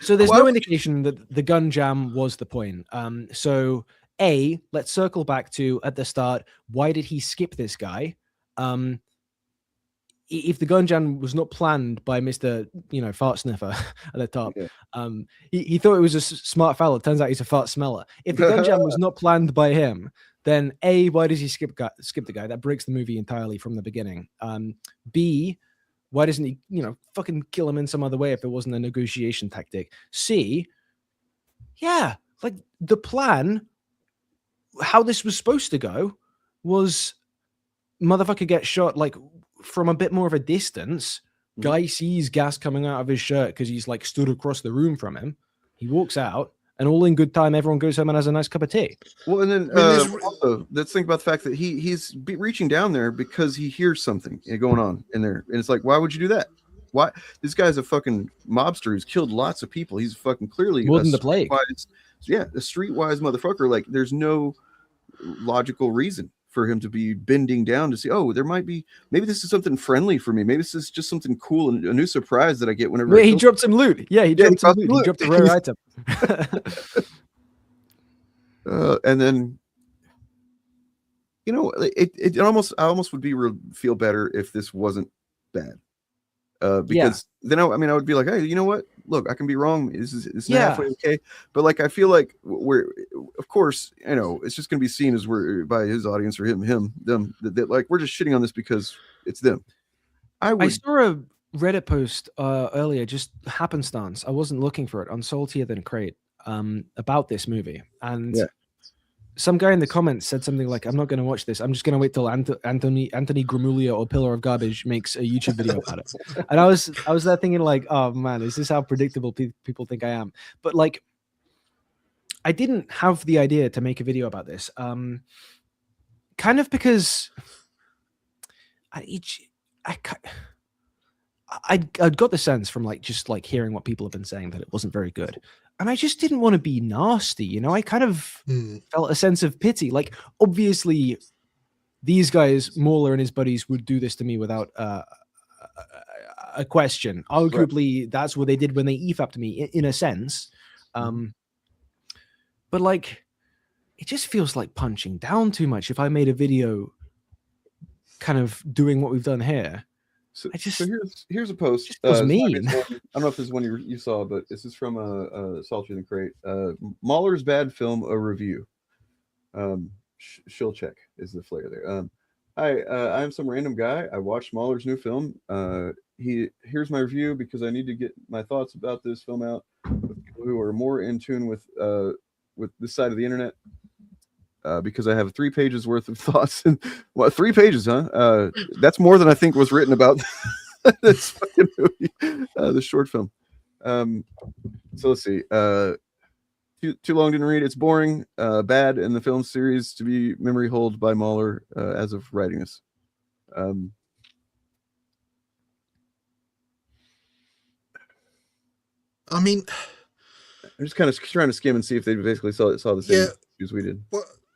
Speaker 1: So there's no indication that the gun jam was the point. So let's circle back to at the start. Why did he skip this guy? if the gun jam was not planned by Mr. Fart Sniffer at the top, he thought it was a smart fella. Turns out he's a fart smeller. If the gun jam was not planned by him, then A, why does he skip the guy? That breaks the movie entirely from the beginning. B, why doesn't he, fucking kill him in some other way if it wasn't a negotiation tactic? C, yeah, like the plan, how this was supposed to go was motherfucker gets shot like from a bit more of a distance. Guy sees gas coming out of his shirt because he's like stood across the room from him. He walks out, and all in good time, everyone goes home and has a nice cup of tea.
Speaker 8: Well, and then also, let's think about the fact that he's reaching down there because he hears something going on in there, and it's like, why would you do that? Why? This guy's a fucking mobster who's killed lots of people. He's fucking clearly
Speaker 1: more than the plague.
Speaker 8: Yeah, a streetwise motherfucker. Like, there's no logical reason for him to be bending down to see, oh, maybe this is something friendly for me. Maybe this is just something cool and a new surprise that I get whenever
Speaker 1: he dropped some loot. Yeah, he dropped some loot. He dropped a rare item.
Speaker 8: And then, I almost would feel better if this wasn't bad. Because then I would be like, hey, you know what? Look, I can be wrong. It's halfway okay. But like, I feel like of course, it's just going to be seen as we're by his audience or them, that like we're just shitting on this because it's them. I
Speaker 1: saw a Reddit post earlier, just happenstance. I wasn't looking for it, on Saltier Than Crate, about this movie, and some guy in the comments said something like, I'm not going to watch this. I'm just going to wait till Anthony Gramuglia or Pillar of Garbage makes a YouTube video about it. And I was there thinking like, oh man, is this how predictable people think I am? But like, I didn't have the idea to make a video about this. Kind of because I'd got the sense from just hearing what people have been saying that it wasn't very good. And I just didn't want to be nasty, I kind of felt a sense of pity. Like, obviously, these guys, Mauler and his buddies, would do this to me without a question. Arguably, that's what they did when they EFAP'd me, in a sense. But like, it just feels like punching down too much if I made a video kind of doing what we've done here.
Speaker 8: So here's a post.
Speaker 1: It was mean.
Speaker 8: I don't know if this is one you saw, but this is from Salty Than Crate. Mauler's bad film, a review. Shillcast is the flair there. Hi, I'm some random guy. I watched Mauler's new film. Here's my review because I need to get my thoughts about this film out with people who are more in tune with this side of the internet. Because I have 3 pages worth of thoughts. And 3 pages, huh? That's more than I think was written about this fucking movie, the short film. So let's see. Too long, didn't read. It's boring, bad in the film series to be memory hold by Mauler as of writing this. I'm just kind of trying to skim and see if they basically saw the same as we did.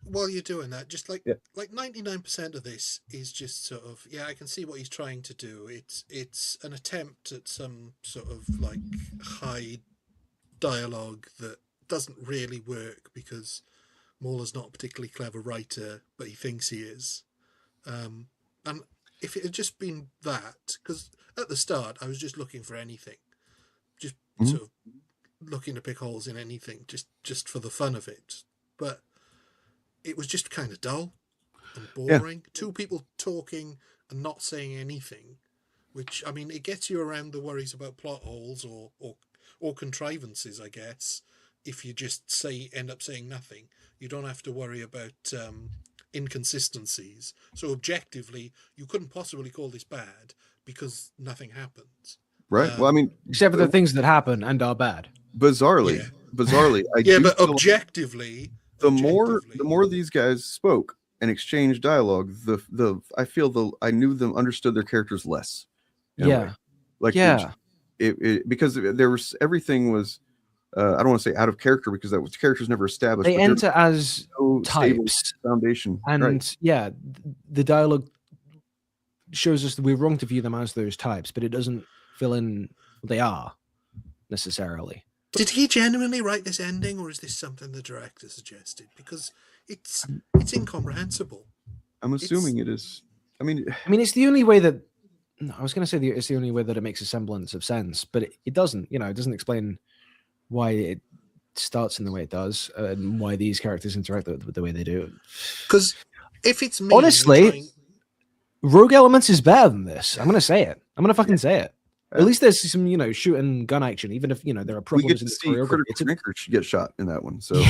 Speaker 9: While you're doing that, just like 99% of this is just sort of, I can see what he's trying to do. It's an attempt at some sort of like high dialogue that doesn't really work because Mauler's not a particularly clever writer, but he thinks he is. And if it had just been that, because at the start I was just looking for anything, just sort of looking to pick holes in anything, just for the fun of it, but it was just kind of dull and boring. 2 people talking and not saying anything, which, I mean, it gets you around the worries about plot holes or contrivances, I guess. If you just end up saying nothing, you don't have to worry about inconsistencies. So objectively, you couldn't possibly call this bad because nothing happens.
Speaker 8: Right. Well, I mean,
Speaker 1: except for the things that happen and are bad.
Speaker 8: Bizarrely,
Speaker 9: but objectively.
Speaker 8: The more these guys spoke and exchanged dialogue, I knew them, understood their characters less. Because there was everything was I don't want to say out of character because that was characters never established.
Speaker 1: They enter as types
Speaker 8: foundation,
Speaker 1: and the dialogue shows us that we're wrong to view them as those types, but it doesn't fill in what they are necessarily.
Speaker 9: Did he genuinely write this ending, or is this something the director suggested? Because it's incomprehensible.
Speaker 8: I'm assuming it is. I mean,
Speaker 1: it's the only way that No, I was going to say it's the only way that it makes a semblance of sense, but it doesn't. You know, it doesn't explain why it starts in the way it does and why these characters interact with the way they do.
Speaker 9: Because if it's me,
Speaker 1: honestly, Rogue Elements is better than this. I'm going to say it. I'm going to fucking say it. At least there's some, you know, shoot and gun action, even if, you know, there are problems.
Speaker 8: We get to see Critical Drinker get shot in that one. So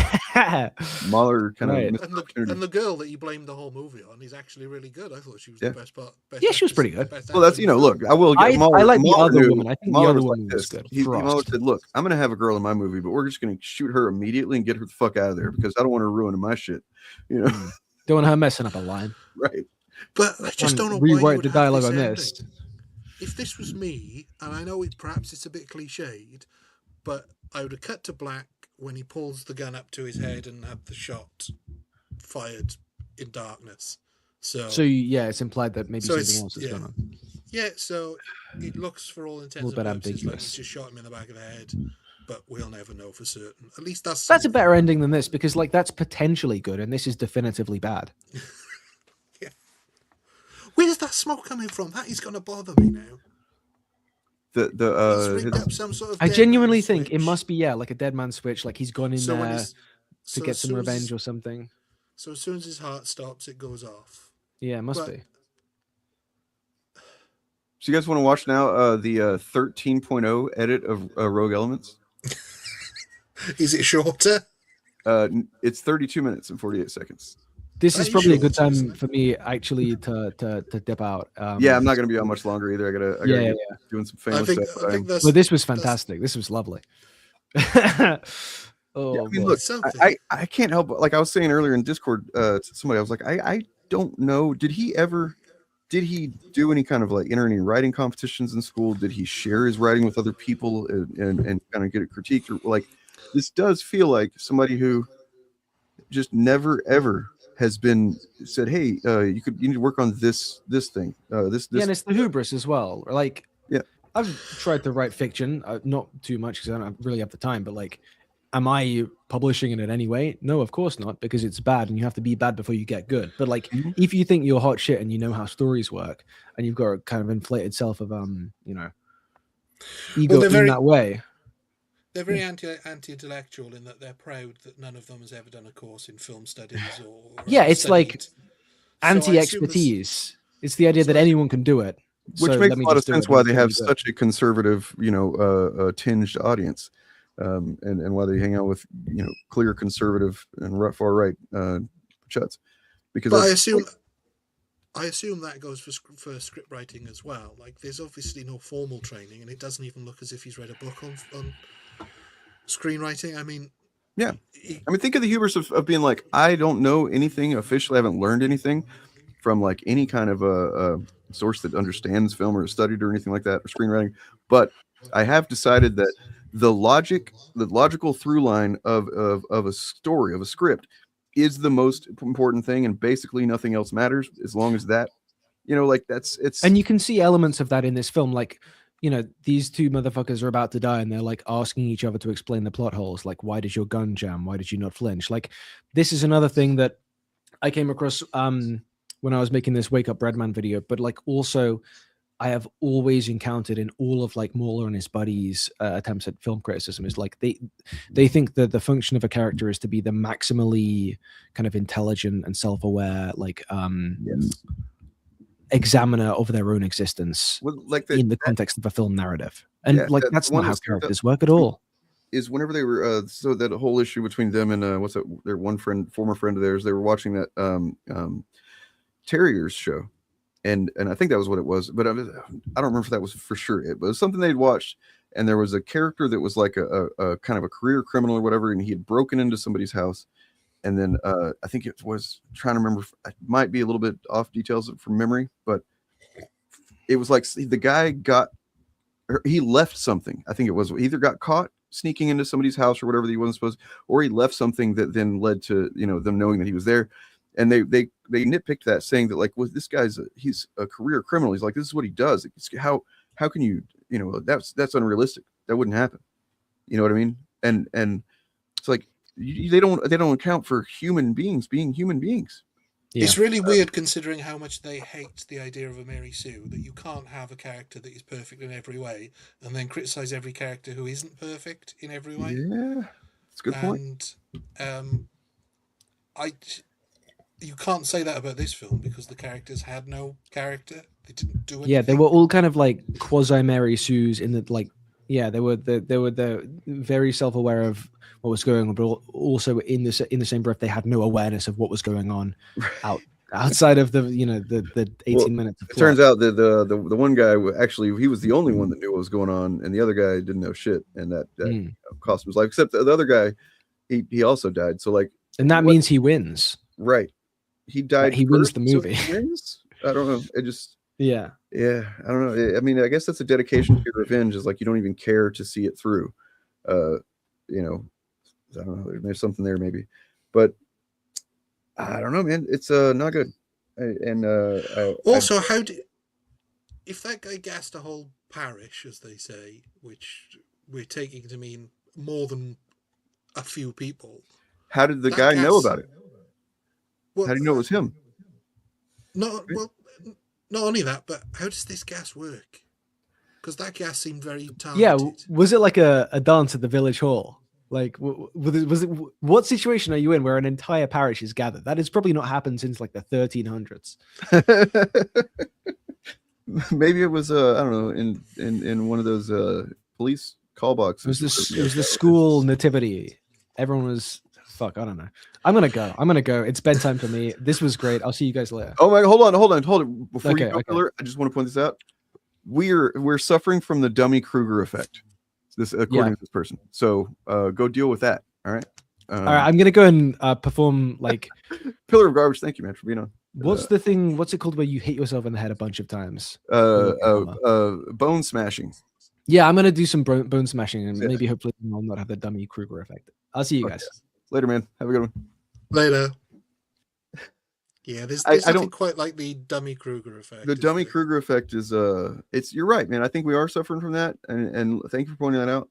Speaker 8: Mauler kind of missed
Speaker 9: and the girl that you blamed the whole movie on is actually really good. I thought she was the best part.
Speaker 1: Yeah, she was pretty good.
Speaker 8: Well, that's, you know, look, I will get Mauler.
Speaker 1: I like the other
Speaker 8: knew,
Speaker 1: woman. I think
Speaker 8: Mauler
Speaker 1: the other
Speaker 8: was
Speaker 1: woman
Speaker 8: like
Speaker 1: was
Speaker 8: this.
Speaker 1: good.
Speaker 8: Mauler said, look, I'm going to have a girl in my movie, but we're just going to shoot her immediately and get her the fuck out of there because I don't want her ruining my shit. You know,
Speaker 1: don't want her messing up a line.
Speaker 8: Right.
Speaker 9: But I just don't know
Speaker 1: rewrite
Speaker 9: why you would
Speaker 1: the dialogue
Speaker 9: have
Speaker 1: on
Speaker 9: this
Speaker 1: this.
Speaker 9: ending. If this was me, and I know perhaps it's a bit cliched, but I would have cut to black when he pulls the gun up to his head and have the shot fired in darkness. So
Speaker 1: yeah, it's implied that maybe something else is
Speaker 9: yeah.
Speaker 1: going on.
Speaker 9: Yeah, so it looks for all intents and purposes like he's just shot him in the back of the head, but we'll never know for certain. At least that's
Speaker 1: a better ending than this because, like, that's potentially good, and this is definitively bad.
Speaker 9: Where's that smoke coming from? That is going to bother me now.
Speaker 1: I genuinely think it must be like a dead man switch. Like he's gone in there to get some revenge or something.
Speaker 9: So as soon as his heart stops, it goes off.
Speaker 1: Yeah, it must be.
Speaker 8: So you guys want to watch now the 13.0 edit of Rogue Elements?
Speaker 9: Is it shorter?
Speaker 8: It's 32 minutes and 48 seconds.
Speaker 1: This is probably a good time for me actually to dip out.
Speaker 8: Yeah, I'm not going to be on much longer either. I gotta get doing some famous stuff.
Speaker 1: But this was fantastic. This was lovely.
Speaker 8: I mean, look, I can't help but, like I was saying earlier in Discord to somebody, I was like, I don't know. Did he do any kind of like enter any writing competitions in school? Did he share his writing with other people and kind of get it critiqued? Or, like, this does feel like somebody who just never ever has been said, hey, you need to work on this thing. This.
Speaker 1: Yeah, and it's the hubris as well. Like,
Speaker 8: yeah,
Speaker 1: I've tried to write fiction, not too much because I don't really have the time. But like, am I publishing it in any way? No, of course not, because it's bad, and you have to be bad before you get good. But like, if you think you're hot shit and you know how stories work, and you've got a kind of inflated self of you know, ego in that way.
Speaker 9: They're very anti-intellectual in that they're proud that none of them has ever done a course in film studies or
Speaker 1: it's like anti-expertise. It's the idea that anyone can do it,
Speaker 8: which makes a lot of sense why they have such a conservative, you know, tinged audience, and why they hang out with, you know, clear conservative and far right chuds. Because
Speaker 9: I assume that goes for script writing as well. Like, there's obviously no formal training, and it doesn't even look as if he's read a book on screenwriting. I mean,
Speaker 8: yeah. I mean, think of the hubris of being like, I don't know anything officially. I haven't learned anything from like any kind of a source that understands film or studied or anything like that, or screenwriting. But I have decided that the logical through line of a story, of a script, is the most important thing, and basically nothing else matters as long as that, you know, like it's.
Speaker 1: And you can see elements of that in this film, like, you know, these two motherfuckers are about to die and they're like asking each other to explain the plot holes. Like, why did your gun jam? Why did you not flinch? Like, this is another thing that I came across when I was making this Wake Up Breadman video, but like also I have always encountered in all of like Mauler and his buddies' attempts at film criticism is like they think that the function of a character is to be the maximally kind of intelligent and self-aware, like examiner of their own existence, like in the context of a film narrative. And like that's not how characters work at all.
Speaker 8: Is whenever they were so that whole issue between them and their one former friend of theirs, they were watching that Terriers show. And I think that was what it was, but I don't remember if that was for sure it, but it was something they'd watched, and there was a character that was like a kind of a career criminal or whatever, and he had broken into somebody's house, and then I think it was, trying to remember, it might be a little bit off details from memory, but it was like the guy he left something. I think it was either got caught sneaking into somebody's house or whatever that he wasn't supposed to, or he left something that then led to, you know, them knowing that he was there. And they nitpicked that, saying that like, well, this guy's he's a career criminal. He's like, this is what he does. How can you, you know, that's unrealistic. That wouldn't happen. You know what I mean? And it's like they don't account for human beings being human beings.
Speaker 9: It's really weird considering how much they hate the idea of a Mary Sue, that you can't have a character that is perfect in every way and then criticize every character who isn't perfect in every way.
Speaker 8: Yeah, that's a good point.
Speaker 9: And you can't say that about this film because the characters had no character. They didn't do anything.
Speaker 1: Yeah, they were all kind of like quasi Mary Sue's in the like. Yeah, they were the very self-aware of what was going on, but also in the same breath they had no awareness of what was going on outside of the the 18 minutes. Of
Speaker 8: it turns out that the one guy actually he was the only one that knew what was going on, and the other guy didn't know shit, and that cost him his life. Except the other guy, he also died. So like,
Speaker 1: and that means he wins.
Speaker 8: Right, he died.
Speaker 1: He wins the movie.
Speaker 8: So he wins? I don't know. It just.
Speaker 1: Yeah.
Speaker 8: I don't know. I mean, I guess that's a dedication to your revenge. Is like you don't even care to see it through. I don't know. There's something there maybe, but I don't know, man. It's not good.
Speaker 9: Also, if that guy gassed a whole parish, as they say, which we're taking to mean more than a few people,
Speaker 8: how did the guy know about it?
Speaker 9: Well,
Speaker 8: how do you know it was him?
Speaker 9: Not only that, but how does this gas work? Because that gas seemed very targeted.
Speaker 1: Yeah, was it like a dance at the village hall? Like, was it? What situation are you in where an entire parish is gathered? That has probably not happened since like the 1300s.
Speaker 8: Maybe it was I don't know, in one of those police call boxes.
Speaker 1: It was the school nativity. Everyone was. Fuck, I don't know. I'm gonna go. It's bedtime for me. This was great. I'll see you guys later.
Speaker 8: Oh my! Hold on. Before you go, Killer, I just want to point this out. We're suffering from the dummy Kruger effect. This according to this person. So go deal with that. All right.
Speaker 1: All right. I'm gonna go and perform like
Speaker 8: Pillar of Garbage. Thank you, man, for being on.
Speaker 1: What's the thing? What's it called where you hit yourself in the head a bunch of times?
Speaker 8: Bone smashing.
Speaker 1: Yeah, I'm gonna do some bone smashing and maybe hopefully I'll not have the dummy Kruger effect. I'll see you guys.
Speaker 8: Later, man. Have a good one.
Speaker 9: Later. Yeah, there's nothing quite like the dummy Kruger effect.
Speaker 8: The dummy Kruger effect is you're right, man. I think we are suffering from that, and thank you for pointing that out.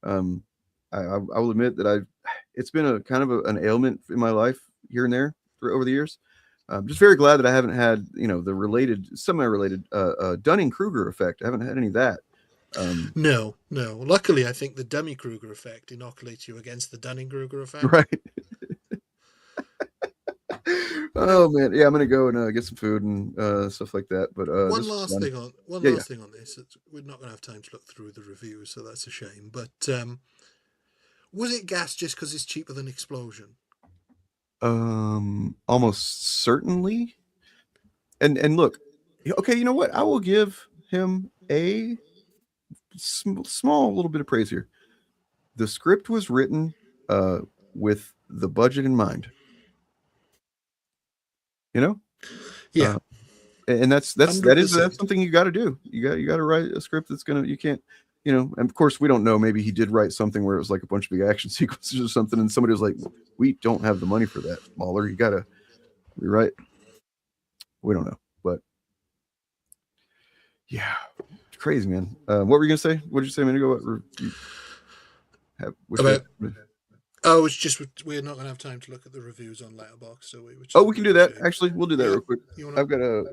Speaker 8: I will admit that it's been a kind of an ailment in my life here and there over the years. I'm just very glad that I haven't had the semi-related Dunning-Kruger effect. I haven't had any of that.
Speaker 9: No. Luckily, I think the dummy Kruger effect inoculates you against the Dunning-Kruger effect.
Speaker 8: Right. Oh man, yeah, I'm gonna go and get some food and stuff like that. But
Speaker 9: one last thing on this. We're not gonna have time to look through the reviews, so that's a shame. But was it gas just because it's cheaper than explosion?
Speaker 8: Almost certainly. And look, okay, you know what? I will give him a small little bit of praise here. The script was written with the budget in mind.
Speaker 9: Yeah.
Speaker 8: And that's something you got to do. You got to write a script that's you can't, and of course we don't know. Maybe he did write something where it was like a bunch of big action sequences or something, and somebody was like, "We don't have the money for that, Mauler. You got to rewrite." We don't know, but yeah, it's crazy, man. What were you gonna say? What did you say a minute ago?
Speaker 9: It's just we're not going to have time to look at the reviews on Letterboxd, so we
Speaker 8: can do that. Actually, we'll do that real quick. I've got a.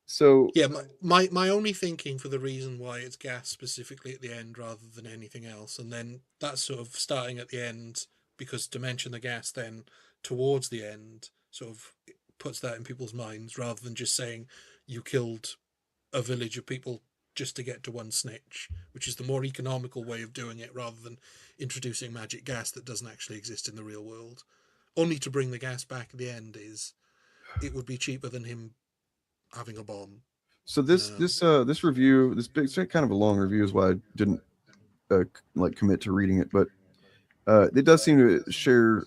Speaker 8: So
Speaker 9: yeah, my only thinking for the reason why it's gas specifically at the end rather than anything else, and then that's sort of starting at the end because to mention the gas then towards the end sort of puts that in people's minds rather than just saying you killed a village of people just to get to one snitch, which is the more economical way of doing it rather than introducing magic gas that doesn't actually exist in the real world. Only to bring the gas back at the end it would be cheaper than him having a bomb.
Speaker 8: So this review, it's kind of a long review is why I didn't commit to reading it, but it does seem to share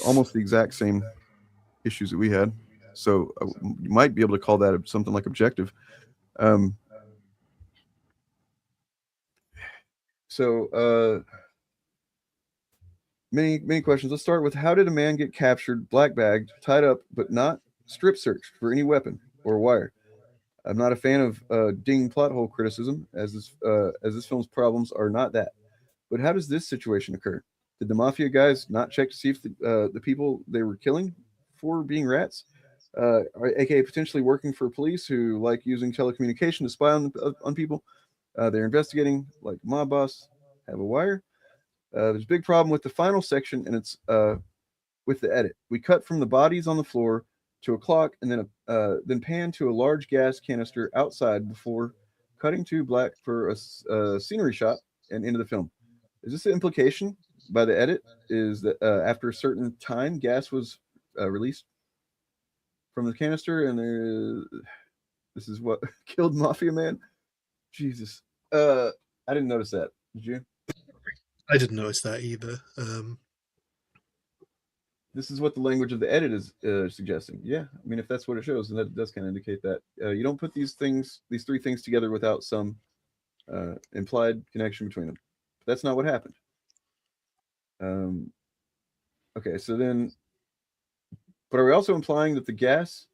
Speaker 8: almost the exact same issues that we had. So you might be able to call that something like objective. So many questions. Let's start with how did a man get captured, black bagged, tied up, but not strip searched for any weapon or wire? I'm not a fan of ding plot hole criticism, as this film's problems are not that. But how does this situation occur? Did the mafia guys not check to see if the people they were killing for being rats, aka potentially working for police who like using telecommunication to spy on people. They're investigating like mob boss. Have a wire. There's a big problem with the final section, and it's with the edit. We cut from the bodies on the floor to a clock, and then pan to a large gas canister outside before cutting to black for a scenery shot and into the film. Is this the implication by the edit? Is that after a certain time, gas was released from the canister, and this is what killed Mafia Man? Jesus. I didn't notice that. Did you?
Speaker 9: I didn't notice that either.
Speaker 8: This is what the language of the edit is suggesting. Yeah, I mean, if that's what it shows, then that does kind of indicate that you don't put these three things together without some implied connection between them. But that's not what happened. Okay, so then, but are we also implying that the gas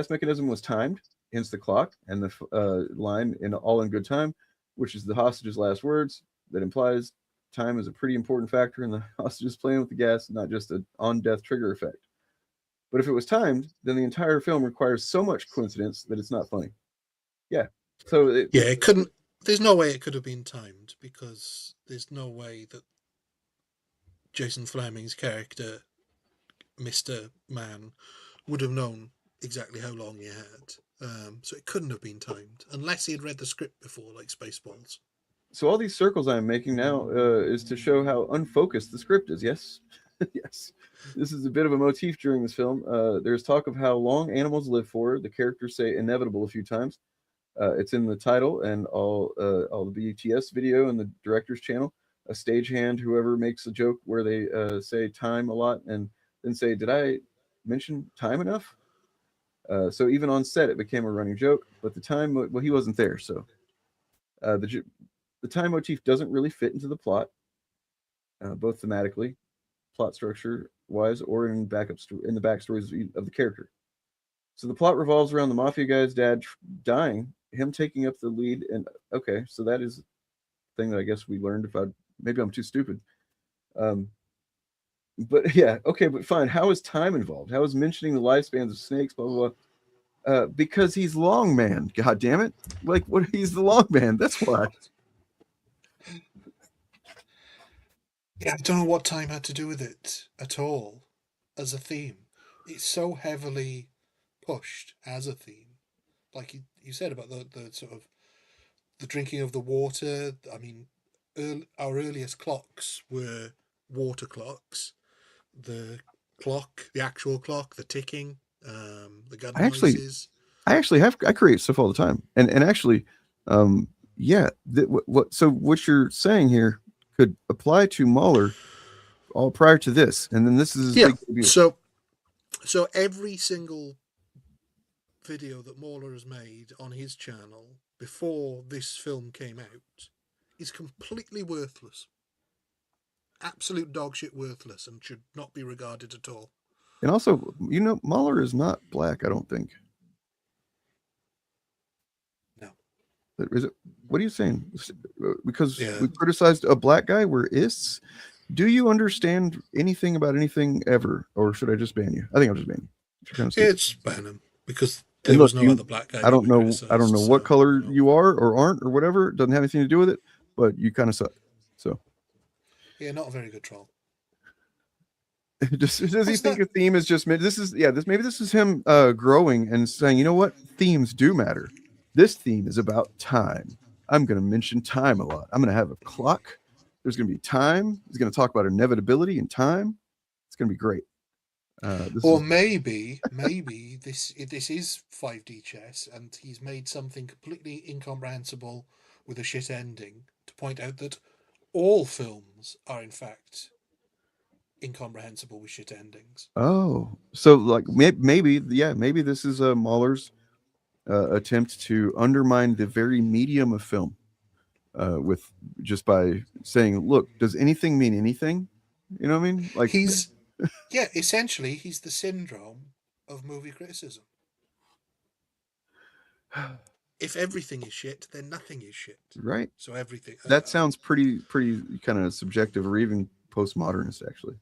Speaker 8: mechanism was timed, hence the clock and the line in all in good time, which is the hostage's last words? That implies time is a pretty important factor in the hostages playing with the gas, not just an on-death trigger effect. But if it was timed, then the entire film requires so much coincidence that it's not funny. Yeah. So
Speaker 9: it couldn't. There's no way it could have been timed, because there's no way that Jason Fleming's character, Mr. Man, would have known exactly how long he had. So it couldn't have been timed unless he had read the script before, like Spaceballs.
Speaker 8: So all these circles I'm making now is to show how unfocused the script is. Yes, yes. This is a bit of a motif during this film. There's talk of how long animals live for. The characters say inevitable a few times. It's in the title and all the BTS video and the director's channel. A stagehand, whoever makes a joke where they say time a lot and then say, "Did I mention time enough?" So even on set, it became a running joke. But the time, well, he wasn't there, so the time motif doesn't really fit into the plot, both thematically, plot structure wise, or in in the backstories of the character. So the plot revolves around the mafia guy's dad dying, him taking up the lead, and okay, so that is a thing that I guess we learned. Maybe I'm too stupid. But yeah, okay, but fine. How is time involved? How is mentioning the lifespans of snakes, blah blah blah? Because he's Long Man. God damn it! Like, what? He's the Long Man. That's why.
Speaker 9: Yeah, I don't know what time had to do with it at all as a theme. It's so heavily pushed as a theme. Like you said about the sort of the drinking of the water. I mean, our earliest clocks were water clocks. The clock, the actual clock, the ticking, the gun noises.
Speaker 8: I create stuff all the time, and actually, yeah. So what you're saying here could apply to Mauler all prior to this, and then this is
Speaker 9: big
Speaker 8: debut.
Speaker 9: So every single video that Mauler has made on his channel before this film came out is completely worthless. Absolute dogshit worthless, and should not be regarded at all.
Speaker 8: And also, Mauler is not black, I don't think.
Speaker 9: No.
Speaker 8: Is it? What are you saying? Because we criticized a black guy, we're ists? Do you understand anything about anything ever, or should I just ban you? I think I'll just ban you.
Speaker 9: It's ban him, because there was no other black guy.
Speaker 8: I don't know what color you are or aren't or whatever. It doesn't have anything to do with it, but you kind of suck. So
Speaker 9: yeah, not a very good troll.
Speaker 8: Does he think a theme is just maybe this is him growing and saying, you know what, themes do matter. This theme is about time. I'm going to mention time a lot. I'm going to have a clock. There's going to be time. He's going to talk about inevitability and time. It's going to be great.
Speaker 9: Maybe this is 5D chess, and he's made something completely incomprehensible with a shit ending to point out that all films are in fact incomprehensible with shit endings.
Speaker 8: Oh, so like maybe this is Mauler's attempt to undermine the very medium of film, with just by saying, look, does anything mean anything? You know what I mean? Like
Speaker 9: essentially he's the syndrome of movie criticism. If everything is shit, then nothing is shit.
Speaker 8: Right.
Speaker 9: So everything.
Speaker 8: That sounds pretty kind of subjective, or even postmodernist, actually.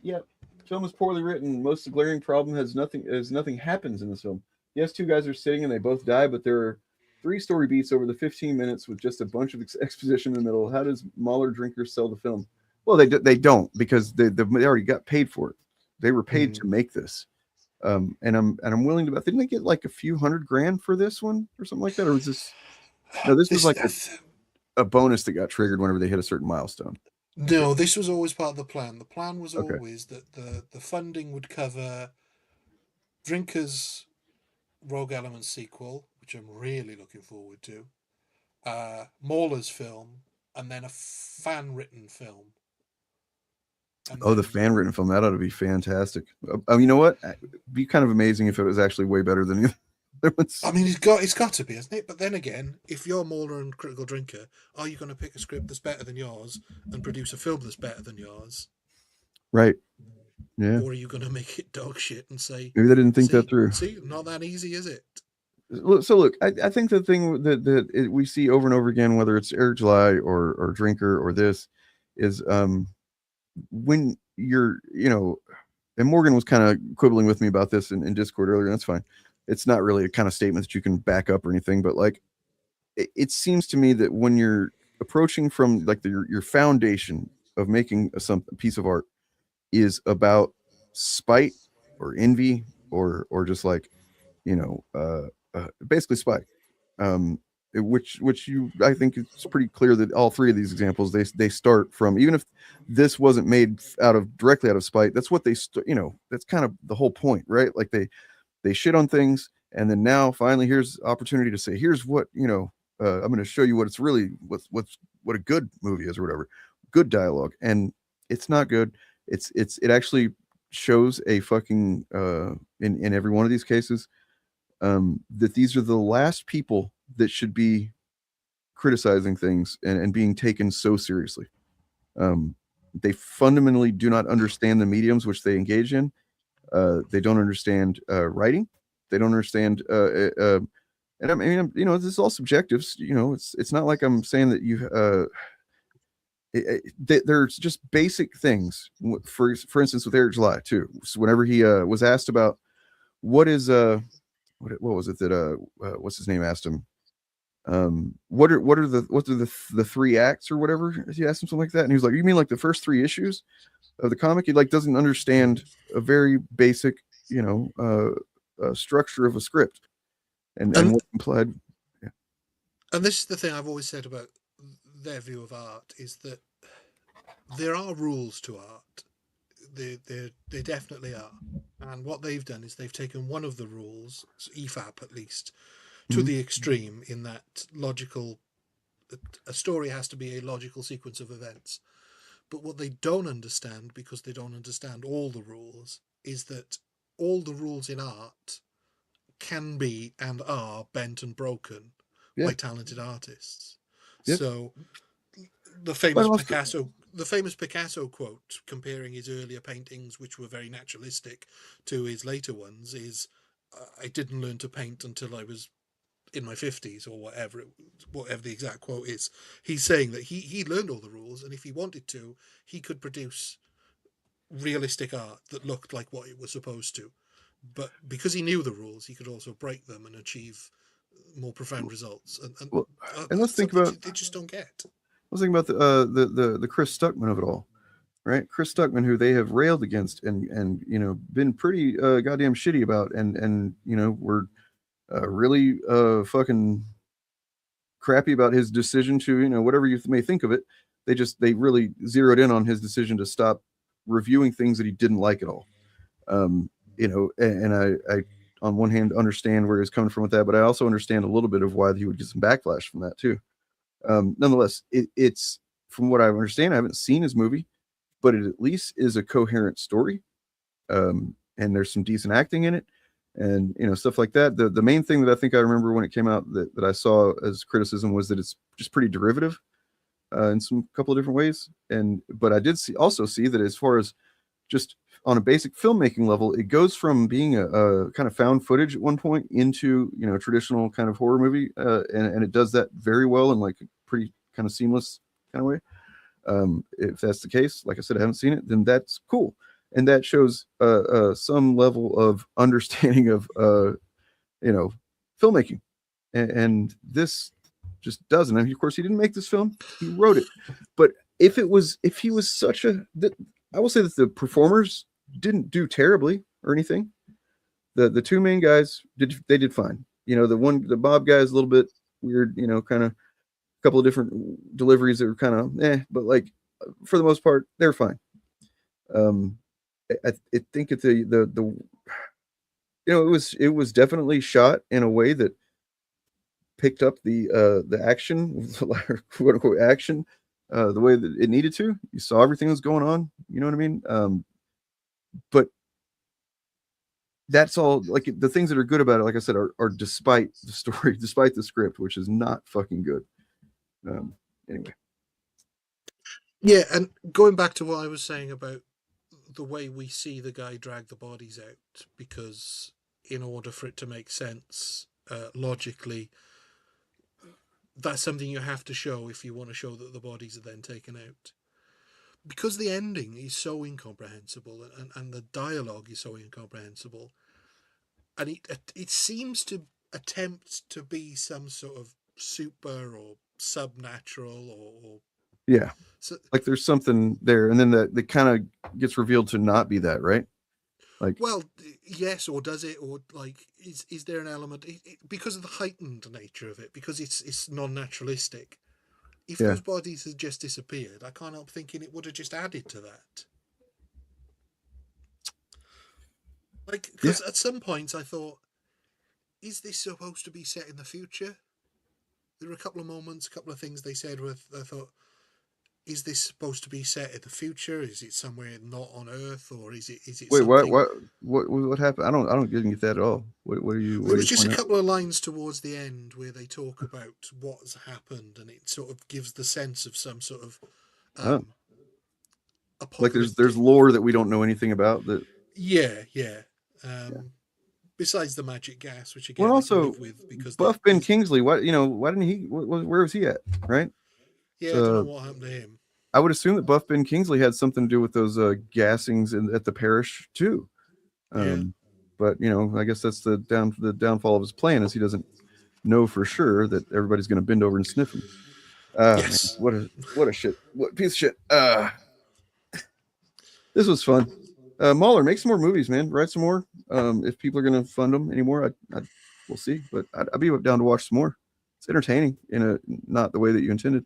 Speaker 8: Yeah, film is poorly written. Most of the glaring problem has nothing as nothing happens in this film. Yes, two guys are sitting and they both die, but there are three story beats over the 15 minutes with just a bunch of exposition in the middle. How does Mauler drinkers sell the film? Well, they don't because they already got paid for it. They were paid to make this. And I'm willing to bet. Didn't they get like a few $100,000 for this one or something like that? Or was this? No, this was like a bonus that got triggered whenever they hit a certain milestone.
Speaker 9: No, this was always part of the plan. The plan was
Speaker 8: Okay.
Speaker 9: always that the funding would cover Drinkers Rogue Element sequel, which I'm really looking forward to, Mauler's film, and then a fan written film.
Speaker 8: Oh, the fan written film, that ought to be fantastic. You know what? It'd be kind of amazing if it was actually way better than the other ones.
Speaker 9: I mean, it's got to be, hasn't it? But then again, if you're Mauler and Critical Drinker, are you going to pick a script that's better than yours and produce a film that's better than yours?
Speaker 8: Right. Yeah.
Speaker 9: Or are you going to make it dog shit and say,
Speaker 8: maybe they didn't think that through?
Speaker 9: See, not that easy, is it?
Speaker 8: So look, I think the thing that we see over and over again, whether it's Eric July or Drinker or this, is when you're, and Morgan was kind of quibbling with me about this in Discord earlier, and that's fine. It's not really a kind of statement that you can back up or anything, but like, it seems to me that when you're approaching from like your foundation of making a piece of art is about spite or envy or just like, basically spite. Which I think it's pretty clear that all three of these examples they start from, even if this wasn't made directly out of spite, that's what that's kind of the whole point, right? Like they shit on things, and then now finally here's opportunity to say, here's what I'm going to show you what it's really what a good movie is or whatever, good dialogue, and it's not good. It actually shows a fucking in every one of these cases that these are the last people that should be criticizing things and being taken so seriously. They fundamentally do not understand the mediums which they engage in. They don't understand writing. They don't understand. And I mean, this is all subjective. It's not like I'm saying that you. There's just basic things. For instance, with Eric July too. So whenever he was asked about what is what was it that what's his name asked him, what are the three acts or whatever, he asked him something like that, and he was like, you mean like the first three issues of the comic? He like doesn't understand a very basic structure of a script and what implied. Yeah.
Speaker 9: And this is the thing I've always said about their view of art, is that there are rules to art. They definitely are. And what they've done is they've taken one of the rules, EFAP at least, to the extreme, in that a story has to be a logical sequence of events. But what they don't understand, because they don't understand all the rules, is that all the rules in art can be and are bent and broken by talented artists. Yep. So the famous Picasso quote comparing his earlier paintings, which were very naturalistic, to his later ones is, I didn't learn to paint until I was in my 50s or whatever the exact quote is. He's saying that he learned all the rules, and if he wanted to, he could produce realistic art that looked like what it was supposed to. But because he knew the rules, he could also break them and achieve more profound results. And
Speaker 8: let's think about,
Speaker 9: they just don't get.
Speaker 8: Let's think about the Chris Stuckman of it all, right? Chris Stuckman, who they have railed against and been pretty goddamn shitty about, and were really fucking crappy about his decision to, whatever you may think of it. They really zeroed in on his decision to stop reviewing things that he didn't like at all. And I on one hand understand where he's coming from with that, but I also understand a little bit of why he would get some backlash from that too. Nonetheless, it's, from what I understand, I haven't seen his movie, but it at least is a coherent story. And there's some decent acting in it, and stuff like that. The main thing that I think I remember when it came out that I saw as criticism was that it's just pretty derivative in some couple of different ways. But I did also see that as far as just on a basic filmmaking level, it goes from being a kind of found footage at one point into traditional kind of horror movie, and it does that very well in like a pretty kind of seamless kind of way. If that's the case, like I said, I haven't seen it, then that's cool. And that shows some level of understanding of, filmmaking. And this just doesn't. I mean, of course, he didn't make this film; he wrote it. But if he was such a, I will say that the performers didn't do terribly or anything. The two main guys did fine. The Bob guy is a little bit weird. Kind of a couple of different deliveries that were kind of but like for the most part, they're fine. I think that it was definitely shot in a way that picked up the action, quote unquote action, the way that it needed to. You saw everything that was going on. You know what I mean? But that's all. Like the things that are good about it, like I said, are despite the story, despite the script, which is not fucking good. Anyway.
Speaker 9: Yeah, and going back to what I was saying about the way we see the guy drag the bodies out, because in order for it to make sense logically, that's something you have to show if you want to show that the bodies are then taken out. Because the ending is so incomprehensible and the dialogue is so incomprehensible, and it seems to attempt to be some sort of super or subnatural or
Speaker 8: yeah.
Speaker 9: So,
Speaker 8: like there's something there, and then that kind of gets revealed to not be that, right? Like,
Speaker 9: well, yes, or does it, or like is there an element because of the heightened nature of it, because it's non-naturalistic? If those bodies had just disappeared, I can't help thinking it would have just added to that. Like, because at some points I thought, is this supposed to be set in the future? There were a couple of moments, a couple of things they said where I thought, is this supposed to be set in the future? Is it somewhere not on Earth, or is it?
Speaker 8: Wait,
Speaker 9: something...
Speaker 8: what happened? I don't get that at all. What are you?
Speaker 9: There was just a couple of lines towards the end where they talk about what's happened, and it sort of gives the sense of some sort of
Speaker 8: like there's lore that we don't know anything about. That
Speaker 9: yeah. Besides the magic gas, which again,
Speaker 8: well,
Speaker 9: also
Speaker 8: also
Speaker 9: live with because
Speaker 8: Buff Ben Kingsley. Why didn't he? Where was he at? Right.
Speaker 9: Yeah, I don't know what happened to him.
Speaker 8: I would assume that Buff Ben Kingsley had something to do with those gassings at the parish too. But I guess that's the downfall of his plan is he doesn't know for sure that everybody's going to bend over and sniff him.
Speaker 9: Yes.
Speaker 8: Man, what a piece of shit. This was fun. Mauler, make some more movies, man. Write some more. If people are going to fund them anymore, we'll see. But I'd be down to watch some more. It's entertaining in not the way that you intended.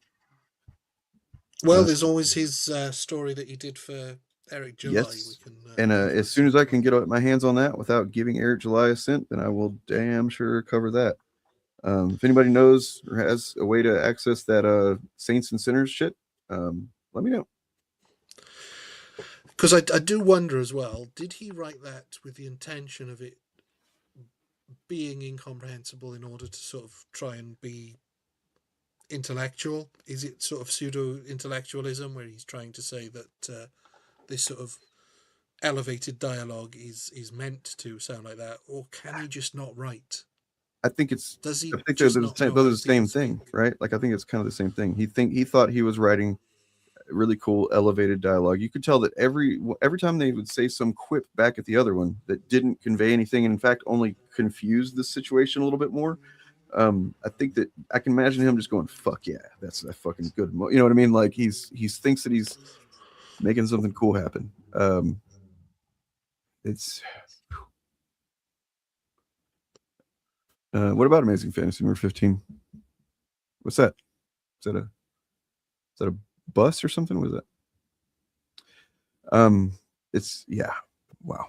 Speaker 9: Well, there's always his story that he did for Eric July.
Speaker 8: Yes. And as soon as I can get my hands on that without giving Eric July a cent, then I will damn sure cover that. If anybody knows or has a way to access that Saints and Sinners shit, let me know.
Speaker 9: Because I do wonder as well, did he write that with the intention of it being incomprehensible in order to sort of try and be intellectual? Is it sort of pseudo-intellectualism where he's trying to say that this sort of elevated dialogue is meant to sound like that, or can he just not write?
Speaker 8: I think it's.
Speaker 9: Does he?
Speaker 8: I think those are the same thing, right? Like I think it's kind of the same thing. He thought he was writing really cool elevated dialogue. You could tell that every time they would say some quip back at the other one that didn't convey anything, and in fact only confused the situation a little bit more. I think that I can imagine him just going, "Fuck yeah, that's a fucking good." You know what I mean? Like he thinks that he's making something cool happen. It's. What about Amazing Fantasy number 15? What's that? Is that a bus or something? What is that? It's wow.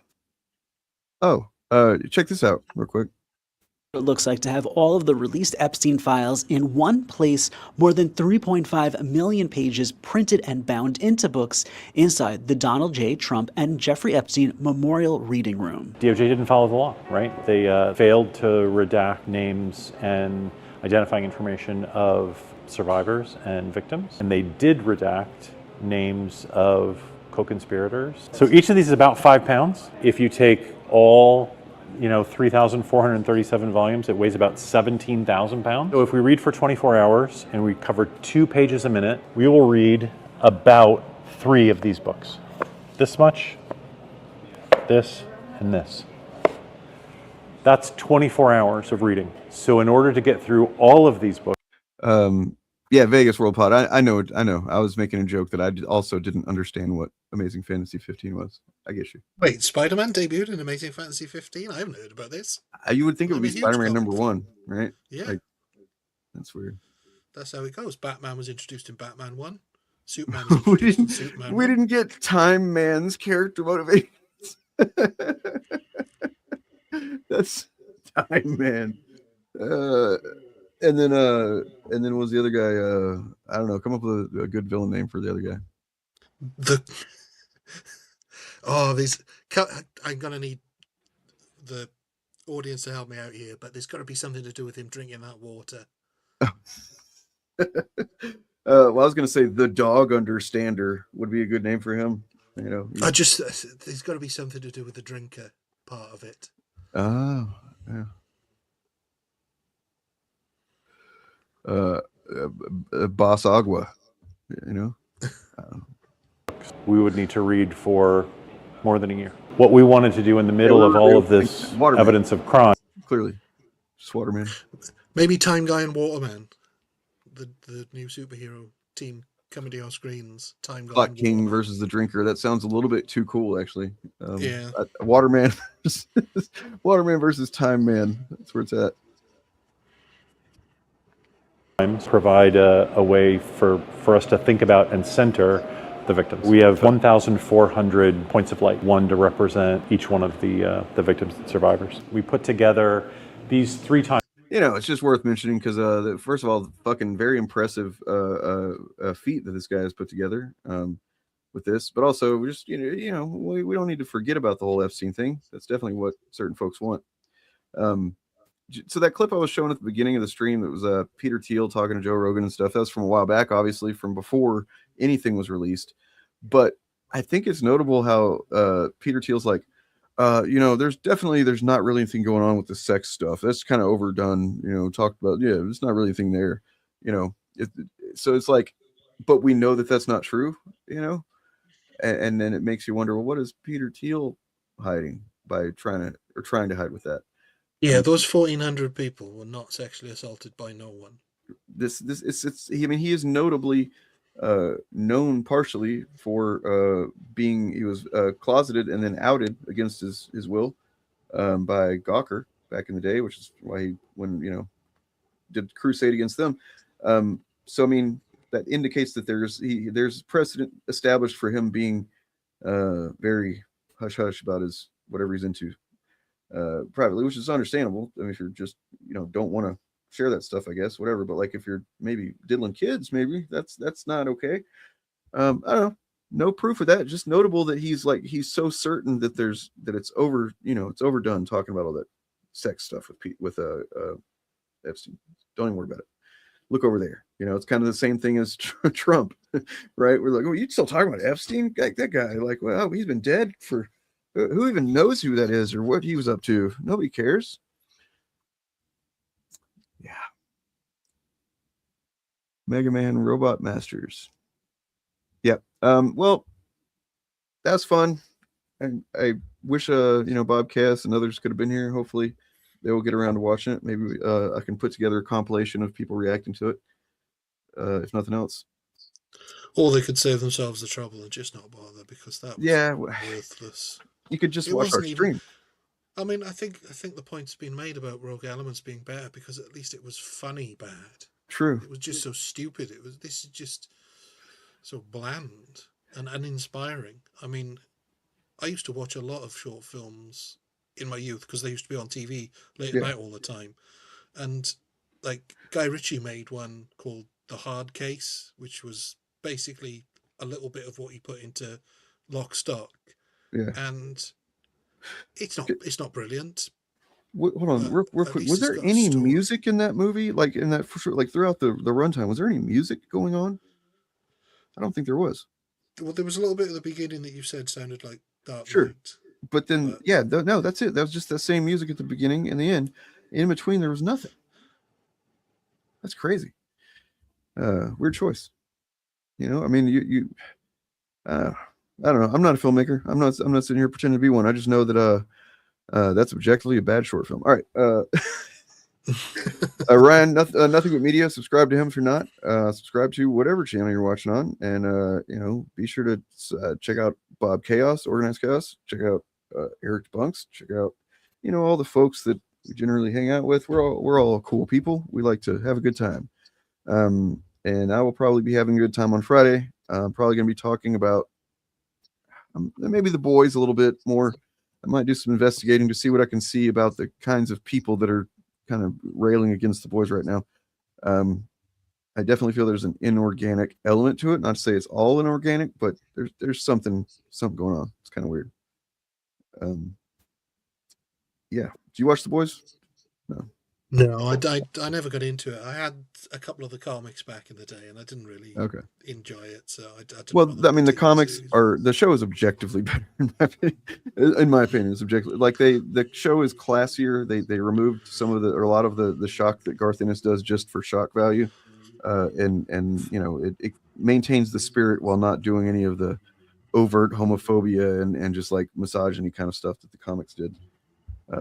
Speaker 8: Oh, check this out real quick.
Speaker 15: It looks like to have all of the released Epstein files in one place, more than 3.5 million pages printed and bound into books inside the Donald J. Trump and Jeffrey Epstein Memorial Reading Room.
Speaker 16: DOJ didn't follow the law, right? They failed to redact names and identifying information of survivors and victims, and they did redact names of co-conspirators. So each of these is about 5 pounds. If you take all 3,437 volumes, it weighs about 17,000 pounds. So if we read for 24 hours and we cover 2 pages a minute, we will read about 3 of these books. This much, this, and this. That's 24 hours of reading. So in order to get through all of these books,
Speaker 8: yeah, Vegas World Pod. I know. I was making a joke that I also didn't understand what Amazing Fantasy 15 was. I get you.
Speaker 9: Wait, Spider-Man debuted in Amazing Fantasy 15? I haven't heard about this.
Speaker 8: You would think it would
Speaker 9: I'm
Speaker 8: be
Speaker 9: a huge
Speaker 8: Spider-Man
Speaker 9: comic fan.
Speaker 8: #1, right?
Speaker 9: Yeah.
Speaker 8: Like, that's weird.
Speaker 9: That's how it goes. Batman was introduced in Batman 1. Superman was introduced in Superman 1.
Speaker 8: We didn't get Time Man's character motivations. That's Time Man. And then what was the other guy? I don't know. Come up with a good villain name for the other guy.
Speaker 9: I'm gonna need the audience to help me out here, but there's got to be something to do with him drinking that water.
Speaker 8: Well, I was gonna say the Dog Understander would be a good name for him. You know,
Speaker 9: there's got to be something to do with the drinker part of it.
Speaker 8: Oh, yeah. Boss Agua, you know.
Speaker 16: we would need to read for more than a year. What we wanted to do in the middle of all of this evidence of crime.
Speaker 8: Clearly, just Waterman.
Speaker 9: Maybe Time Guy and Waterman, the new superhero team coming to our screens. Time Guy
Speaker 8: Clock
Speaker 9: and
Speaker 8: King
Speaker 9: Waterman.
Speaker 8: versus the Drinker. That sounds a little bit too cool, actually.
Speaker 9: Yeah.
Speaker 8: Waterman, Waterman versus Time Man. That's where it's at.
Speaker 16: Provide a way for us to think about and center the victims. We have 1,400 points of light, one to represent each one of the victims and survivors. We put together these 3 times.
Speaker 8: You know, it's just worth mentioning because, first of all, the fucking very impressive feat that this guy has put together with this, but also we just we don't need to forget about the whole Epstein thing. That's definitely what certain folks want. So that clip I was showing at the beginning of the stream, that was Peter Thiel talking to Joe Rogan and stuff. That was from a while back, obviously from before anything was released. But I think it's notable how Peter Thiel's like, there's not really anything going on with the sex stuff. That's kind of overdone. Talked about, there's not really anything there. So it's like, but we know that that's not true. And then it makes you wonder, well, what is Peter Thiel hiding by trying to hide with that?
Speaker 9: Yeah, those 1,400 people were not sexually assaulted by no one.
Speaker 8: He is notably known partially for he was closeted and then outed against his will by Gawker back in the day, which is why he did crusade against them. So I mean, that indicates that there's precedent established for him being very hush hush about his whatever he's into privately, which is understandable. I mean, if you're just don't want to share that stuff, I guess, whatever. But like if you're maybe diddling kids, maybe that's not okay. I don't know. No proof of that. Just notable that he's so certain that it's over. It's overdone talking about all that sex stuff with Epstein. Don't even worry about it. Look over there. It's kind of the same thing as Trump, right? We're like, oh, you still talking about Epstein? That guy, like, well, he's been dead for. Who even knows who that is or what he was up to? Nobody cares. Yeah. Mega Man Robot Masters. Yep. Well, that's fun. And I wish Bob Cass and others could have been here. Hopefully they will get around to watching it. Maybe I can put together a compilation of people reacting to it. If nothing else.
Speaker 9: Or they could save themselves the trouble and just not bother, because that was worthless.
Speaker 8: You could just watch our stream.
Speaker 9: I mean, I think the point's been made about Rogue Elements being better because at least it was funny bad.
Speaker 8: True.
Speaker 9: It was just so stupid. This is just so bland and uninspiring. I mean, I used to watch a lot of short films in my youth because they used to be on TV late at night all the time. And like Guy Ritchie made one called The Hard Case, which was basically a little bit of what he put into Lock, Stock.
Speaker 8: Yeah.
Speaker 9: And it's not brilliant.
Speaker 8: Hold on, real quick. Was there any music in that movie? Like in that, for sure, like throughout the runtime, was there any music going on? I don't think there was.
Speaker 9: Well, there was a little bit at the beginning that you said sounded like Dark
Speaker 8: Sure.
Speaker 9: Knight.
Speaker 8: But then, no, that's it. That was just the same music at the beginning and the end. In between, there was nothing. That's crazy. Weird choice. You know, I mean, I don't know. I'm not a filmmaker. I'm not sitting here pretending to be one. I just know that that's objectively a bad short film. All right. Ryan, nothing but media. Subscribe to him if you're not. Subscribe to whatever channel you're watching on, and you know, be sure to check out Bob Chaos, Organized Chaos. Check out Eric Bunks. Check out, you know, all the folks that we generally hang out with. We're all cool people. We like to have a good time. And I will probably be having a good time on Friday. I'm probably going to be talking about maybe the boys a little bit more. I might do some investigating to see what I can see about the kinds of people that are kind of railing against the boys right now. I definitely feel there's an inorganic element to it. Not to say it's all inorganic, but there's something going on. It's kind of weird. Yeah. Do you watch the boys? No.
Speaker 9: No, I never got into it. I had a couple of the comics back in the day, and I didn't really enjoy it. So I didn't.
Speaker 8: Well, I mean, the comics the show is objectively better in my opinion. In my opinion, it's objectively like the show is classier. They removed some of a lot of the shock that Garth Ennis does just for shock value, and you know it maintains the spirit while not doing any of the overt homophobia and just like misogyny kind of stuff that the comics did,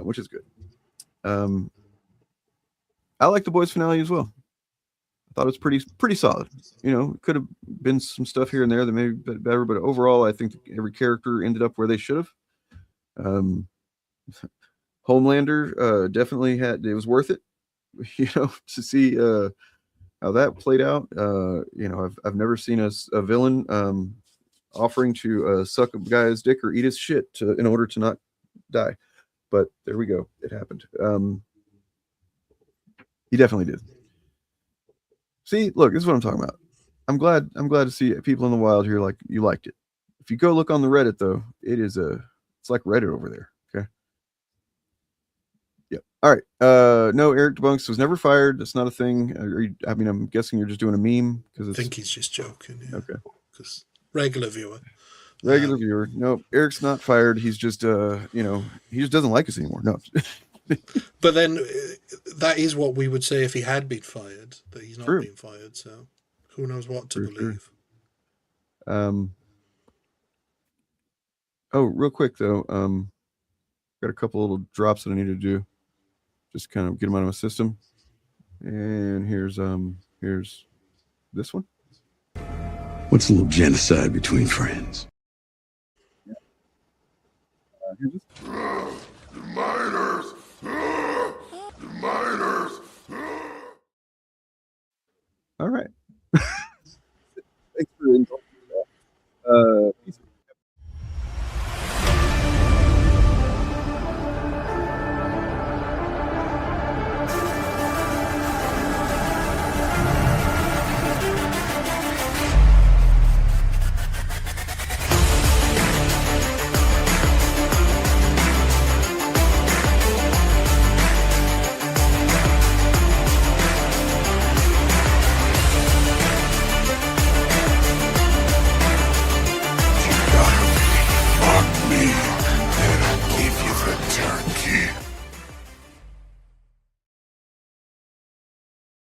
Speaker 8: which is good. I like the boys finale as well. I thought it was pretty solid. You know, could have been some stuff here and there that maybe better, but overall, I think every character ended up where they should have. Homelander definitely it was worth it. You know, to see how that played out. You know, I've never seen a villain offering to suck a guy's dick or eat his shit in order to not die. But there we go. It happened. He definitely did. See, look, this is what I'm talking about. I'm glad to see people in the wild here like you liked it. If you go look on the Reddit though, it's like Reddit over there. Okay. Yeah. All right. No, Eric Bunks was never fired. That's not a thing. I mean, I'm guessing you're just doing a meme because
Speaker 9: I think he's just joking. Yeah.
Speaker 8: Okay.
Speaker 9: Because regular viewer.
Speaker 8: Viewer. No, Eric's not fired. He's just you know, he just doesn't like us anymore. No.
Speaker 9: But then that is what we would say if he had been fired, that he's not being fired. So who knows what to believe.
Speaker 8: Oh, real quick though, got a couple little drops that I need to do. Just kind of get them out of my system. And here's this one.
Speaker 17: What's a little genocide between friends?
Speaker 8: Here's this.
Speaker 17: Miners! Miners!